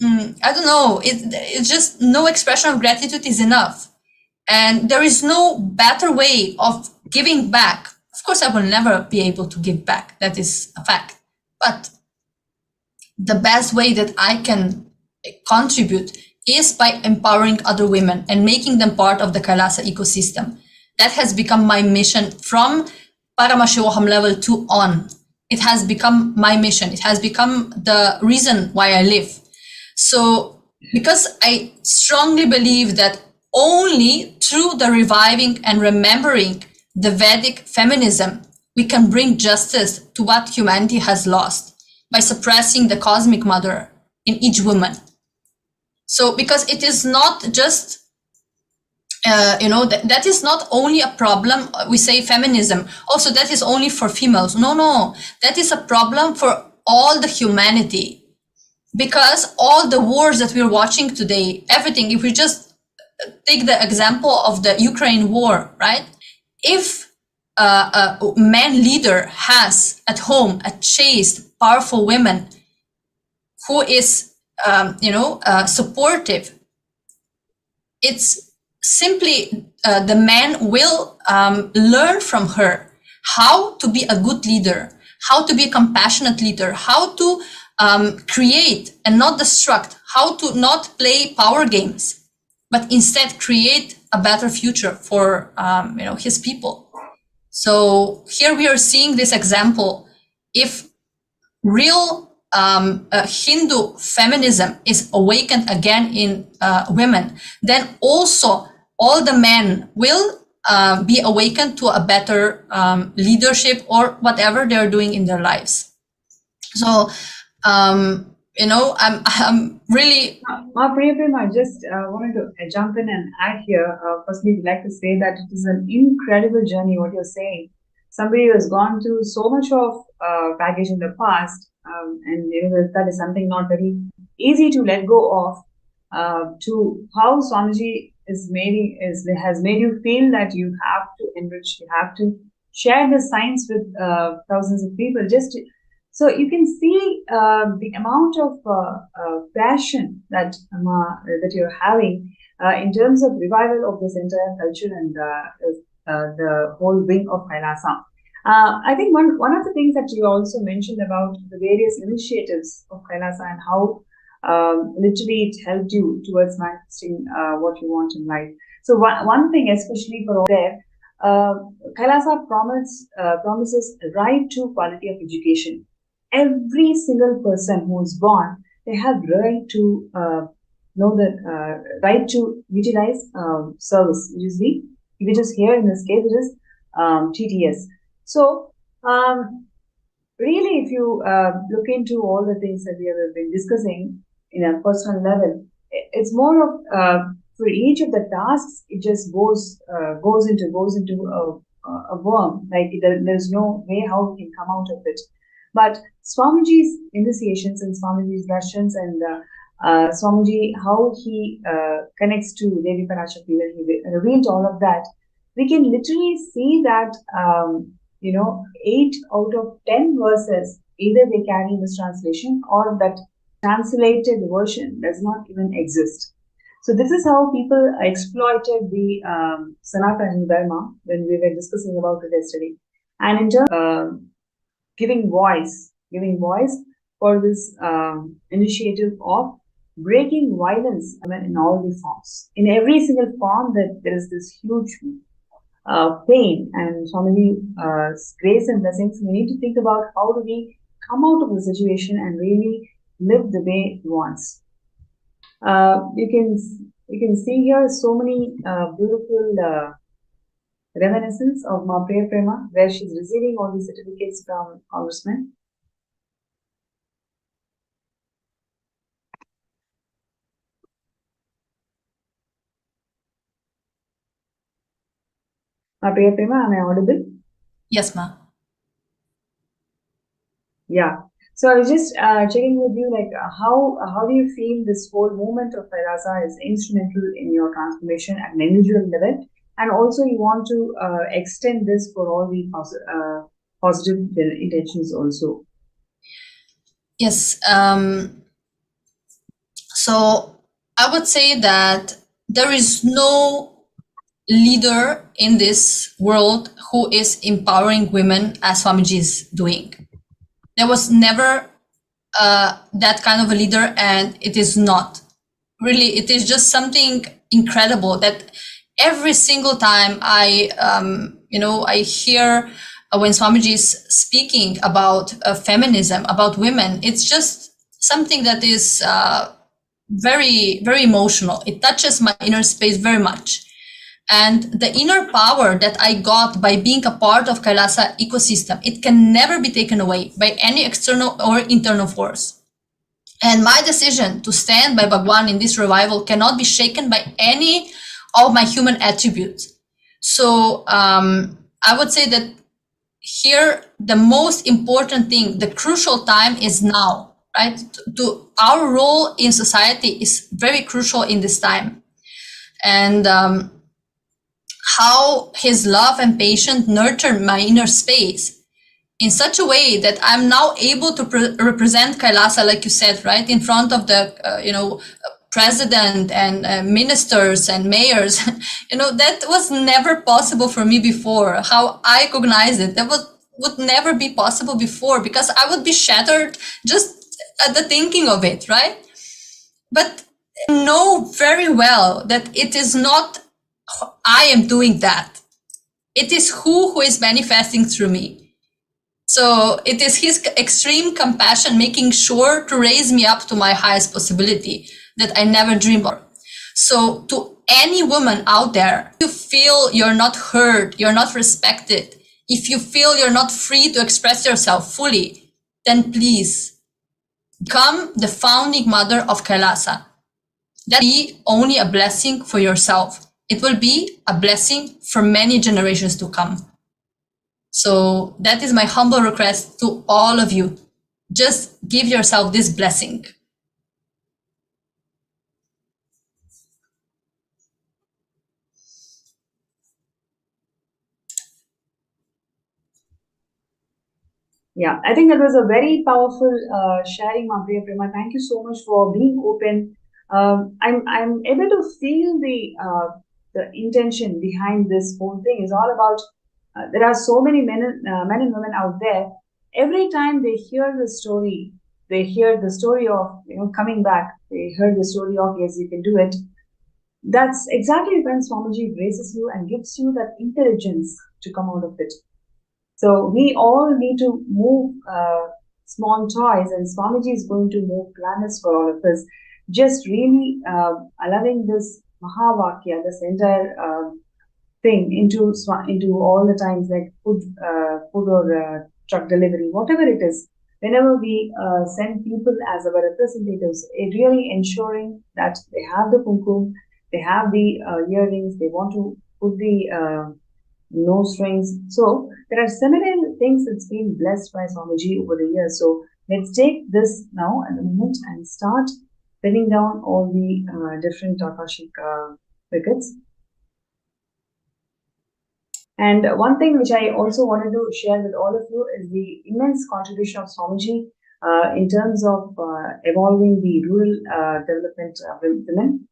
I don't know, it's just no expression of gratitude is enough. And there is no better way of giving back. Of course, I will never be able to give back. That is a fact. But the best way that I can contribute is by empowering other women and making them part of the Kailasa ecosystem. That has become my mission from Paramashivam level 2 on. It has become my mission. It has become the reason why I live. So, because I strongly believe that only through the reviving and remembering the Vedic feminism, we can bring justice to what humanity has lost by suppressing the cosmic mother in each woman. So, because it is not just, that is not only a problem, we say feminism, also that is only for females. No, that is a problem for all the humanity. Because all the wars that we're watching today, everything, if we just take the example of the Ukraine war, right? If a man leader has at home a chaste, powerful woman who is, supportive, it's simply the man will learn from her how to be a good leader, how to be a compassionate leader, how to create and not destruct, how to not play power games, but instead create a better future for his people. So here we are seeing this example. If real Hindu feminism is awakened again in women, then also all the men will be awakened to a better leadership or whatever they're doing in their lives. So, I'm really. Priyaprem, I just wanted to jump in and add here. Firstly, we'd like to say that it is an incredible journey, what you're saying. Somebody who has gone through so much of baggage in the past, and that is something not very easy to let go of, to how Swamiji has made you feel that you have to enrich, you have to share the science with thousands of people. So you can see the amount of passion that you're having in terms of revival of this entire culture and the whole wing of Kailasa. I think one of the things that you also mentioned about the various initiatives of Kailasa and how literally it helped you towards manifesting what you want in life. So one thing, especially for all there, Kailasa promises right to quality of education. Every single person who is born, they have right to right to utilize service, which is here in this case, it is TTS. So really, if you look into all the things that we have been discussing in a personal level, it's more of for each of the tasks, it just goes into a worm. Like there's no way how we can come out of it. But Swamiji's initiations and Swamiji's Darshans and Swamiji, how he connects to Devi Parashakti, when he revealed all of that, we can literally see that 8 out of 10 verses, either they carry mistranslation or that translated version does not even exist. So this is how people exploited the Sanatana Dharma when we were discussing about it yesterday. And in terms of giving voice for this initiative of breaking violence in all the forms. In every single form, that there is this huge pain, and Swamiji's grace and blessings. We need to think about how do we come out of the situation and really live the way he wants. You can see here so many beautiful reminiscence of Ma Priyaprema, where she's receiving all these certificates from congressmen. Ma Priyaprema, am I audible? Yes, ma. Yeah. So I was just checking with you, like how do you feel this whole movement of Kailasa is instrumental in your transformation at an individual level, and also you want to extend this for all the positive intentions also. Yes. So I would say that there is no leader in this world who is empowering women as Swamiji is doing. There was never that kind of a leader, and it is not. Really, it is just something incredible that every single time I hear when Swamiji is speaking about feminism, about women, it's just something that is very, very emotional. It touches my inner space very much. And the inner power that I got by being a part of Kailasa ecosystem, it can never be taken away by any external or internal force. And my decision to stand by Bhagwan in this revival cannot be shaken by any of my human attributes. So I would say that here, the most important thing, the crucial time is now, right? To our role in society is very crucial in this time. And how his love and patience nurtured my inner space in such a way that I'm now able to represent Kailasa, like you said, right, in front of the, president and ministers and mayors. That was never possible for me before. How I cognize it, that would never be possible before, because I would be shattered just at the thinking of it, right? But I know very well that it is not I am doing that. It is who is manifesting through me. So it is his extreme compassion making sure to raise me up to my highest possibility that I never dreamed of. So to any woman out there, if you feel you're not heard, you're not respected, if you feel you're not free to express yourself fully, then please become the founding mother of Kailasa. That will be only a blessing for yourself. It will be a blessing for many generations to come. So that is my humble request to all of you. Just give yourself this blessing. Yeah, I think that was a very powerful sharing, Priya Prema. Thank you so much for being open. I'm able to feel the intention behind this whole thing. Is all about there are so many men and women out there. Every time they hear the story, they hear the story of coming back. They heard the story of yes, you can do it. That's exactly when Swamiji raises you and gives you that intelligence to come out of it. So we all need to move small toys, and Swamiji is going to move planets for all of us. Just really allowing this Mahavakya, this entire thing into all the times, like food or truck delivery, whatever it is. Whenever we send people as our representatives, really ensuring that they have the kumkum, they have the earrings, they want to put the nose rings. So there are several things that's been blessed by Swamiji over the years. So let's take this now at the moment and start pinning down all the different Akashic wickets. And one thing which I also wanted to share with all of you is the immense contribution of Swamiji in terms of evolving the rural development of women.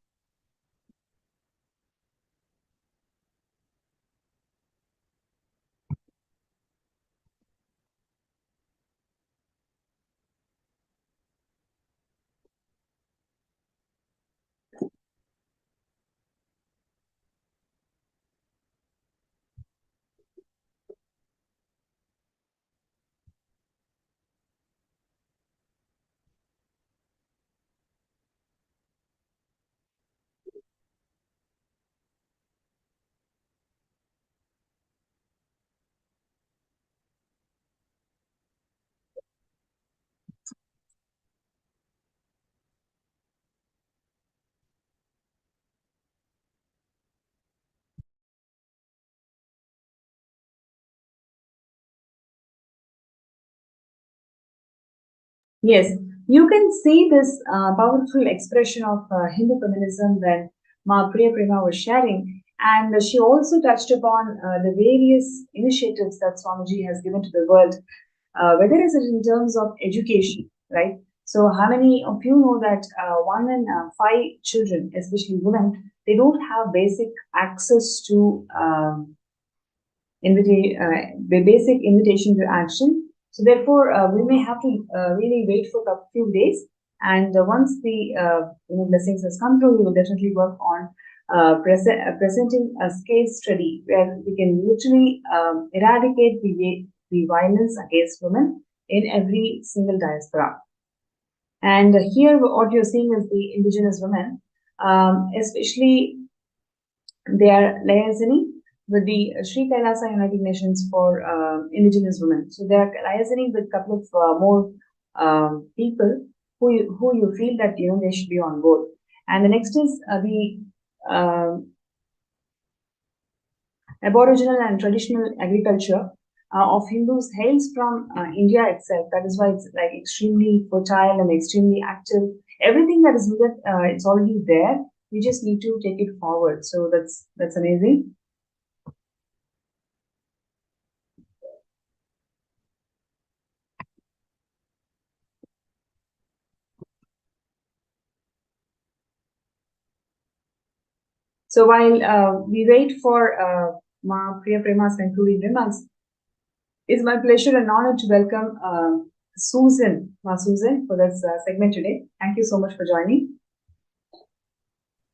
Yes, you can see this powerful expression of Hindu feminism when Ma Priya Prema was sharing, and she also touched upon the various initiatives that Swamiji has given to the world, whether it's in terms of education, right? So, how many of you know that 1 in 5 children, especially women, they don't have basic access to basic invitation to action. So therefore, we may have to really wait for a few days. And once the blessings has come through, we will definitely work on presenting a case study where we can literally eradicate the violence against women in every single diaspora. And here, what you're seeing is the indigenous women, especially they are liaising with the Sri Kailasa United Nations for indigenous women. So they are liaising with a couple of more people who you feel that they should be on board. And the next is the Aboriginal and traditional agriculture of Hindus hails from India itself. That is why it's like extremely fertile and extremely active. Everything that is needed, it's already there. We just need to take it forward. So that's amazing. So while we wait for Ma Priya Prema's concluding remarks, it's my pleasure and honor to welcome Susan, Ma Susan, for this segment today. Thank you so much for joining.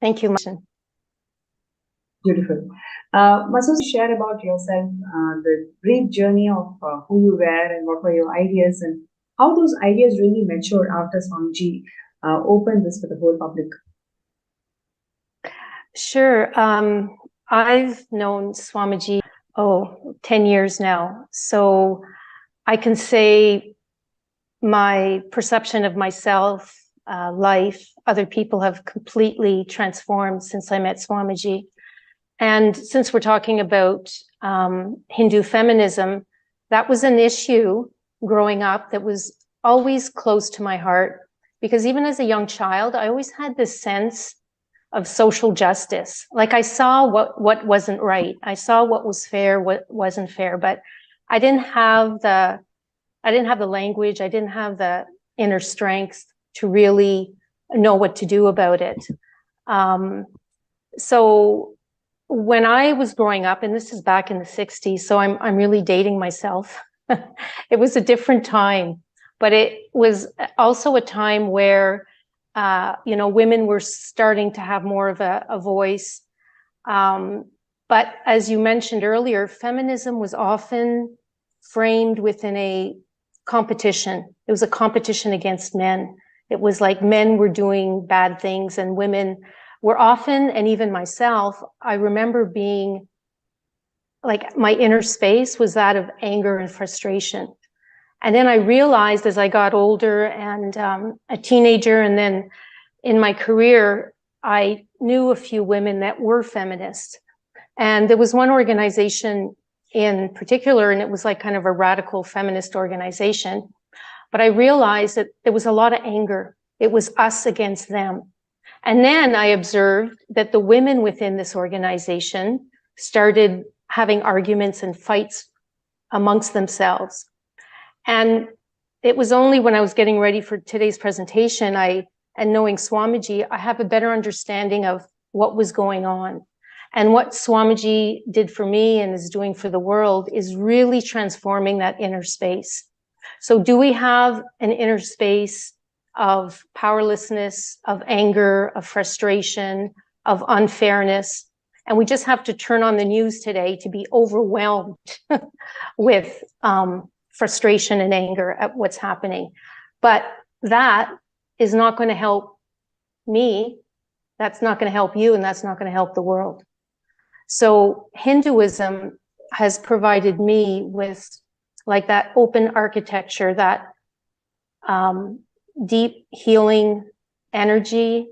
Thank you, Martin. Beautiful. Ma Susan, share about yourself, the brief journey of who you were and what were your ideas and how those ideas really matured after Swamiji opened this for the whole public. Sure. I've known Swamiji, 10 years now. So I can say my perception of myself, life, other people have completely transformed since I met Swamiji. And since we're talking about Hindu feminism, that was an issue growing up that was always close to my heart. Because even as a young child, I always had this sense of social justice. Like I saw what wasn't right. I saw what was fair, what wasn't fair, but I didn't have the language. I didn't have the inner strength to really know what to do about it. So when I was growing up, and this is back in the 60s, so I'm really dating myself. It was a different time, but it was also a time where women were starting to have more of a voice. But as you mentioned earlier, feminism was often framed within a competition. It was a competition against men. It was like men were doing bad things and women were often, and even myself, I remember being like, my inner space was that of anger and frustration. And then I realized as I got older and a teenager, and then in my career, I knew a few women that were feminists. And there was one organization in particular, and it was like kind of a radical feminist organization. But I realized that there was a lot of anger. It was us against them. And then I observed that the women within this organization started having arguments and fights amongst themselves. And it was only when I was getting ready for today's presentation, and knowing Swamiji, I have a better understanding of what was going on. And what Swamiji did for me and is doing for the world is really transforming that inner space. So do we have an inner space of powerlessness, of anger, of frustration, of unfairness? And we just have to turn on the news today to be overwhelmed with frustration and anger at what's happening. But that is not going to help me. That's not going to help you, and that's not going to help the world. So Hinduism has provided me with like that open architecture, that deep healing energy,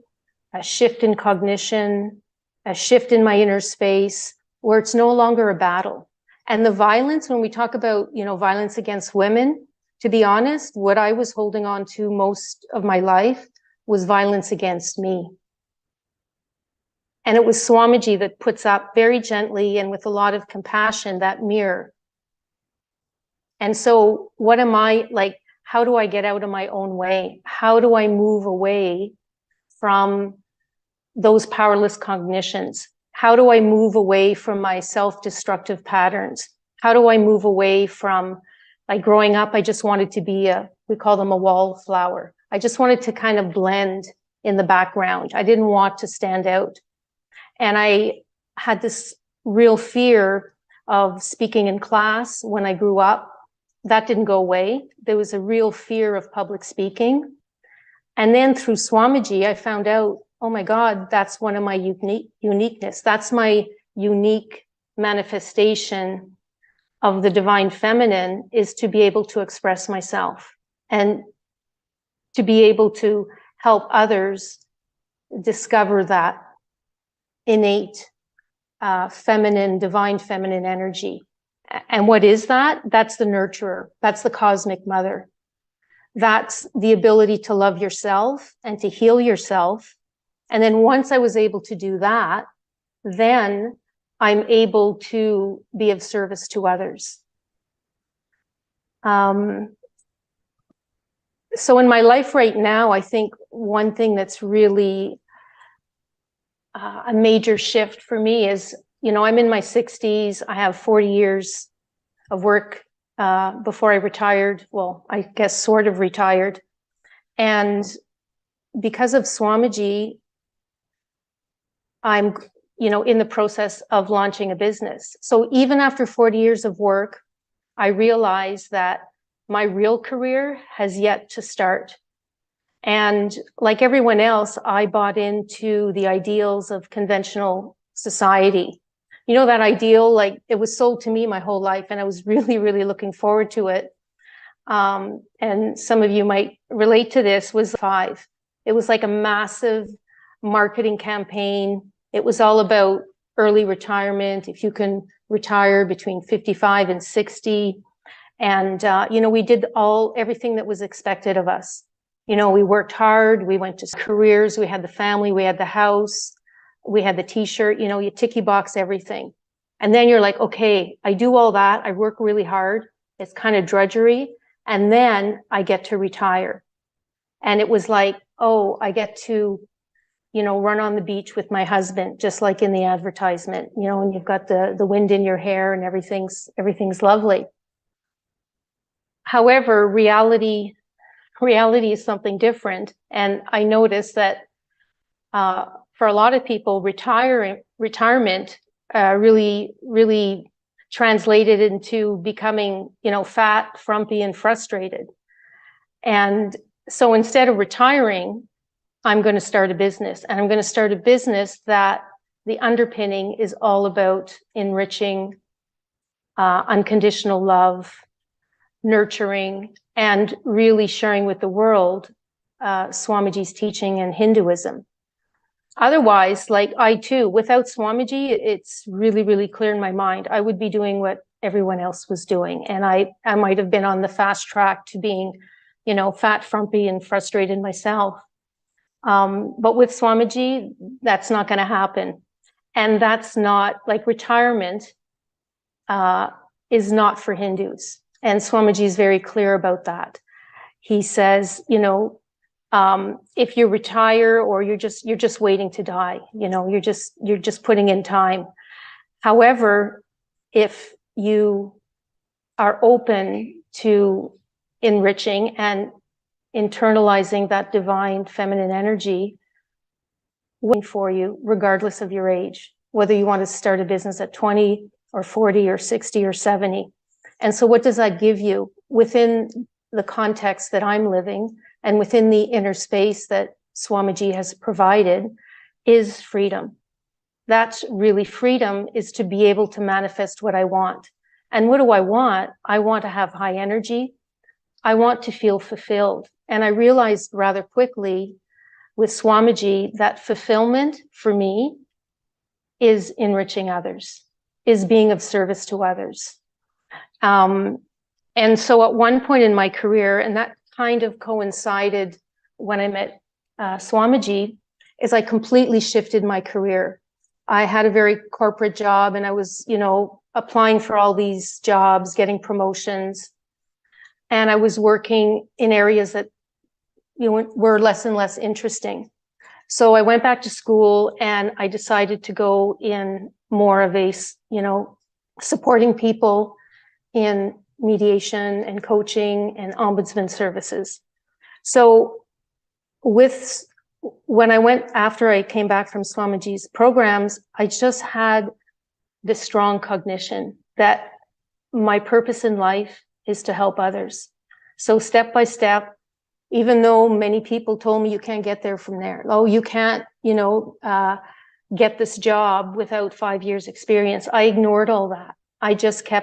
a shift in cognition, a shift in my inner space where it's no longer a battle. And the violence, when we talk about, violence against women, to be honest, what I was holding on to most of my life was violence against me. And it was Swamiji that puts up very gently and with a lot of compassion that mirror. And so what am I like? How do I get out of my own way? How do I move away from those powerless cognitions? How do I move away from my self-destructive patterns? How do I move away from, like growing up, I just wanted to be we call them a wallflower. I just wanted to kind of blend in the background. I didn't want to stand out. And I had this real fear of speaking in class when I grew up. That didn't go away. There was a real fear of public speaking. And then through Swamiji, I found out, oh my God, that's one of my uniqueness. That's my unique manifestation of the divine feminine, is to be able to express myself and to be able to help others discover that innate feminine, divine feminine energy. And what is that? That's the nurturer. That's the cosmic mother. That's the ability to love yourself and to heal yourself. And then once I was able to do that, then I'm able to be of service to others. So in my life right now, I think one thing that's really a major shift for me is, you know, I'm in my 60s. I have 40 years of work before I retired. Well, I guess sort of retired. And because of Swamiji, I'm, you know, in the process of launching a business. So even after 40 years of work, I realized that my real career has yet to start. And like everyone else, I bought into the ideals of conventional society. You know, that ideal, like it was sold to me my whole life, and I was really, really looking forward to it. And some of you might relate to this, was 5. It was like a massive marketing campaign. It was all about early retirement, if you can retire between 55 and 60. And, you know, we did everything that was expected of us. You know, we worked hard, we went to careers, we had the family, we had the house, we had the t-shirt, you know, you ticky box everything. And then you're like, okay, I do all that. I work really hard. It's kind of drudgery. And then I get to retire. And it was like, oh, I get to, you know, run on the beach with my husband, just like in the advertisement, you know, and you've got the wind in your hair and everything's lovely. However, reality is something different. And I noticed that for a lot of people, retirement really translated into becoming, you know, fat, frumpy, and frustrated. And so instead of retiring, I'm going to start a business. And I'm going to start a business that the underpinning is all about enriching, unconditional love, nurturing, and really sharing with the world Swamiji's teaching and Hinduism. Otherwise, like I too, without Swamiji, it's really, really clear in my mind, I would be doing what everyone else was doing. And I might have been on the fast track to being, you know, fat, frumpy, and frustrated myself. But with Swamiji, that's not going to happen. And that's not, like, retirement is not for Hindus. And Swamiji is very clear about that. He says, you know, if you retire or you're just waiting to die, you know, you're just putting in time. However, if you are open to enriching and internalizing that divine feminine energy, waiting for you, regardless of your age, whether you want to start a business at 20 or 40 or 60 or 70. And so what does that give you within the context that I'm living and within the inner space that Swamiji has provided is freedom. That's really freedom, is to be able to manifest what I want. And what do I want? I want to have high energy. I want to feel fulfilled. And I realized rather quickly with Swamiji that fulfillment for me is enriching others, is being of service to others. And so at one point in my career, and that kind of coincided when I met Swamiji, is I completely shifted my career. I had a very corporate job and I was, you know, applying for all these jobs, getting promotions. And I was working in areas that, you know, were less and less interesting. So I went back to school and I decided to go in more of a, you know, supporting people in mediation and coaching and ombudsman services. So with when I went, after I came back from Swamiji's programs, I just had this strong cognition that my purpose in life is to help others. So step by step, even though many people told me you can't get there from there. Oh, you can't, get this job without 5 years experience. I ignored all that. I just kept